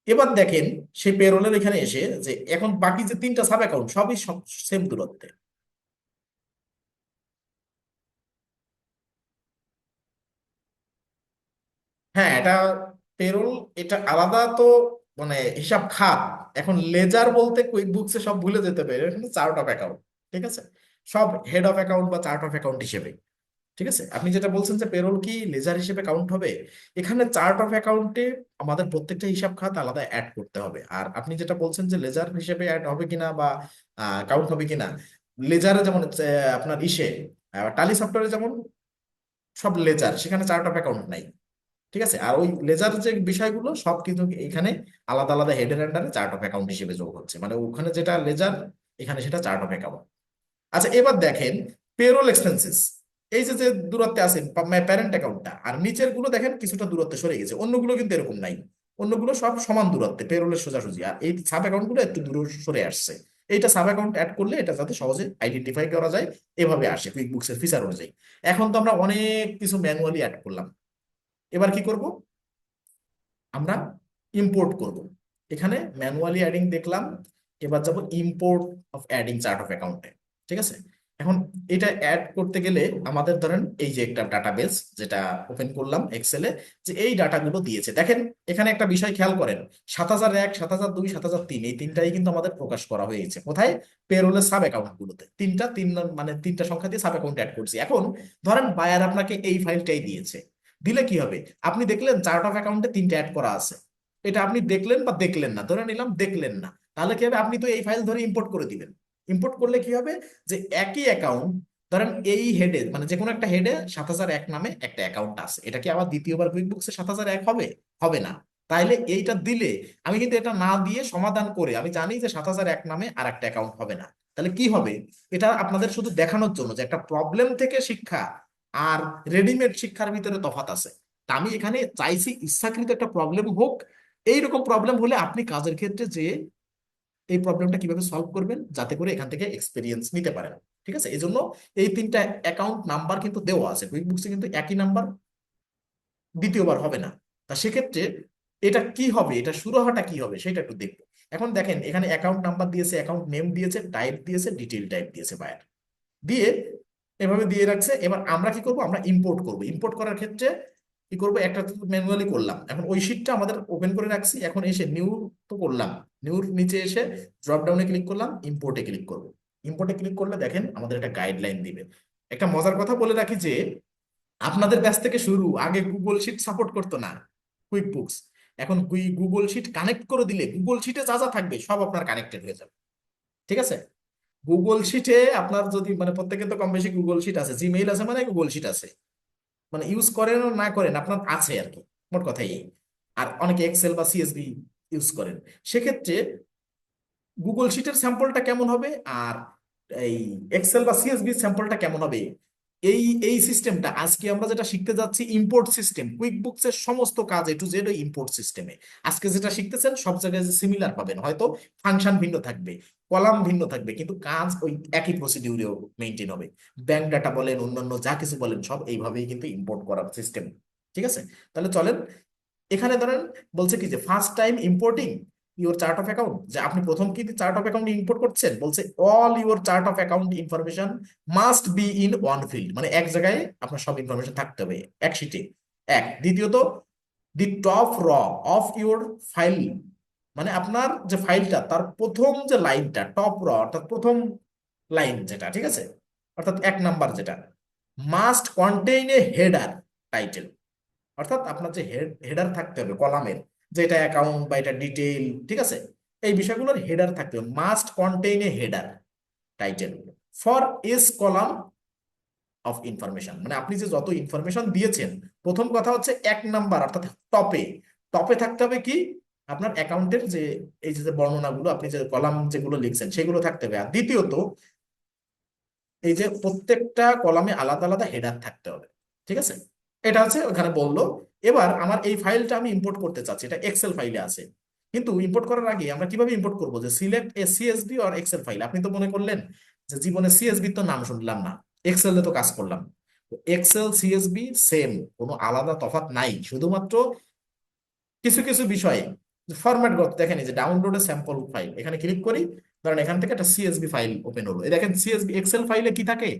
এবার দেখেন সেই পেরোলের এখানে এসে যে এখন বাকি যে তিনটা সাব অ্যাকাউন্ট সবই সব সেম দূরত্বে। হ্যাঁ, এটা পেরোল, এটা আলাদা তো, মানে হিসাব খাত। এখন লেজার বলতে কুইক বুকসে সব ভুলে যেতে পারে, এখানে চার্ট অফ অ্যাকাউন্ট, ঠিক আছে, সব হেড অফ অ্যাকাউন্ট বা চার্ট অফ অ্যাকাউন্ট হিসেবে। ঠিক আছে, আপনি যেটা বলছেন যে পেরোল কি লেজার হিসেবে কাউন্ট হবে, এখানে চার্ট অফ অ্যাকাউন্টে আমাদের প্রত্যেকটা হিসাব খাত আলাদা অ্যাড করতে হবে। আর আপনি যেটা বলছেন যে লেজার হিসেবে অ্যাড হবে কিনা বা কাউন্ট হবে কিনা, লেজারে যেমন আপনার ইসে টালি সফটওয়্যারে যেমন সব লেজার, সেখানে চার্ট অফ অ্যাকাউন্ট নাই। ঠিক আছে, আর ওই লেজার যে বিষয়গুলো সব কিন্তু এখানে আলাদা আলাদা হেডের আন্ডারে চার্ট অফ অ্যাকাউন্ট হিসেবে যোগ হচ্ছে, মানে ওখানে যেটা লেজার এখানে সেটা চার্ট অফ অ্যাকাউন্ট। আচ্ছা, এবার দেখেন পেরোল এক্সপেন্সেস, এই যে যে দূরত্বে আছে প্যারেন্ট অ্যাকাউন্টটা, আর নিচের গুলো দেখেন কিছুটা দূরত্বে সরে গেছে, অন্যগুলো কিন্তু এরকম নাই। অন্যগুলো সব সমান দূরত্বে পেরোলের সোজাসুজি, আর এই সাব অ্যাকাউন্ট গুলো একটু দূরে সরে আসছে। এইটা সাব অ্যাকাউন্ট অ্যাড করলে এটা যাতে সহজে আইডেন্টিফাই করা যায়, এভাবে আসে কুইক বুকসের ফিচার অনুযায়ী। এখন তো আমরা অনেক কিছু ম্যানুয়ালি অ্যাড করলাম, এবার কি করব, আমরা ইম্পোর্ট করব। এখানে ম্যানুয়ালি অ্যাডিং দেখলাম, এবার যাব import of adding chart of অ্যাকাউন্টে। ঠিক আছে, এখন এটা অ্যাড করতে গেলে আমাদের ধরেন এই যে একটা ডাটাবেস যেটা ওপেন করলাম এক্সেলে, যে এই ডাটাগুলো দিয়েছে। দেখেন এখানে একটা বিষয় খেয়াল করেন, 7,001, 7,002, 7,003 এই তিনটাই কিন্তু আমাদের প্রকাশ করা হয়েছে কোথায়, পেরোলের সাব অ্যাকাউন্ট গুলোতে। মানে তিনটা সংখ্যা দিয়ে সাব অ্যাকাউন্ট অ্যাড করছি। এখন ধরেন বায়ার আপনাকে এই ফাইলটাই দিয়েছে, দিলে কি হবে, আপনি দেখলেন চার্ট অফ অ্যাকাউন্টে তিনটা অ্যাড করা আছে, এটা আপনি দেখলেন বা দেখলেন না, ধরে নিলাম দেখলেন না, তাহলে কি হবে, আপনি তো এই ফাইল ধরে ইম্পোর্ট করে দিবেন। ইম্পোর্ট করলে কি হবে, যে একই অ্যাকাউন্ট, ধরেন এই হেডে মানে যে কোনো একটা হেডে 7,001 নামে একটা অ্যাকাউন্ট আছে, এটা কি আবার দ্বিতীয়বার কুইক বুকসে 7,001 হবে, হবে না। তাইলে এইটা দিলে আমি কিন্তু এটা না দিয়ে সমাধান করে আমি জানি যে 7,001 নামে আর একটা অ্যাকাউন্ট হবে না। তাহলে কি হবে, এটা আপনাদের শুধু দেখানোর জন্য যে একটা প্রবলেম থেকে শিক্ষা আর রেডিমেড শিক্ষার ভিতরে তফাৎ আছে। তা আমি এখানে চাইছি ইচ্ছাকৃত একটা প্রবলেম হোক, এইরকম প্রবলেম হলে আপনি কাজের ক্ষেত্রে যে এই প্রবলেমটা কিভাবে সলভ করবেন যাতে করে এখান থেকে এক্সপিরিয়েন্স নিতে পারেন। ঠিক আছে, এই জন্য এই তিনটা অ্যাকাউন্ট নাম্বার কিন্তু দেওয়া আছে কুইক বুকসে, কিন্তু একই নাম্বার দ্বিতীয়বার হবে না। তা সেক্ষেত্রে এটা কি হবে, এটা সুরাহাটা কি হবে সেটা একটু দেখবো। এখন দেখেন এখানে অ্যাকাউন্ট নাম্বার দিয়েছে, অ্যাকাউন্ট নেম দিয়েছে, টাইপ দিয়েছে, ডিটেইল টাইপ দিয়েছে বায়ার, দিয়ে এভাবে দিয়ে রাখছে। এবার আমরা কি করব, আমরা ইম্পোর্ট করব। ইম্পোর্ট করার ক্ষেত্রে কি করব, একটা ম্যানুয়ালি করলাম, এখন ওই শিটটা আমাদের ওপেন করে রাখছি, এখন এসে নিউ তো করলাম, নিউর নিচে এসে ড্রপ ডাউনে ক্লিক করলাম, ইম্পোর্টে ক্লিক করব। ইম্পোর্টে ক্লিক করলে দেখেন আমাদের একটা গাইডলাইন দিবে। একটা মজার কথা বলে রাখি যে আপনাদের ব্যাচ থেকে শুরু, আগে গুগল শিট সাপোর্ট করতো না, কুইক বুকস। এখন গুগল শিট কানেক্ট করে দিলে গুগল শিটে যা যা থাকবে সব আপনার কানেক্টেড হয়ে যাবে। ঠিক আছে? গুগল শিটে আপনার যদি মানে প্রত্যেকে তো কম বেশি গুগল শিট আছে, জিমেইল আছে মানে গুগল শিট আছে, মানে ইউজ করেন না করেন আপনার আছে আর কি, মোট কথা এই। আর অনেকে এক্সেল বা সিএসভি ইউজ করেন। সেক্ষেত্রে গুগল শিটের স্যাম্পলটা কেমন হবে আর এই এক্সেল বা সিএসভি স্যাম্পলটা কেমন হবে, এই এই সিস্টেমটা আজকে আমরা যেটা শিখতে যাচ্ছি ইম্পোর্ট সিস্টেম, কুইক বুকস এর সমস্ত কাজ এ টু জেড ওই ইম্পোর্ট সিস্টেমে। আজকে যেটা শিখতেছেন সব জায়গায় যে সিমিলার পাবেন, হয়তো ফাংশন ভিন্ন থাকবে, কলাম ভিন্ন থাকবে, কিন্তু কাজ ওই একই প্রসিডিউরেও মেনটেন হবে। ব্যাংক ডাটা বলেন, অন্যান্য যা কিছু বলেন, সব এইভাবেই কিন্তু ইম্পোর্ট করার সিস্টেম। ঠিক আছে? তাহলে চলেন, এখানে ধরেন বলছে কি যে first time importing your chart of account, যে আপনি প্রথম কি চার্ট অফ অ্যাকাউন্ট ইম্পোর্ট করছেন, বলছে all your chart of account information must be in one field, মানে এক জায়গায় আপনার সব ইনফরমেশন থাকতে হবে এক শিটে। এক, দ্বিতীয়ত দি টপ র অফ ইউর ফাইল, মানে আপনার যে ফাইলটা তার প্রথম যে লাইনটা টপ র, অর্থাৎ প্রথম লাইন যেটা, ঠিক আছে, অর্থাৎ এক নাম্বার যেটা, মাস্ট কন্টেইন এ হেডার টাইটেল, অর্থাৎ আপনার যে হেডার থাকতে হবে কলামের, যে এটা অ্যাকাউন্ট বা এটা ডিটেইল, ঠিক আছে, এই বিষয়গুলোর হেডার থাকতে হবে, must contain A header title for is column of information, মানে আপনি যে যত ইনফরমেশন দিয়েছেন, প্রথম কথা হচ্ছে এক নাম্বার অর্থাৎ টপে, টপে থাকতে হবে কি আপনার অ্যাকাউন্টের যে এই যে বর্ণনাগুলো, আপনি যে কলাম যেগুলো লিখছেন সেগুলো থাকতে হবে। আর দ্বিতীয়ত এই যে প্রত্যেকটা কলামে আলাদা আলাদা হেডার থাকতে হবে। ঠিক আছে? এটা হচ্ছে ওখানে বললো। এবার আমার এই ফাইলটা আমি ইম্পোর্ট করতে চাচ্ছি, এটা এক্সেল ফাইলে আছে, কিন্তু ইম্পোর্ট করার আগে আমরা কিভাবে ইম্পোর্ট করবো, যে select a CSV or Excel file. আপনি তো মনে করলেন যে জীবনে সিএসভি তো নাম শুনলাম না, এক্সেল এ তো কাজ করলাম। এক্সেল সিএসভি সেম, কোনো আলাদা তফাৎ নাই, শুধুমাত্র কিছু কিছু বিষয়ে ফরম্যাট করতে। দেখেন এই যে ডাউনলোড স্যাম্পল ফাইল, এখানে ক্লিক করি, ধরেন এখান থেকে একটা সিএসভি ফাইল ওপেন হলো। এই দেখেন সিএসভি এক্সেল ফাইলে কি থাকে,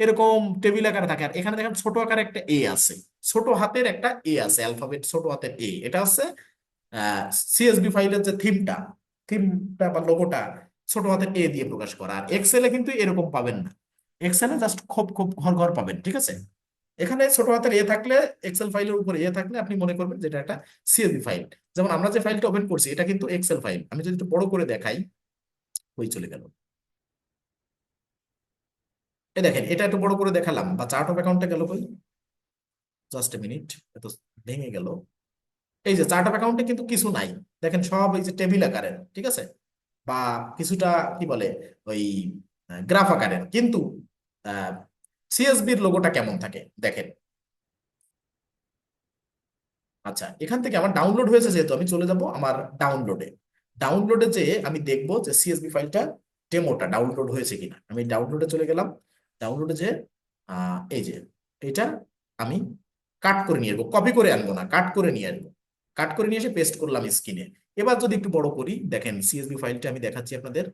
এরকম টেবিল আকারে থাকে। আর এখানে দেখেন ছোট আকারে একটা এ আছে, ছোট হাতের একটা এ আছে, অ্যালফাবেট ছোট হাতের এ, এটা হচ্ছে সিএসভি ফাইলের যে থিমটা, থিমটা বা লোগোটা ছোট হাতের এ দিয়ে প্রকাশ করা। আর এক্সেলে কিন্তু এরকম পাবেন না, এক্সেলে জাস্ট খুব খুব ঘর ঘর পাবেন। ঠিক আছে? এখানে ছোট হাতের এ থাকলে, এক্সেল ফাইলের উপরে এ থাকলে আপনি মনে করবেন যে এটা একটা সিএসভি ফাইল। যেমন আমরা যে ফাইলটা ওপেন করছি এটা কিন্তু এক্সেল ফাইল। আমি যদি একটু বড় করে দেখাই, ওই চলে গেল, এই দেখেন এটা একটু বড় করে দেখালাম, বা চার্ট অফ অ্যাকাউন্টে গেল কই, জাস্ট এ মিনিট, এত ভেঙে গেল। এই যে চার্ট অফ অ্যাকাউন্টে কিন্তু কিছু নাই, দেখেন সব এই যে টেবিল আকারের, ঠিক আছে, বা কিছুটা কি বলে ওই গ্রাফ আকারের, কিন্তু সিএসবির লোগোটা কেমন থাকে দেখেন। আচ্ছা, এখান থেকে আমার ডাউনলোড হয়েছে যেহেতু, আমি চলে যাব আমার ডাউনলোডে। ডাউনলোডে যে আমি দেখব যে সিএসবি ফাইলটা, ডেমোটা ডাউনলোড হয়েছে কিনা। আমি ডাউনলোডে চলে গেলাম। ডাউনলোডে যে এই যে এটা আমি কাট করে নিয়ে আসবো, কপি করে আনবো না, কাট করে নিয়ে আসবো। কাট করে নিয়ে এসে পেস্ট করলাম স্ক্রিনে। এবার যদি একটু বড় করি, দেখেন সিএসবি ফাইলটা আমি দেখাচ্ছি আপনাদের।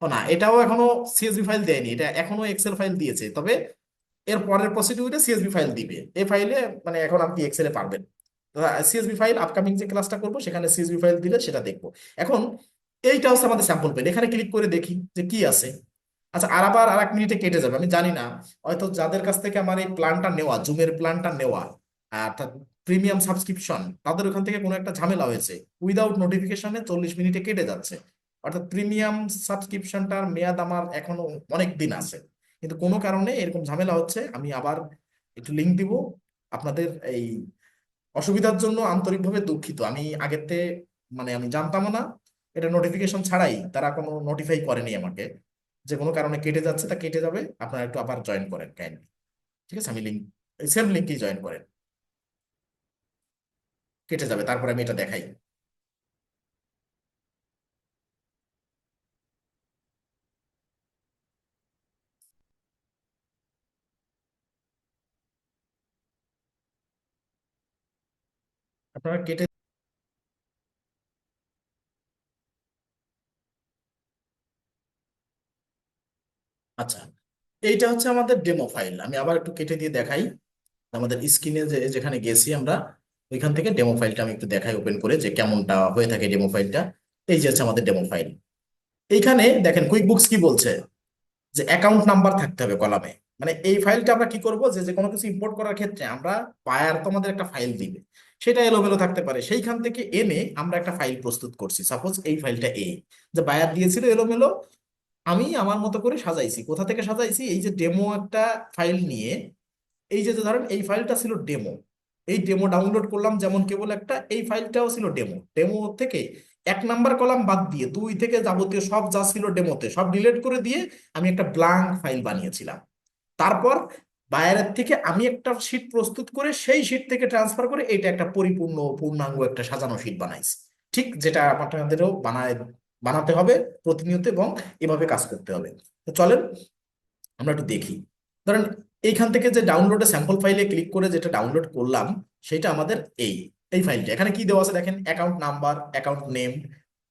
ও না, এটাও এখনো সিএসবি ফাইল দেয়নি, এটা এখনো এক্সেল ফাইল দিয়েছে, তবে এর পরের প্রসিডিউরে সিএসবি ফাইল দিবে এই ফাইলে। মানে এখন আপনি এক্সেলে পারবেন সিএসবি ফাইল, আপকামিং যে ক্লাসটা করবো সেখানে সিএসবি ফাইল দিলে সেটা দেখবো। এখন এইটা হচ্ছে আমাদের স্যাম্পল পেন, এখানে ক্লিক করে দেখি যে কি আছে। আচ্ছা, আর আবার আর 1 মিনিটে কেটে যাবে, আমি জানি না, হয়তো যাদের কাছ থেকে আমার এই প্ল্যানটা নেওয়া, জুমের প্ল্যানটা নেওয়া, অর্থাৎ প্রিমিয়াম সাবস্ক্রিপশন, তাদের ওখান থেকে কোনো একটা ঝামেলা হয়েছে, উইদাউট নোটিফিকেশনে 40 মিনিটে কেটে যাচ্ছে। অর্থাৎ প্রিমিয়াম সাবস্ক্রিপশনটার মেয়াদ আমার এখনো অনেক দিন আছে, কিন্তু কোনো কারণে এরকম ঝামেলা হচ্ছে। আমি আবার একটু লিঙ্ক দিব আপনাদের। এই অসুবিধার জন্য আন্তরিকভাবে দুঃখিত। আমি আগেতে মানে আমি জানতামও না, এটা নোটিফিকেশন ছাড়াই তারা কোনো নোটিফাই করেনি আমাকে, যে কোনো কারণে কেটে যাচ্ছে, তা কেটে যাবে, আপনারা একটু আবার জয়েন করেন কাইন্ডলি। ঠিক আছে? আমি লিঙ্ক, সেম লিঙ্কেই জয়েন করেন, কেটে যাবে, তারপরে আমি এটা দেখাই। আপনারা কেটে, আচ্ছা, এইটা হচ্ছে আমাদের ডেমো ফাইল। আমি আবার একটু কেটে দিয়ে দেখাই। আমাদের স্ক্রিনে যে যেখানে গেছি আমরা, ওইখান থেকে ডেমো ফাইলটা আমি একটু দেখাই ওপেন করে, যে কেমনটা হয়ে থাকে ডেমো ফাইলটা। এই যে হচ্ছে আমাদের ডেমো ফাইল। এইখানে দেখেন কুইক বুকস কি বলছে, যে অ্যাকাউন্ট নাম্বার থাকতে হবে কলামে। মানে এই ফাইলটা আমরা কি করব, যে যে কোনো কিছু ইম্পোর্ট করার ক্ষেত্রে আমরা বায়ার তো আমাদের একটা ফাইল দিবে, সেটা এলোমেলো থাকতে পারে, সেইখান থেকে এনে আমরা একটা ফাইল প্রস্তুত করছি। সাপোজ এই ফাইলটা যে বায়ার দিয়েছিল এলোমেলো, আমি আমার মতো করে সাজাইছি। কোথা থেকে সাজাইছি, এই যে ডেমো একটা ফাইল নিয়ে, এই যে যে ধরেন এই ফাইলটা ছিল ডেমো, এই ডেমো ডাউনলোড করলাম যেমন কেবল একটা, এই ফাইলটাও ছিল ডেমো। ডেমো থেকে 1 নাম্বার কলাম বাদ দিয়ে 2 থেকে যাবতীয় সব যা ছিল ডেমোতে সব ডিলিট করে দিয়ে আমি একটা ব্ল্যাঙ্ক ফাইল বানিয়েছিলাম। তারপর বাইরের থেকে আমি একটা শীট প্রস্তুত করে সেই শীট থেকে ট্রান্সফার করে এটা একটা পরিপূর্ণ পূর্ণাঙ্গ একটা সাজানো শীট বানাইছি। ঠিক যেটা আপনাদেরও বানাতে হবে প্রতিনিয়ত, এবং এভাবে কাজ করতে হবে। তো চলেন আমরা একটু দেখি। ধরেন এইখান থেকে যে ডাউনলোডে স্যাম্পল ফাইলে ক্লিক করে যেটা ডাউনলোড করলাম, সেটা আমাদের এই এই ফাইলটা। এখানে কি দেওয়া আছে দেখেন, account number, account name,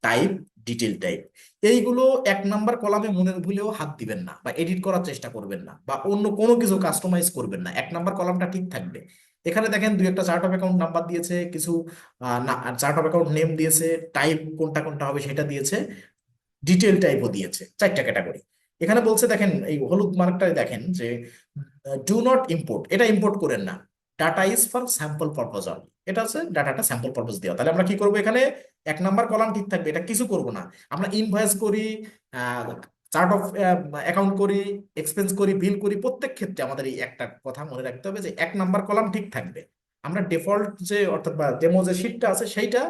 type, detail type. এইগুলো 1 নাম্বার কলামে মনে ভুলেও হাত দিবেন না, বা এডিট করার চেষ্টা করবেন না, বা অন্য কোনো কিছু কাস্টমাইজ করবেন না। 1 নাম্বার কলামটা ঠিক থাকবে। এখানে দেখেন দুই একটা চার্ট অফ অ্যাকাউন্ট নাম্বার দিয়েছে, কিছু চার্ট অফ অ্যাকাউন্ট নেম দিয়েছে, টাইপ কোনটা কোনটা হবে সেটা দিয়েছে, ডিটেল টাইপও দিয়েছে, 4টা ক্যাটাগরি। এখানে বলছে দেখেন এই হলুদ মার্কটায় দেখেন যে ডু নট ইম্পোর্ট, এটা ইম্পোর্ট করেন না, data is for sample purpose only. এটা হচ্ছে ডাটাটা স্যাম্পল পারপোজ দেওয়া। তাহলে আমরা কি করবো, এখানে 1 নাম্বার কলাম ঠিক থাকবে, এটা কিছু করব না। আমরা ইনভয়েস করি, চার্ট অফ অ্যাকাউন্ট করি, এক্সপেন্স করি, বিল করি, প্রত্যেক ক্ষেত্রে আমাদের এই একটা কথা মনে রাখতে হবে যে 1 নাম্বার কলাম ঠিক থাকবে। আমরা ডিফল্ট যে অর্থাৎ বা ডেমো যে শিটটা আছে সেইটা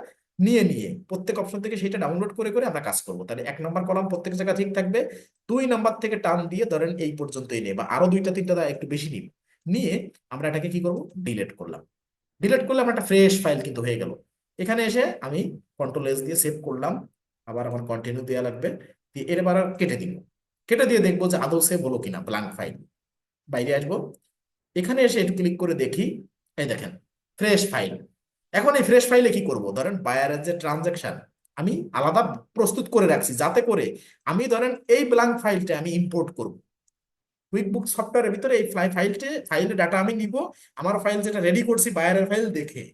নিয়ে নিয়ে প্রত্যেক অপশন থেকে সেটা ডাউনলোড করে করে আমরা কাজ করবো। তাহলে 1 নাম্বার কলাম প্রত্যেক জায়গা ঠিক থাকবে। 2 নাম্বার থেকে টান দিয়ে ধরেন এই পর্যন্তই নেই, বা আরো 2টা 3টা একটু বেশি নিব, নিয়ে আমরা এটাকে কি করব, ডিলিট করলাম। ডিলিট করলে আমার একটা ফ্রেশ ফাইল কিন্তু হয়ে গেল। এখানে এসে আমি কন্ট্রোল এস দিয়ে সেভ করলাম, আবার আমার কন্টিনিউ দেওয়া লাগবে, দিয়ে এর এবার কেটে দিব। কেটে দিয়ে দেখবো যে আদৌ সেভ হলো কিনা, ব্ল্যাঙ্ক ফাইল। বাইরে আসবো, এখানে এসে একটু ক্লিক করে দেখি, এই দেখেন ফ্রেশ ফাইল। এখন এই ফ্রেশ ফাইলে কি করব, ধরেন বায়ারের যে ট্রানজাকশন আমি আলাদা প্রস্তুত করে রাখছি, যাতে করে আমি ধরেন এই ব্ল্যাঙ্ক ফাইলটা আমি ইম্পোর্ট করব কুইকবুক সফটওয়্যারের ভিতরে। এই ফাইলে ডাটা আমি নিব, আমার ফাইল যেটা রেডি করছি বায়ারের ফাইল দেখে,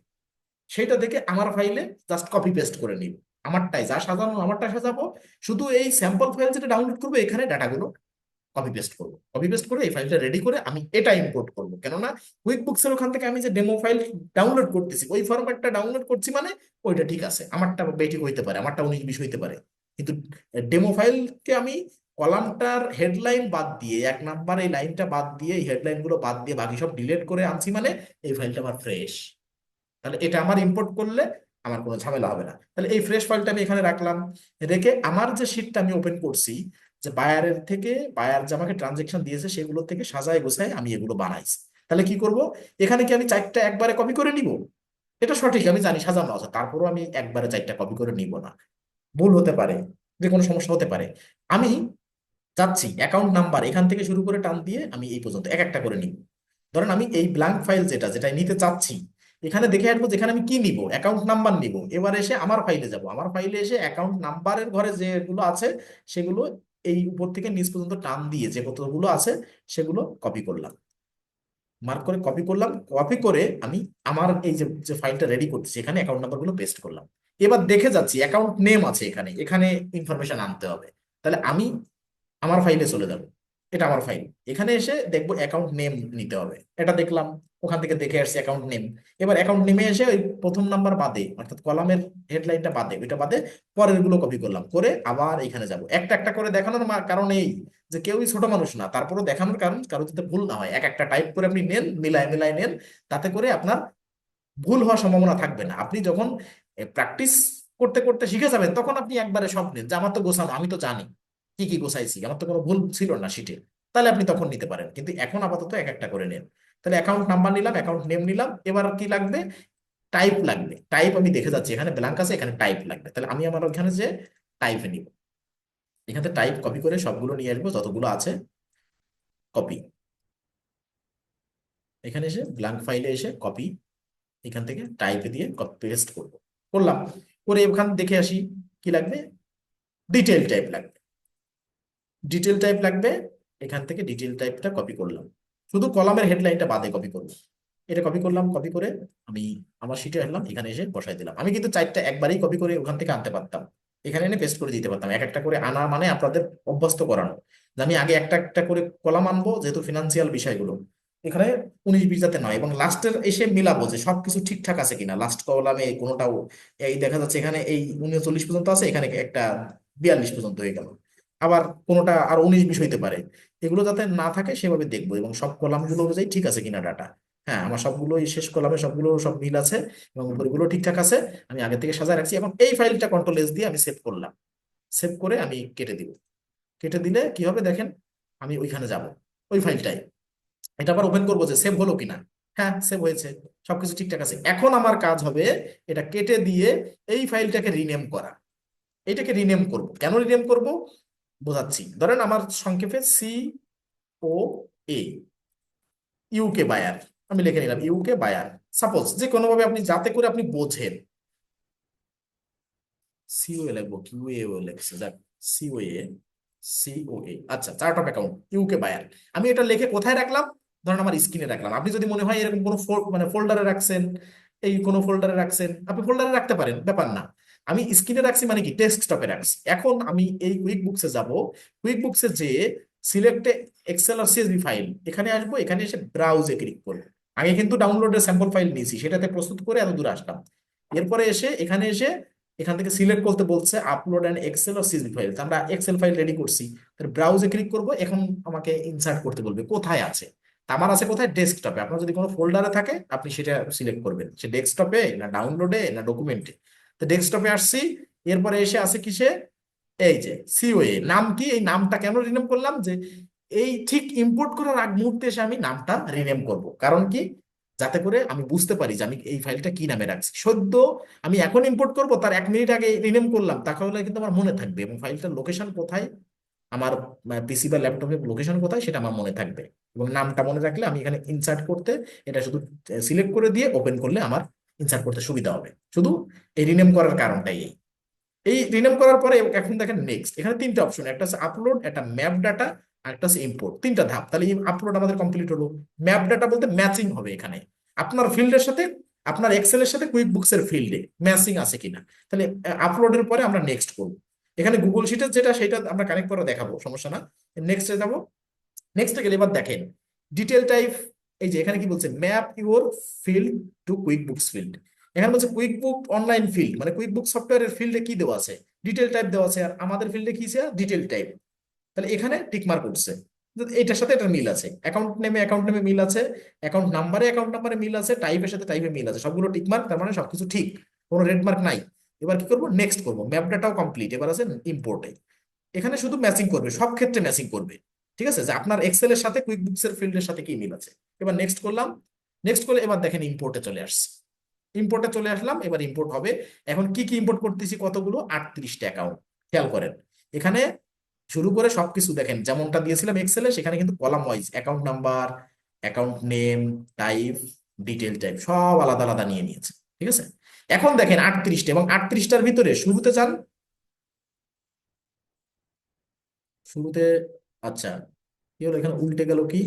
সেটা দেখে আমার ফাইলে জাস্ট কপি পেস্ট করে নিব। আমারটাই যা সাজানো আমারটা সাজাবো, শুধু এই স্যাম্পল ফাইল যেটা ডাউনলোড করবো এখানে ডাটাগুলো কপি পেস্ট করবো। কপি পেস্ট করে এই ফাইলটা রেডি করে আমি এটা ইম্পোর্ট করবো। কেননা কুইক বুকসের ওখান থেকে আমি যে ডেমো ফাইল ডাউনলোড করতেছি, ওই ফরম্যাটটা ডাউনলোড করছি, মানে ওইটা ঠিক আছে, আমারটা বেঠিক হইতে পারে, আমারটা 19-20 হইতে পারে, কিন্তু ডেমো ফাইলকে আমি কলামটার হেডলাইন বাদ দিয়ে, 1 নাম্বার এই লাইনটা বাদ দিয়ে, এই হেডলাইন গুলো বাদ দিয়ে বাকি সব ডিলিট করে আনছি, মানে এই ফাইলটা আমার ফ্রেশ। তাহলে এটা আমার ইম্পোর্ট করলে আমার কোনো ঝামেলা হবে না। তাহলে এই ফ্রেশ ফাইলটা আমি এখানে রাখলাম, রেখে আমার যে শিটটা আমি ওপেন করছি, যে বায়ারের থেকে, বায়ার যে আমাকে ট্রানজেকশন দিয়েছে সেগুলো থেকে সাজায় গোছায় আমি এগুলো বানাইছি। তাহলে কি করব, এখানে কি আমি 4টা একবারে কপি করে নিব? এটা সঠিক, আমি জানি সাজানো আছে, তারপরও আমি একবারে 4টা কপি করে নিব না, ভুল হতে পারে, যে কোনো সমস্যা হতে পারে। আমি চাচ্ছি অ্যাকাউন্ট নাম্বার এখান থেকে শুরু করে টান দিয়ে আমি এই পর্যন্ত এক একটা করে নিব। ধরেন আমি এই ব্ল্যাঙ্ক ফাইল যেটা যেটা নিতে চাচ্ছি, এখানে দেখে আসবো যেখানে আমি কি নিব, অ্যাকাউন্ট নাম্বার নিব। এবার এসে আমার ফাইলে যাব, আমার ফাইলে এসে অ্যাকাউন্ট নাম্বারের ঘরে যেগুলো আছে সেগুলো এই উপর থেকে নিচ পর্যন্ত টান দিয়ে যে কতগুলো আছে সেগুলো কপি করলাম, মার্ক করে কপি করলাম। কপি করে আমি আমার এই যে যে ফাইলটা রেডি করতেছি এখানে অ্যাকাউন্ট নাম্বার গুলো পেস্ট করলাম। এবার দেখে যাচ্ছি অ্যাকাউন্ট নেম আছে এখানে, এখানে ইনফরমেশন আনতে হবে। তাহলে আমি আমার ফাইলে চলে যাব, এটা আমার ফাইল, এখানে এসে দেখবো অ্যাকাউন্ট নেম নিতে হবে, এটা দেখলাম, ওখান থেকে দেখে আসছি অ্যাকাউন্ট নেম। এবার অ্যাকাউন্ট নেমে এসে ওই প্রথম নাম্বার বাদে অর্থাৎ কলামের হেডলাইনটা বাদে, ওইটা বাদে পরের গুলো কপি করলাম, করে আবার এখানে যাব। একটা একটা করে দেখানোর কারণ এই যে কেউই ছোট মানুষ না, তারপরে দেখানোর কারণ কারো যাতে ভুল না হয়, এক একটা টাইপ করে আপনি নেন, মিলায় মিলায় নেন, তাতে করে আপনার ভুল হওয়ার সম্ভাবনা থাকবে না। আপনি যখন প্র্যাকটিস করতে করতে শিখে যাবেন তখন আপনি একবারে সব নেন, যে আমার তো গোছানো, আমি তো জানি কি কি গোছাইছি, আমার তো কোনো ভুল ছিল না শিটে, তাহলে আপনি তখন নিতে পারেন। কিন্তু এখন আপাতত এক একটা করে নেন। তাহলে অ্যাকাউন্ট নাম্বার নিলাম, অ্যাকাউন্ট নেম নিলাম, এবার কি লাগবে, টাইপ লাগবে। টাইপ আমি দেখে যাচ্ছি এখানে ব্ল্যাঙ্ক আছে, এখানে টাইপ লাগবে, তাহলে আমি আমার ওখানে যে টাইপে নিব, এখানে টাইপ কপি করে সবগুলো নিয়ে আসবো যতগুলো আছে, কপি, এখানে এসে ব্ল্যাঙ্ক ফাইলে এসে কপি, এখান থেকে টাইপে দিয়ে কপি পেস্ট করবো, করলাম। করে এখান দেখে আসি কি লাগবে, ডিটেল টাইপ লাগবে, ডিটেল টাইপ লাগবে। এখান থেকে ডিটেল টাইপটা কপি করলাম, শুধু কলামের হেডলাইনটা বাদে কপি করবো। এটা কপি করলাম, কপি করে আমি আমার শিটে আসলাম, এখানে এসে বসাই দিলাম। আমি কিন্তু 4টা একবারেই কপি করে ওখান থেকে আনতে পারতাম, এখানে এনে পেস্ট করে দিতে পারতাম। এক একটা করে আনা মানে আপনাদের অভ্যস্ত করানো, যে আমি আগে একটা একটা করে কলাম আনবো, যেহেতু ফিনান্সিয়াল বিষয়গুলো এখানে 19-20 যাতে নয়, এবং লাস্টের এসে মিলাবো যে সবকিছু ঠিকঠাক আছে কিনা। লাস্ট কলামে কোনোটাও এই দেখা যাচ্ছে এখানে এই 39 পর্যন্ত আছে, এখানে একটা 42 পর্যন্ত হয়ে গেল, আবার কোনোটা আর 19-20 হইতে পারে। এগুলো যাতে না থাকে সেভাবে দেখবো, এবং সব কলামগুলো অনুযায়ী ঠিক আছে কিনা ডাটা। হ্যাঁ, আমার সবগুলো এই শেষ কলামে সবগুলো সব মিল আছে এবং উপরগুলো ঠিকঠাক আছে। আমি আগে থেকে সাজায় রাখছি। এখন এই ফাইলটা কন্ট্রোল এস দিয়ে আমি সেভ করলাম। সেভ করে আমি কেটে দিব। কেটে দিলে কি হবে দেখেন, আমি ওইখানে যাব, ওই ফাইলটাই এটা আবার ওপেন করবো যে সেভ হলো কিনা। হ্যাঁ, সেভ হয়েছে, সবকিছু ঠিকঠাক আছে। এখন আমার কাজ হবে এটা কেটে দিয়ে এই ফাইলটাকে রিনেম করা। এটাকে রিনেম করব, কেন রিনেম করব বোঝাচ্ছি। ধরেন আমার সংক্ষেপে COA, ইউকে বায়ার, আমি লিখে নিলাম ইউকে বায়ার। সাপোজ যে কোনোভাবে আপনি যাতে করে আপনি বোঝেন, সিওএ লিখবো, কিউএ লিখছে, যাক সিওএ, আচ্ছা, chart of account UK buyer. আমি এটা লিখে কোথায় রাখলাম, ধরেন আমার স্ক্রিনে রাখলাম। আপনি যদি মনে হয় এরকম কোনো মানে ফোল্ডারে রাখছেন, এই কোনো ফোল্ডারে রাখছেন, আপনি ফোল্ডারে রাখতে পারেন, ব্যাপার না। আমি স্ক্রিনে রাখছি মানে কি ডেস্কটপে রাখছি। এখন আমি এই কুইক বুকসে যাব, কুইক বুকসে যে সিলেক্ট এক্সেল আর সিএসভি ফাইল, এখানে আসবো, এখানে এসে ব্রাউজে ক্লিক করবো। আগে কিন্তু ডাউনলোডের স্যাম্পল ফাইল নিয়েছি, সেটাতে প্রস্তুত করে এত দূর আসলাম। এরপরে এসে এখানে এসে এখান থেকে সিলেক্ট করতে বলছে আপলোড অ্যান্ড এক্সেল আর সিএসভি ফাইল। আমরা এক্সেল ফাইল রেডি করছি, ব্রাউজে ক্লিক করব। এখন আমাকে ইনসার্ট করতে বলবে কোথায় আছে। তা আমার আছে কোথায়, ডেস্কটপে। আপনার যদি কোনো ফোল্ডারে থাকে আপনি সেটা সিলেক্ট করবেন, সে ডেস্কটপে না ডাউনলোডে না ডকুমেন্টে। তো ডেস্কটপে আসছি। এরপরে এসে আছে কিসে, এই যে সিওএ। নাম কি, এই নামটা কেন রিনেম করলাম, যে এই ঠিক ইম্পোর্ট করার আগ মুহূর্তে এসে আমি নামটা রিনেম করব। কারণ কি, যাতে করে আমি বুঝতে পারি যে আমি এই ফাইলটা কি নামে রাখছি। সদ্য আমি এখন ইম্পোর্ট করব, তার 1 মিনিট আগে রিনেম করলাম, তাহলে কিন্তু আমার মনে থাকবে, এবং ফাইলটার লোকেশন কোথায়, আমার পিসি বা ল্যাপটপের লোকেশন কোথায় সেটা আমার মনে থাকবে। এবং নামটা মনে রাখলে আমি এখানে ইনসার্ট করতে, এটা শুধু সিলেক্ট করে দিয়ে ওপেন করলে আমার ইনসার্ট করতে সুবিধা হবে। শুধু এই রিনেম করার কারণটাই এই। এই রিনেম করার পরে এখন দেখেন নেক্সট, এখানে 3টে অপশন, একটা হচ্ছে আপলোড, একটা ম্যাপ ডাটা, আর একটা হচ্ছে ইম্পোর্ট। 3টা ধাপ। তাহলে আপলোড আমাদের কমপ্লিট হলো। ম্যাপ ডাটা বলতে ম্যাচিং হবে এখানে আপনার ফিল্ডের সাথে, আপনার এক্সেলের সাথে কুইক বুকস এর ফিল্ডে ম্যাচিং আছে কিনা। তাহলে আপলোডের পরে আমরা নেক্সট করব। এখানে গুগল শিটের যেটা সেটা আমরা কানেক্ট করে দেখাবো, সমস্যা না। নেক্সটে যাবো। নেক্সটে গেলে এবার দেখেন ডিটেল টাইপ। এই যে এখানে কি বলছে, map your field to quick books field. এখানে বলছে কুইক বুক অনলাইন ফিল্ড, মানে কুইক বুক সফটওয়্যারের ফিল্ডে কি দেওয়া আছে, ডিটেল টাইপ দেওয়া আছে। আর আমাদের ফিল্ডে কি আছে, ডিটেল টাইপ। তাহলে এখানে টিক মার্ক উঠছে, এটার সাথে এটা মিল আছে। অ্যাকাউন্ট নেমে মিল আছে, অ্যাকাউন্ট নাম্বারে মিল আছে, টাইপের সাথে টাইপে মিল আছে, সবগুলো টিক মার্ক, তার মানে সবকিছু ঠিক, কোনো রেড মার্ক নাই। এবার কি করবো, নেক্সট করবো। ম্যাপ ডাটাও কমপ্লিট, এবার আছে ইম্পোর্টে। এখানে শুধু ম্যাচিং করবে, সব ক্ষেত্রে ম্যাচিং করবে। ঠিক আছে, যে আপনার এক্সেলের সাথে কুইক বুকস এর ফিল্ডের সাথে কি মিল আছে। এবার নেক্সট করলাম। নেক্সট করলে এবার দেখেন ইম্পোর্টে চলে আসছে। ইম্পোর্টে চলে আসলাম, এবার ইম্পোর্ট হবে। এখন কি কি ইম্পোর্ট করতেছি, কতগুলো, 38টা অ্যাকাউন্ট। খেয়াল করেন এখানে শুরু করে সবকিছু দেখেন যেমনটা দিয়েছিলাম এক্সেলে, সেখানে কিন্তু column wise account number, account name, type, detail type সব আলাদা আলাদা নিয়ে নিয়েছে। ঠিক আছে, এখন দেখেন 38টা, এবং 38টার ভিতরে শুরুতে যান, শুরুতে, আচ্ছা কি হলো এখানে, উল্টে গেল কি,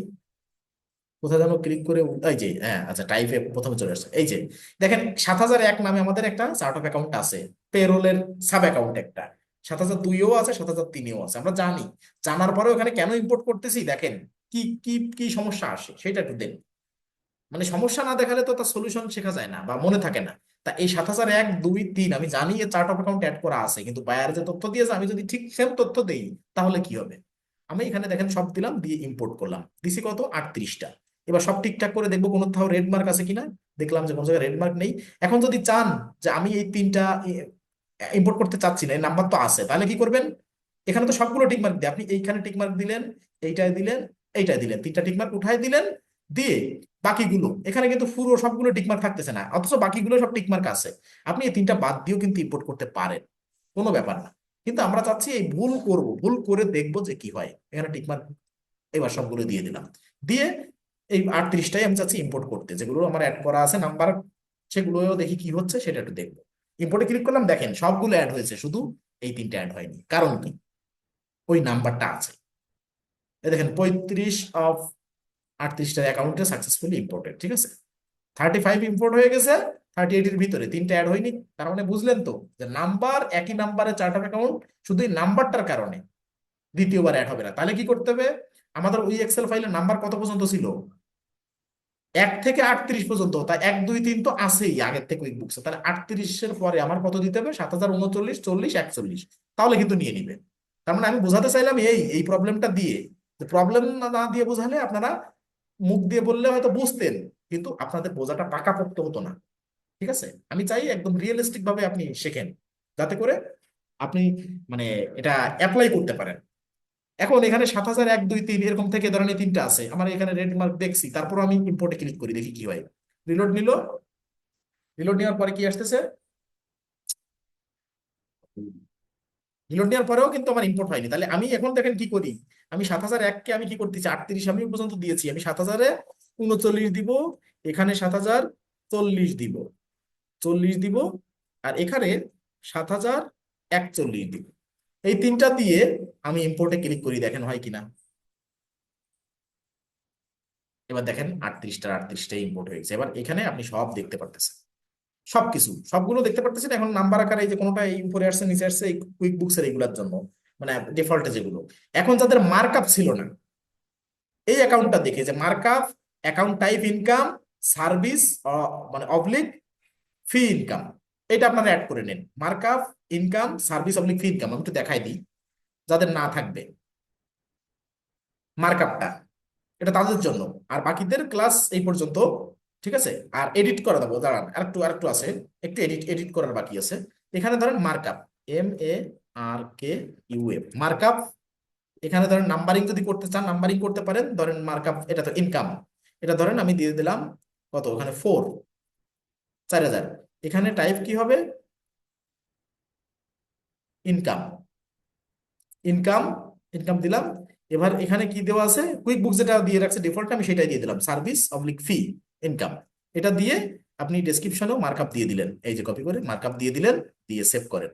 কোথায় যেন ক্লিক করে এই যে, হ্যাঁ আচ্ছা, টাইপে প্রথমে চলে আসছে। এই যে দেখেন 7001 নামে আমাদের একটা চার্ট অফ অ্যাকাউন্ট আছে, পেরোলের সাব অ্যাকাউন্ট একটা। 7002ও আছে, 7003ও আছে, আমরা জানি। জানার পরেও এখানে কেন ইম্পোর্ট করতেছি দেখেন, কি কি কি সমস্যা আসে সেটা একটু দেন। মানে সমস্যা না দেখালে তো তার সলিউশন শেখা যায় না বা মনে থাকে না। তা এই 7001, 2, 3 আমি জানি এই চার্ট অফ অ্যাকাউন্ট অ্যাড করা আছে, কিন্তু বায়ার যে তথ্য দিয়েছে আমি যদি ঠিক সেম তথ্য দেই তাহলে কি হবে। আমি এখানে দেখেন সব দিলাম, দিয়ে ইম্পোর্ট করলাম, দিছি কত, 38টা। এবার সব ঠিকঠাক করে দেখবো কোনো কোথাও রেড মার্ক আছে কিনা। দেখলাম যে কোনো জায়গায় রেড মার্ক নেই। এখন যদি চান যে আমি এই 3টা ইম্পোর্ট করতে চাচ্ছি না, এই নাম্বার তো আছে, তাহলে কি করবেন, এখানে তো সবগুলো টিক মার্ক দিয়ে আপনি এইখানে টিক মার্ক দিলেন, এইটায় দিলেন, এইটায় দিলেন, 3টা টিক মার্ক উঠাই দিলেন। দিয়ে বাকিগুলো, এখানে কিন্তু পুরো সবগুলো টিকমার্ক থাকতেছে না, অথচ বাকিগুলো সব টিকমার্ক আছে। আপনি এই 3টা বাদ দিয়েও কিন্তু ইম্পোর্ট করতে পারেন, কোনো ব্যাপার না। কিন্তু আমরা চাচ্ছি এই ভুল করব, ভুল করে দেখবো যে কি হয়। এখানে টিকমার্ক এবার সবগুলো দিয়ে দিলাম। দিয়ে এই 38টাই আমি চাচ্ছি ইম্পোর্ট করতে, যেগুলো আমার অ্যাড করা আছে নাম্বার, সেগুলোও দেখি কি হচ্ছে সেটা একটু দেখবো। ইম্পোর্টে ক্লিক করলাম, দেখেন সবগুলো অ্যাড হয়েছে, শুধু এই 3টা অ্যাড হয়নি। কারণ কি, ওই নাম্বারটা আছে। এই দেখেন 35 অফ 38টার অ্যাকাউন্টে সাকসেসফুলি ইম্পোর্টেড। ঠিক আছে, 35 ইম্পোর্ট হয়ে গেছে, 38 এর ভিতরে তিনটা অ্যাড হয়নি, তার মানে বুঝলেন তো যে নাম্বার একই নাম্বারে চার্ট অফ অ্যাকাউন্ট, শুধু এই নাম্বারটার কারণে দ্বিতীয়বার অ্যাড হবে না। তাহলে কি করতে হবে, আমাদের ওই এক্সেল ফাইলের নাম্বার কত পর্যন্ত ছিল, 1 থেকে 38 পর্যন্ত, তাই 1 2 3 তো আছেই আগের থেকে কুইক বুকসে, তাহলে 38-এর পরে আমার কত দিতে হবে, 7039, 40, 41, তাহলে কিন্তু নিয়ে নিবে। তার মানে আমি বোঝাতে চাইলাম এই প্রবলেমটা দিয়ে, প্রবলেম না দিয়ে বোঝালে আপনারা মুখ দিয়ে বললে হয়তো বুঝতেন, কিন্তু আপনাদের বোঝাটা পাকাপোক্ত হতো না। ঠিক আছে, আমি চাই একদম রিয়েলিস্টিক ভাবে আপনি শেখেন, যাতে করে আপনি মানে এটা অ্যাপ্লাই করতে পারেন। এখন এখানে 7001 2 3 এরকম থেকে ধরেন এই তিনটা আছে আমার এখানে রেড মার্ক দেখছি, তারপর আমি ইম্পোর্টে ক্লিক করি, দেখি কি হয়। রিলোড নিল, রিলোড নেওয়ার পরে কি আসতেছে, রিলোড নেওয়ার পরেও কিন্তু আমার ইম্পোর্ট হয়নি। তাহলে আমি এখন দেখেন কি করি, আমি 7001-কে আমি কি করতেছি, 38 আমি পর্যন্ত দিয়েছি, আমি 7039 দিব, এখানে 7040 দিব, 40 দিব, আর এখানে 7041 দিব। এই তিনটা দিয়ে আমি ইম্পোর্টে ক্লিক করি, দেখেন হয় কিনা। এবার দেখেন 38টাই ইম্পোর্ট হয়ে গেছে। এবার এখানে আপনি সব দেখতে পারতেছেন, সবকিছু সবগুলো দেখতে পারতেছেন। এখন নাম্বার আকারে এই যে কোনোটা এই উপরে আসছে নিচে আসছে, এই কুইক বুকস এর এগুলোর জন্য, মানে ডিফল্টে যেগুলো। এখন যাদের মার্কআপ ছিল না, এই অ্যাকাউন্টটা দেখে যে markup, account type income, service, মানে অবলিক ফি ইনকাম, এটা আপনারা অ্যাড করে নেন। মার্কআপ, ইনকাম, সার্ভিস অবলিক ফি ইনকাম আমি একটু দেখাই দিই যাদের না থাকবে। মার্কআপটা এটা তাদের জন্য, আর বাকিদের ক্লাস এই পর্যন্ত। ঠিক আছে, আর এডিট করা দেবো, দাঁড়ান আরেকটু আরেকটু আছে, একটু এডিট এডিট করার বাকি আছে। এখানে ধরেন মার্কআপ, MARKUF মার্কআপ, এখানে ধরেন নাম্বারিং যদি করতে চান নাম্বারিং করতে পারেন, ধরেন মার্কআপ এটা তো ইনকাম, এটা ধরেন আমি দিয়ে দিলাম কত, ওখানে 4000। এখানে টাইপ কি হবে, ইনকাম, ইনকাম, ইনকাম দিলাম। এবার এখানে কি দেওয়া আছে, কুইক বুক যেটা দিয়ে রাখছে ডিফল্ট, আমি সেটাই দিয়ে দিলাম, সার্ভিস অবলিক ফি ইনকাম। এটা দিয়ে আপনি ডেসক্রিপশনেও মার্কআপ দিয়ে দিলেন, এই যে কপি করে মার্কআপ দিয়ে দিলেন, দিয়ে সেভ করেন।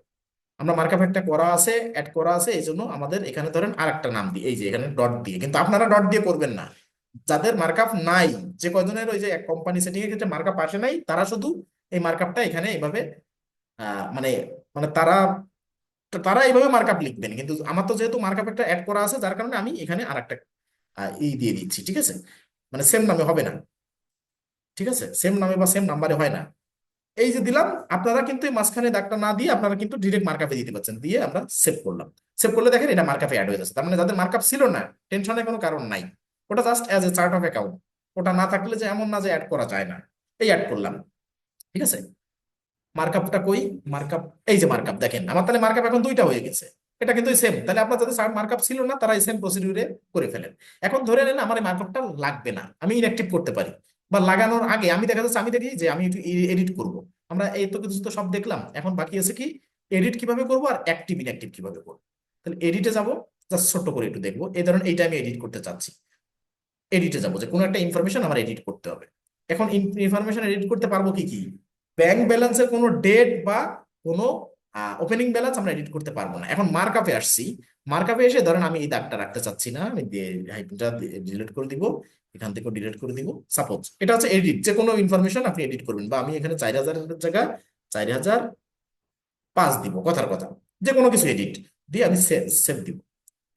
আমরা মার্কআপ একটা করা আছে, অ্যাড করা আছে, এই জন্য আমাদের এখানে ধরেন আরেকটা নাম দিই, এই যে এখানে ডট দিয়ে, কিন্তু আপনারা ডট দিয়ে করবেন না। যাদের মার্কআপ নাই, যে কয়জনের ওই যে এক কোম্পানি সেটিং এর ক্ষেত্রে মার্কআপ আসে নাই, তারা শুধু এই মার্কআপটা এখানে এইভাবে মানে মানে তারা তারা এইভাবে মার্কআপ লিখবেন। কিন্তু আমার তো যেহেতু মার্কআপ একটা অ্যাড করা আছে, যার কারণে আমি এখানে আরেকটা দিয়ে দিচ্ছি। ঠিক আছে, মানে সেম নামে হবে না, ঠিক আছে, সেম নামে বা সেম নাম্বারে হয় না। এই যে দিলাম, আপনারা কিন্তু এই মাঝখানে দাগটা না দিয়ে আপনারা কিন্তু ডিরেক্ট মার্কআপে দিতে পারছেন, দিয়ে আমরা সেভ করলাম। সেভ করলে দেখেন এটা মার্কআপে অ্যাড হয়ে যাচ্ছে। তার মানে যাদের মার্কআপ ছিল না, টেনশনের কোনো কারণ নাই, ওটা just as a chart of account, ওটা না থাকলে যে এমন না যে অ্যাড করা যায় না, এই অ্যাড করলাম। ঠিক আছে, মার্কআপটা কই, মার্কআপ, এই যে মার্কআপ দেখেন আমার, তাহলে মার্কআপ এখন দুইটা হয়ে গেছে। এটা কিন্তু সেম, তাহলে আপনার যাদের মার্কআপ ছিল না তারা এই সেম প্রসিডিউরে করে ফেলেন। এখন ধরে নেন আমার এই মার্কআপটা লাগবে না, আমি ইনঅ্যাক্টিভ করতে পারি, বা লাগানোর আগে আমি দেখা যাচ্ছে আমি দেখি যে আমি একটু এডিট করব। আমরা এই তো কিছু তো সব দেখলাম, এখন বাকি আছে কি, এডিট কিভাবে করব আর অ্যাক্টিভ ইনঅ্যাক্টিভ কিভাবে করবো। তাহলে এডিটে যাব, জাস্ট ছোট্ট করে একটু দেখবো, এই ধরুন এইটা আমি এডিট করতে চাচ্ছি, এডিটে যাবো, যে কোনো একটা ইনফরমেশন আমার এডিট করতে হবে। এখন ইনফরমেশন এডিট করতে পারবো কি কি, ব্যাংক ব্যালেন্সের কোনো ডেট বা কোনো ওপেনিং ব্যালেন্স আমরা এডিট করতে পারবো না। এখন মার্কআপে আসছি, মার্কআপে এসে ধরেন আমি এই দাগটা রাখতে চাচ্ছি না, আমি হাইফেনটা ডিলিট করে দিব, এখান থেকে ডিলিট করে দিব। সাপোজ এটা হচ্ছে এডিট, যে কোনো ইনফরমেশন আপনি এডিট করবেন, বা আমি এখানে 4000-এর জায়গায় 4005 দিব, কথার কথা, যে কোনো কিছু এডিট দিয়ে আমি সেভ দিব।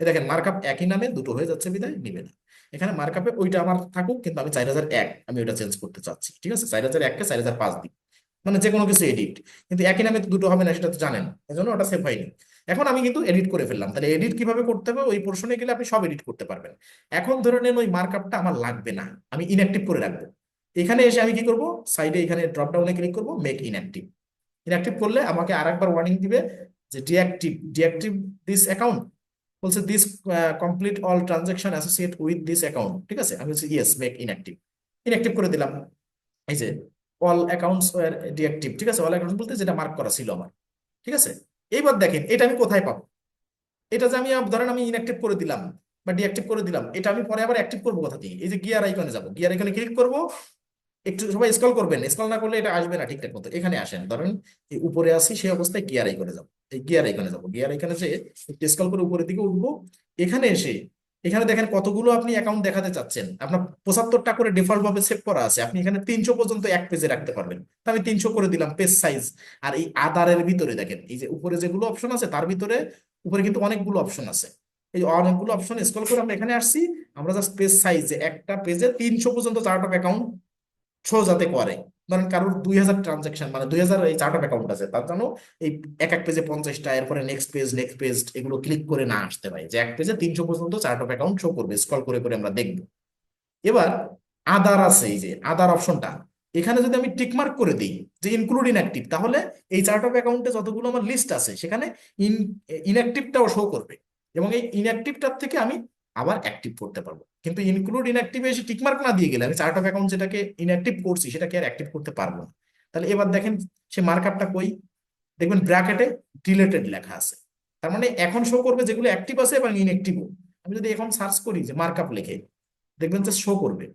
দেখেন মার্কআপ একই নামে দুটো হয়ে যাচ্ছে, বিদায় নিবে না। এখানে মার্কআপে ওইটা আমার থাকুক, কিন্তু আমি 4001 আমি ওটা চেঞ্জ করতে চাচ্ছি। ঠিক আছে, 4001-কে 4005 দিই, মানে যে কোনো কিছু এডিট, কিন্তু একই নামে তো দুটো হবে না, সেটা তো জানেন, এজন্য ওটা সেভ হয়নি। এখন আমি কিন্তু এডিট করে ফেললাম, তাহলে এডিট কিভাবে করতে হবে, ওই পোর্শনে গেলে আপনি সব এডিট করতে পারবেন। এখন ধরে নেন ওই মার্কআপটা আমার লাগবে না, আমি ইনঅ্যাক্টিভ করে রাখবো। এখানে এসে আমি কি করব, সাইডে এখানে ড্রপ ডাউনে ক্লিক করব, মেক ইনঅ্যাক্টিভ। ইনঅ্যাক্টিভ করলে আমাকে আরেকবার ওয়ার্নিং দিবে যে ডিঅ্যাক্টিভ, ডিঅ্যাক্টিভ দিস অ্যাকাউন্ট, বলছে this complete all transaction associate with this account. ঠিক আছে, আমি বলছি ইয়েস, মেক ইনঅ্যাক্টিভ, ইনঅ্যাক্টিভ করে দিলাম। এই যে অল অ্যাকাউন্টস ওয়্যার ডিঅ্যাক্টিভ, ঠিক আছে, অল অ্যাকাউন্টস বলতে যেটা মার্ক করা ছিল আমার। ঠিক আছে, এইবার দেখেন এটা আমি কোথায় পাবো, এটা যে আমি ধরেন আমি ইনঅ্যাক্টিভ করে দিলাম বা ডিঅ্যাক্টিভ করে দিলাম, এটা আমি পরে আবার অ্যাক্টিভ করবো কোথা থেকে, এই যে গিয়ার আইকনে যাবো, গিয়ার আইকনে ক্লিক করবো, একটু সবাই স্ক্রল করবেন, স্ক্রল না করলে এটা আসবে না ঠিকঠাক মতো। এখানে আসেন, ধরেন এই উপরে আসি, সেই অবস্থায় গিয়ার আইকনে যাবো, এই গিয়ার আইকনে যাবো, গিয়ার আইকনে যে একটু স্ক্রল করে উপরের দিকে উঠবো, এখানে এসে এখানে দেখেন কতগুলো আপনি অ্যাকাউন্ট দেখাতে চাচ্ছেন, আপনার 75টা করে ডিফল্ট ভাবে সেভ করা আছে, আপনি এখানে 300 পর্যন্ত এক পেজে রাখতে পারবেন। তো আমি 300 করে দিলাম পেজ সাইজ। আর এই আদারের ভিতরে দেখেন এই যে উপরে যেগুলো অপশন আছে তার ভিতরে উপরে কিন্তু অনেকগুলো অপশন আছে। এই অনেকগুলো অপশন স্ক্রল করে আমরা এখানে আসছি, আমরা জাস্ট পেজ সাইজ একটা পেজে 300 পর্যন্ত চার্ট অফ অ্যাকাউন্ট শো যাতে করে। ধরেন কারোর 2000 ট্রানজাকশন মানে 2000 এই চার্ট অফ অ্যাকাউন্ট আছে, তার জন্য এই এক এক পেজে 50টা, এরপরে নেক্সট পেজ এগুলো ক্লিক করে না আসতে হয়, যে এক পেজে 300 পর্যন্ত চার্ট অফ অ্যাকাউন্ট শো করবে, স্ক্রল করে করে আমরা দেখবো। এবার আদার আছে, এই যে আদার অপশনটা, এখানে যদি আমি টিকমার্ক করে দিই যে ইনক্লুড ইনঅ্যাক্টিভ, তাহলে এই চার্ট অফ অ্যাকাউন্টে যতগুলো আমার লিস্ট আছে সেখানে ইন ইনঅ্যাক্টিভটাও শো করবে, এবং এই ইনঅ্যাক্টিভটার থেকে আমি আবার অ্যাক্টিভ করতে পারবো। কিন্তু ইনক্লুড ইনঅ্যাক্টিভে এসে টিকমার্ক না দিয়ে গেলে আমি চার্ট অফ অ্যাকাউন্ট যেটাকে ইনঅ্যাক্টিভ করছি সেটাকে আর অ্যাক্টিভ করতে পারবো না। তাহলে এবার দেখেন সে মার্কআপটা কই, দেখবেন ব্র্যাকেটে ডিলেটেড লেখা আছে। তার মানে এখন শো করবে যেগুলো অ্যাক্টিভ আছে এবং ইনঅ্যাক্টিভও। আমি যদি এখন সার্চ করি যে মার্কআপ লিখে, দেখবেন যে শো করবে।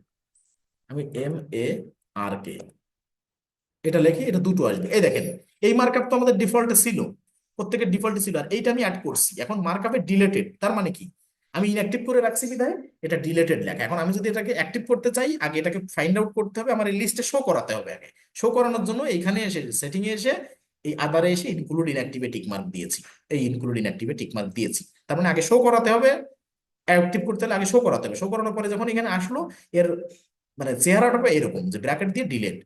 আমি MARK এটা লিখি, এটা দুটো আসবে, এই দেখেন এই মার্কআপ তো আমাদের ডিফল্টে ছিল, প্রত্যেকের ডিফল্টে ছিল, আর এইটা আমি অ্যাড করছি, এখন মার্কআপে ডিলেটেড। তার মানে কি, আমি ইনঅ্যাক্টিভ করে রাখছি বিধায় এটা ডিলেটেড লেখা। এখন আমি যদি এটাকে অ্যাক্টিভ করতে চাই, আগে এটাকে ফাইন্ড আউট করতে হবে, আমার এই লিস্টে শো করাতে হবে। আগে শো করানোর জন্য এইখানে এসে সেটিং এ এসে এই আদারে এসে ইনক্লুড ইনঅ্যাক্টিভে টিক মার্ক দিয়েছি, এই ইনক্লুড ইনঅ্যাক্টিভে টিক মার্ক দিয়েছি। তার মানে আগে শো করাতে হবে, অ্যাক্টিভ করতে হলে আগে শো করাতে হবে। শো করানোর পরে যখন এখানে আসলো, এর মানে চেহারাটা হবে এরকম যে ব্র্যাকেট দিয়ে ডিলেট,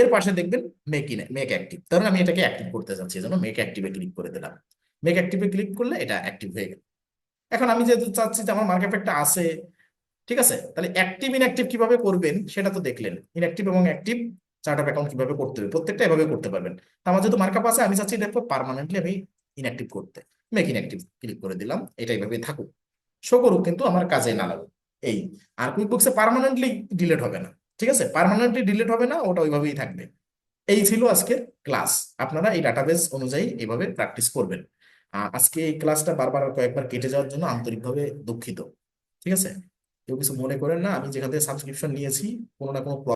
এর পাশে দেখবেন মেক অ্যাক্টিভ। কারণ আমি এটাকে অ্যাক্টিভ করতে চাচ্ছি, এজন্য মেক অ্যাক্টিভে ক্লিক করে দিলাম। মেক অ্যাক্টিভে ক্লিক করলে এটা অ্যাক্টিভ হয়ে গেল। এখন আমি যেহেতু চাচ্ছি যে আমার মার্কআপ একটা আছে, ঠিক আছে, তাহলে অ্যাক্টিভ ইনঅ্যাক্টিভ কিভাবে করবেন সেটা তো দেখলেন, ইনঅ্যাক্টিভ এবং অ্যাক্টিভ চার্ট অফ অ্যাকাউন্ট কিভাবে করতে হবে, প্রত্যেকটা এভাবে করতে পারবেন। তো আমার যেহেতু মার্কআপ আছে, আমি চাচ্ছি দেখো পার্মানেন্টলি আমি ইনঅ্যাক্টিভ করতে, মেক ইনঅ্যাক্টিভ ক্লিক করে দিলাম, এটা এইভাবে থাকুক, শো করুক, কিন্তু আমার কাজে না লাগুক। এই আর কুইকবুকসে পার্মানেন্টলি ডিলিট হবে না, ঠিক আছে, পার্মানেন্টলি ডিলিট হবে না, ওটা ওইভাবেই থাকবে। এই ছিল আজকের ক্লাস। আপনারা এই ডাটাবেস অনুযায়ী এইভাবে প্র্যাকটিস করবেন। আজকে এই ক্লাসটা বারবার কয়েকবার কেটে যাওয়ার জন্য আন্তরিকভাবে দুঃখিত। ঠিক আছে, কেউ কিছু মনে করেন না, আমি যেখান থেকে সাবস্ক্রিপশন নিয়েছি কোনো না কোনো